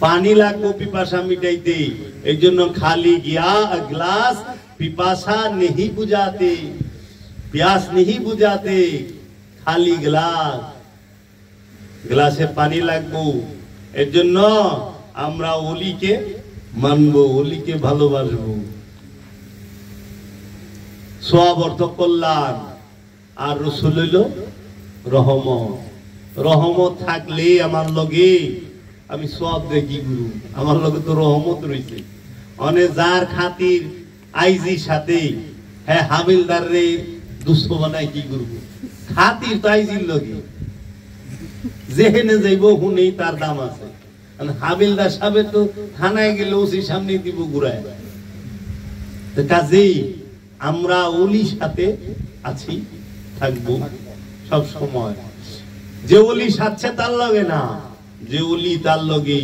পানি লাগবো পিপাসা মিটাইতে, এই জন্য খালি গিয়া গ্লাস পিপাসা নেহি বুঝাতে, प्यास नहीं बुझाते, खाली ग्लास, গ্লাসে পানি লাগবো। এর জন্য আমরা ওলিকে মানবো, ওলিকে ভালোবাসবো। সওয়াব অর্থ কল্যাণ, আর রাসূল হইল রহমত। রহমত থাকলে আমার লগে আমি সওয়াব দেখি গুরু, আমার লগে তো রহমত রয়েছে। অনে যার খাতির আইজির সাথে হ্যাঁ হাবিলদার রে দুস্থ বানায় কি করবো, খাতির তো আইজির লগে যেখানে যাইব হুনেই তার দাম আছে। হাবিলদার সাহেব তো থানায় গেলে ওসির সামনে দিব ঘুরায়। কাজেই আমরা ওলির সাথে আছি, থাকবো সব সময়। যে ওলি সাথে তার লগে না, যে ওলি তার লগে।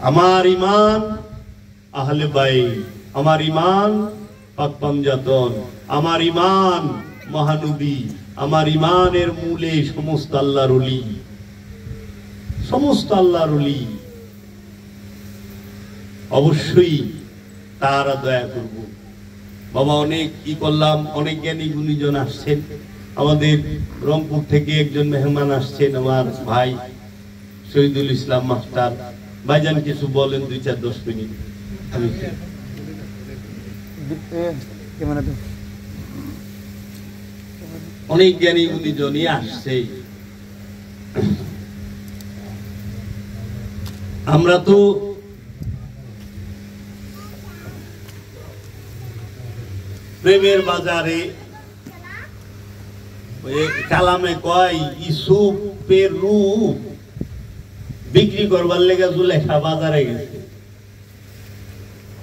আমার ইমান আহলে বাইত, আমার ইমান পাক পাঞ্জাতন, আমার ইমান মহানবী, আমার ইমানের মূলে সমস্ত আল্লাহর ওলি, সমস্ত আল্লাহর ওলি। অবশ্যই তারা দয়া করব। বাবা অনেক কি করলাম, অনেক জ্ঞানী গুণীজন আসছেন। আমাদের রংপুর থেকে একজন মেহমান আসছেন, আমার ভাই শহীদুল ইসলাম মাস্টার। ভাইজান কিছু বলেন 2-4-10 মিনিট। অনেক জ্ঞানী গুণীজনই আসছে। আমরা তো প্রেমের বাজারে কালামে কয় ইউসুফের রূপ বিক্রি করবার লেগে জুলেখা বাজারে গেছে,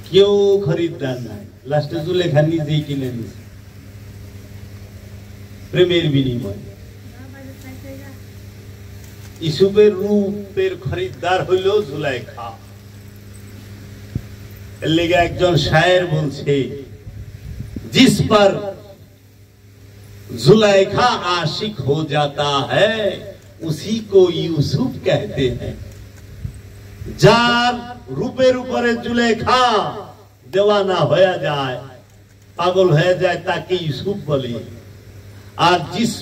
কেউ খরিদ্দার নাই, লাস্টে জুলেখা নিজেই কিনে নিছে প্রেমের বিনিময়। ইউসুফের রূপের খরিদ্দার হইল জুলেখা। এর লেগে একজন শায়ের বলছে, जिस पर जुलेखा आशिक हो जाता है उसी को यूसुफ कहते हैं। जार रूपेर ऊपर जुलेखा देवाना होया जाए, पागल हो जाए ताकि यूसुफ बोले। और जिस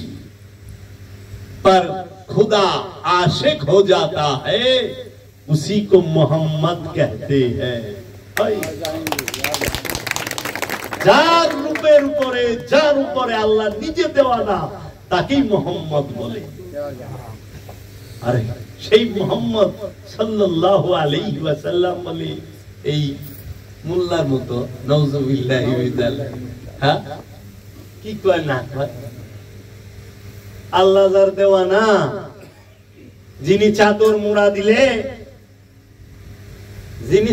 पर खुदा आशिक हो जाता है उसी को मोहम्मद कहते हैं। হয় যার রূপের উপরে যার উপরে আল্লাহ নিজে দেওয়ানা তাকেই মোহাম্মদ বলে আরে সেই মোহাম্মদ সাল্লাল্লাহু আলাইহি ওয়াসাল্লাম বলে এই মোল্লার মতো নাউজুবিল্লাহি মিন যালিক হ্যাঁ কি কয় না কয় আল্লাহ যার দেওয়ানা যিনি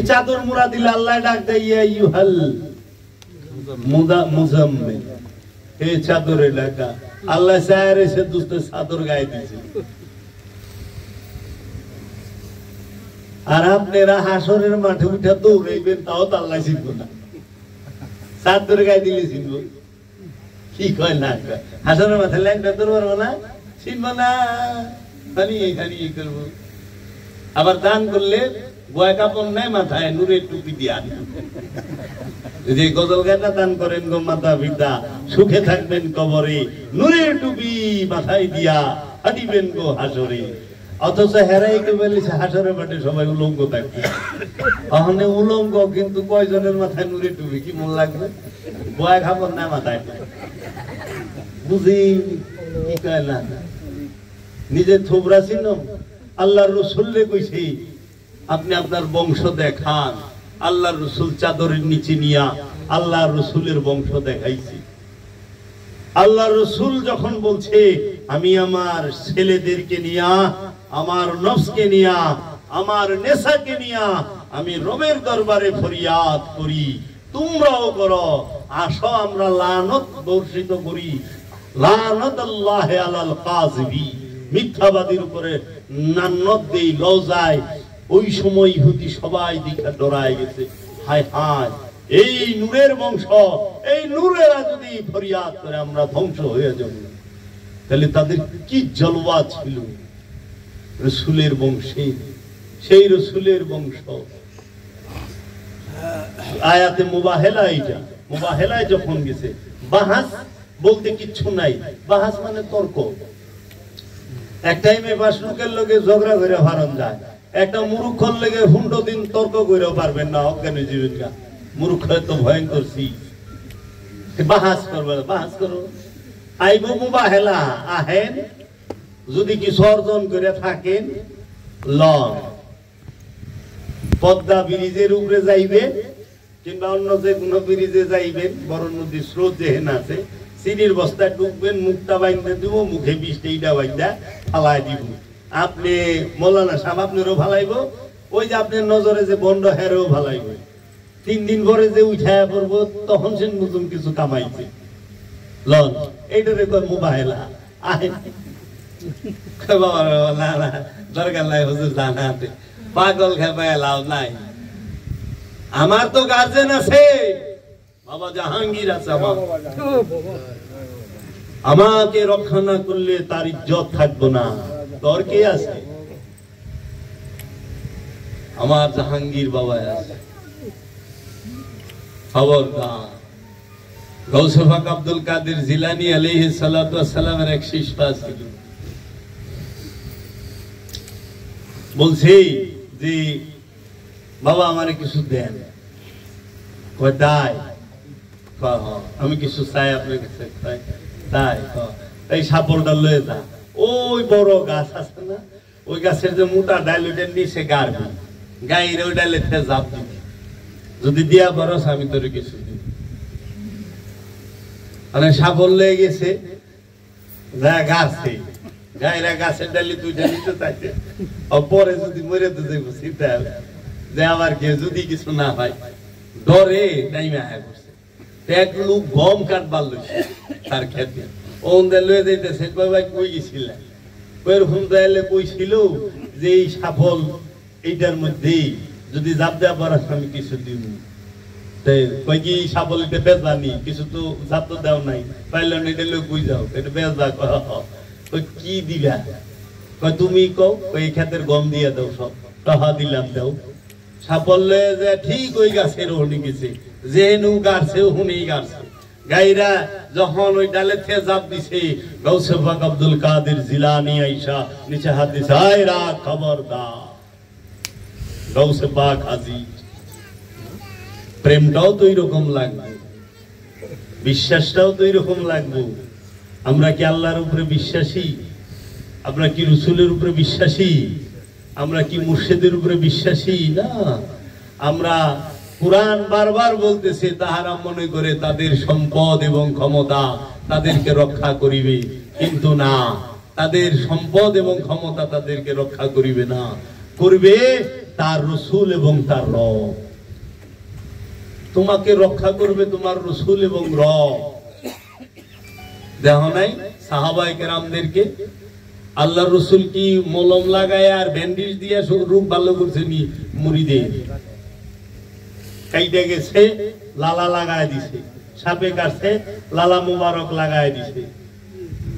চাদর মুড়া দিলে আল্লাহ ডাক দেয় ইয়া আইয়ুহাল মুজাম্মিল হে চাদরে ঢাকা আল্লাহ চায় সে দুষ্ট চাদর গায়ে দিয়েছে আর আপনারা হাসরের মাঠে উঠে দৌড়াইবেন তাও তো আল্লাহ চিনব না চাদর গায়ে দিলে চিনব কি কয় না কয় হাসরের মাঠে ল্যাংটা দৌড়াবো না চিনব না খানি করবো আবার দান করলে বয় কাপড় নেয় মাথায় নূরের টুপি দিয়া যদি গজল গায়না দান করেন গো মাতা পিতা সুখে থাকবেন কবরে নূরের টুপি মাথায় দিয়া হাঁটিবেন গো হাসরে অথচ হেরাই কে বলেছে হাসরের মাঠে সবাই উলঙ্গ থাকবে ওখানে উলঙ্গ কিন্তু কয়জনের মাথায় নূরের টুপি কি মন লাগবে বয় কাপড় নেয় মাথায় বুঝি কি কয় না নিজের থোবরা চিহ্ন আল্লাহর রাসূলে কইছে আপনি আপনার বংশ দেখান আল্লাহর রাসূল চাদরের নিচে নিয়া আল্লাহর রাসূলের বংশ দেখাইছি আল্লাহর রাসূল যখন বলছে আমি আমার ছেলেদেরকে নিয়া আমার নফসকে নিয়া আমার নেশাকে নিয়া আমি রবের দরবারে ফরিয়াদ করি তোমরাও করো আসো আমরা লানত বর্ষিত করি লানাতুল্লাহি আলাল কাযিবি মিথ্যাবাদীর উপরে লানত দেই লজায় ওই সময় ইহুদি সবাই দিকে ডরায় গেছে হায় হায় এই নূরের বংশ এই নূরেরা যদি ফরিয়াদ করে আমরা ধ্বংস হয়ে যাব তাহলে তাদের কি জলওয়া ছিল রাসূলের বংশে সেই রাসূলের বংশ আয়াতে মুবাহেলা এটা মুবাহেলায় যখন গেছে বাহাস বলতে কিচ্ছু নাই বাহাস মানে তর্ক এক টাইমে বাসলুকের লগে ঝগড়া করে হারান যায় একটা মূর্খর লেগে হুন্ডো দিন তর্ক করেও পারবেন না অজ্ঞানী জীবিকা মূর্খ তো ভয়ঙ্কর বাহাস করবে বাহাস করো আইব মুবাহেলা আহেন যদি কিছু অর্জন করে থাকেন লন পদ্মা ব্রিজের উপরে যাইবে কিংবা অন্য যে কোনো ব্রিজে যাইবেন বড় নদীর স্রোত যেহেন আছে চিনির বস্তায় ঢুকবেন মুখটা বাইন্দে দিব মুখে বিষটা বাইন্দা ফালাই দিব আপনি মৌলানা সাহেব আপনারও ভালাইব ওই যে আপনার নজরে যে বন্ড হেরেও ভালাইব 3 দিন পরে যে উঠায়া পড়বো তখন সে নতুন কিছু কামাইছে লন এইটারে কয় মুবাহেলা আহেন দরকার নাই হুজুর জানাতে পাগল খেপায় লাভ নাই আমার তো গার্জেন আছে বাবা জাহাঙ্গীর আছে আমাকে রক্ষা না করলে তার ইজ্জত থাকবো না তোর কে আছে আমার জাহাঙ্গীর বাবা আছে খবরদার গৌসে পাক আব্দুল কাদের জিলানী আলাইহিস সালাতু ওয়াস সালামের এক শিষ্য ছিল বলছি যে বাবা আমারে কিছু দেন কয় তাই আমি কিছু চাই আপনার কাছে তাই এই সাপড়টা লয়ে যা ওই বড় গাছ আছে না ওই গাছের যে মোটা ডাল ওইটা নিচে গাড়বি গাইরে ওই ডালে জাপ দিবি যদি দিয়া বরস আমি তোর কিছু দিব মানে সাপড় লয়ে গেছে যা গাছে গাইরা গাছের ডালি দুইটা নিতে চাইছে পরে যদি মরে তো যাইব চিন্তা হবে যে আবার কে যদি কিছু না হয় ডরে টাইমে আয়া করছে এক লোক গম কাটবার লইছে তার খেতে ওদের লয়ে যাইতেছে ভাই কই গেছিল ওইরকম দাইলে কইছিল যে এই সাফল এইটার মধ্যে যদি জাপ দেওয়া পারাস আমি কিছু দিব তাই কই কি সাফল এটা বেজানি কিছু তো জাপ তো দেও নাই পাইলে না এটা লয়ে কই যাও এটা বেজা কই কি দিবা কই তুমি কও ওই ক্ষেতের গম দিয়ে দাও সব টাকা দিলাম দাও সাফল্যে যে ঠিক ওই গাছের ওখানে গেছে যে নু গাছে ওখানেই গাছে গাইরা যখন ওই ডালে থেকে জাপ দিছে গৌসে পাক আব্দুল কাদের জিলানী আইসা নিচে হাত দিছে আয় রা খবরদার গৌসে পাক হাজির প্রেমটাও তো এইরকম লাগবে, বিশ্বাসটাও তো এইরকম লাগবে। আমরা কি আল্লাহর উপরে বিশ্বাসী? আমরা কি রসুলের উপরে বিশ্বাসী? আমরা কি মুর্শিদের উপরে বিশ্বাসী? না, আমরা কুরআন বারবার বলতেছে তাহারা মনে করে তাদের সম্পদ এবং ক্ষমতা তাদেরকে রক্ষা করিবে, কিন্তু না, তাদের সম্পদ এবং ক্ষমতা তাদেরকে রক্ষা করিবে না, করবে তার রসুল এবং তার রব। তোমাকে রক্ষা করবে তোমার রসুল এবং রব। দেখো নাই সাহাবায়ে কেরামদেরকে আল্লাহ রসুল কি মলম লাগায় আর ব্যান্ডেজ দিয়ে রূপ ভালো করছে নি? মুরিদের কাইটা গেছে লালা লাগায় দিছে, সাপে কাটছে লালা মুবারক লাগায় দিছে,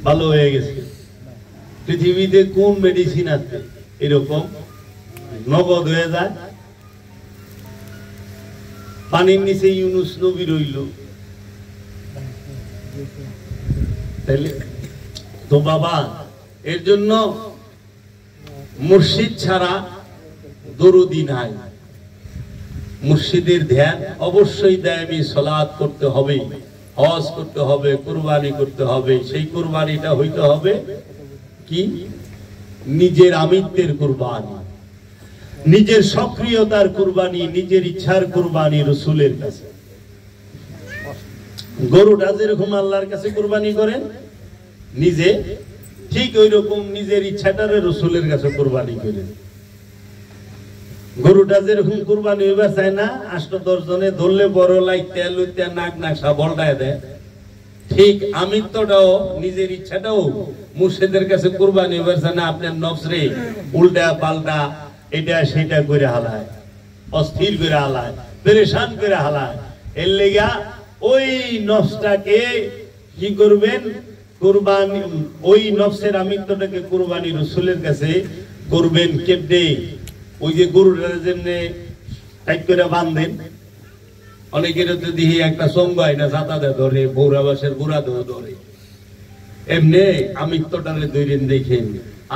ভালো হয়ে গেছে। পৃথিবীতে কোন মেডিসিন আছে এরকম নগদ হয়ে যায়? পানির নিচে ইউনুস নবী রইল, তাইলে তো বাবা, এর জন্য মুর্শিদ ছাড়া দরুদি নাই। মুর্শিদের ধ্যান অবশ্যই দায়মি সালাত করতে হবে, হজ করতে হবে, কুরবানি করতে হবে। সেই কুরবানিটা হইতে হবে কি? নিজের আমিত্বের কুরবানি, নিজের সক্রিয়তার কুরবানি, নিজের ইচ্ছার কুরবানি রসুলের কাছে। গরুটা যেরকম আল্লাহর কাছে কুরবানি করেন নিজে, ঠিক ওই রকম নিজের ইচ্ছাটারে রসুলের কাছে কুরবানি করেন। গরুটা যেরকম কুরবানি হইবার চায় না, ৮-১০ জনে ধরলে বড় লাইতে লইতে নাক নাকশা বলটায় দেয়, ঠিক আমিত্বটাও নিজের ইচ্ছাটাও মুর্শিদের কাছে কুরবানি হইবার চায় না। আপনার নফসরে উল্টা পাল্টা এটা সেটা করে হালায়, অস্থির করে হালায়, পেরেশান করে হালায়। এর লেগা ওই নফসটাকে কি করবেন? কুরবানি, ওই নফসের আমিত্বটাকে কুরবানি রসুলের কাছে করবেন। কেমনে? ওই যে গরুটা যেমনি টাইট করে বাঁধেন, অনেকের যদি একটা সঙ্গ হয় না জাতাতে ধরে, বৌরা বাসের গুড়া ধরে, এমনি আমিত্বটারে ধরেন। দেখেন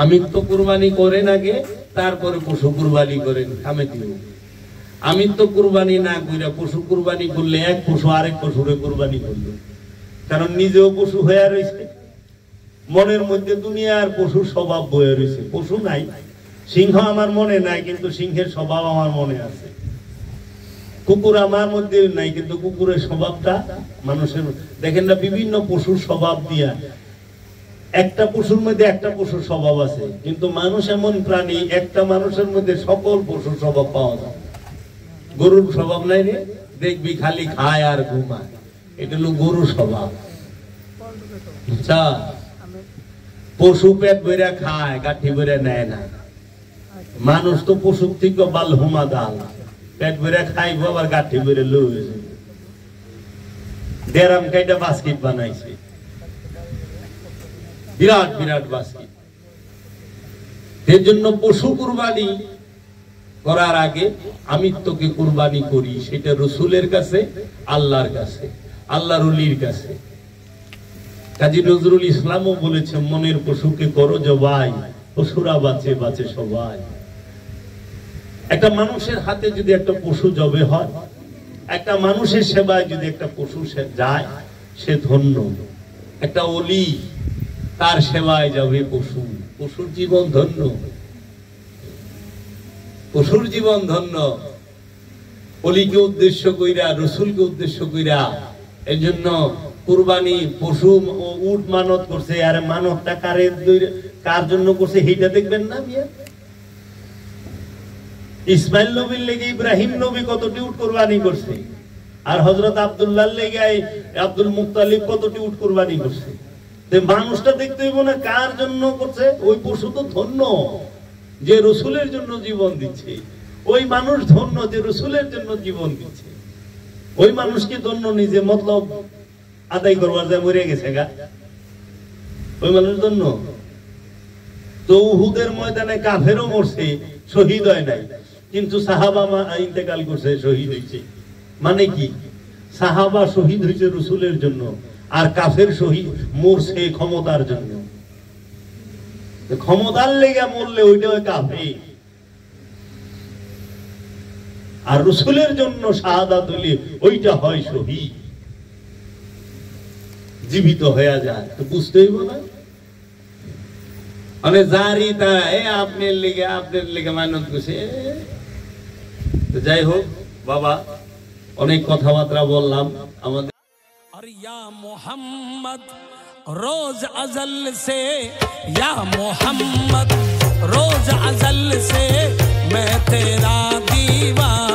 আমিত্ব কুরবানি করেন আগে, তারপরে পশু কুরবানি করেন। আমিত্ব কুরবানি না কইরা পশু কুরবানি করলে এক পশু আরেক পশুরে কুরবানি করলো, কারণ নিজেও পশু হয়ে রয়েছে, মনের মধ্যে দুনিয়ার পশুর স্বভাব বয়ে রয়েছে। পশু নাই, সিংহ আমার মনে নাই, কিন্তু সিংহের স্বভাব আমার মনে আছে। কুকুর আমার মধ্যে নাই, কিন্তু কুকুরের স্বভাবটা মানুষের। দেখেন না, বিভিন্ন পশুর স্বভাব দিয়া একটা পশুর মধ্যে একটা পশুর স্বভাব আছে, কিন্তু মানুষ এমন প্রাণী, একটা মানুষের মধ্যে সকল পশুর স্বভাব পাওয়া যায়। গরুর স্বভাব নাই রে, দেখবি খালি খায় আর ঘুমায়, এটা হলো গরুর স্বভাব। আচ্ছা, পশু পেট ভরে খায়, গাঠি ভরে নেয় না। মানুষ তো পশুর থেকে বাল হুমা দাল, পেট ভরে খাইব আবার গাঠি ভরে লইছে। দেরাম কাইটা বাস্কেট বানাইছে, বিরাট বিরাট বাস্কেট। এর জন্য পশু কুরবানি করার আগে আমিত্বকে কুরবানি করি, সেটা রসুলের কাছে, আল্লাহর কাছে, আল্লাহর ওলির কাছে। কাজী নজরুল ইসলামও বলেছে, মনের পশুকে করো জবাই, পশুরা বাঁচে বাঁচে সবাই। একটা মানুষের হাতে যদি একটা পশু জবে হয়, একটা মানুষের সেবায় যদি একটা পশু যায়, সে ধন্য। একটা ওলি, তার সেবায় যাবে পশু, পশুর জীবন ধন্য, পশুর জীবন ধন্য। ওলিকে উদ্দেশ্য কইরা, রসুলকে উদ্দেশ্য কইরা, এই জন্য কুরবানি পশু ও উট মানত করছে। আর মানতটা কার জন্য করছে সেইটা দেখবেন না মিয়া? ইসমাইল নবীর লেগে ইব্রাহিম নবী কতটি উট কুরবানি করছে, আর হযরত আব্দুল্লাহর লেগে আব্দুল মুত্তালিব কতটি উট কুরবানি করছে। মানুষটা দেখতে হইব না কার জন্য করছে। ওই পশু তো ধন্য যে রসুলের জন্য জীবন দিচ্ছে, ওই মানুষ ধন্য যে রসুলের জন্য জীবন দিচ্ছে। ওই মানুষকে ধন্য নিজে মতলব আদায় করবার যায় মরে গেছে গা, ওই মানুষ ধন্য। তো উহুদের ময়দানে কাফেরও মরছে, শহীদ হয় নাই, কিন্তু সাহাবা ইন্তেকাল করছে, শহীদ হয়েছে। মানে কি? সাহাবা শহীদ হয়েছে রসুলের জন্য, আর কাফের শহীদ মরছে ক্ষমতার জন্য। ক্ষমতার লেগে মরলে ওইটা কাফের। আর রসুলের জন্য শাহাদাত হইলে ওইটা হয় শহীদ, জীবিত হয়ে যায়। তো বুঝতে হইব না, মানে যারই তা আপনার লিগে মানত করছে। যাই হোক বাবা, অনেক কথাবার্তা বললাম আমাদের। और या मोहम्मद रोज अजल से, या मोहम्मद रोज अजल से मैं तेरा दीवाना।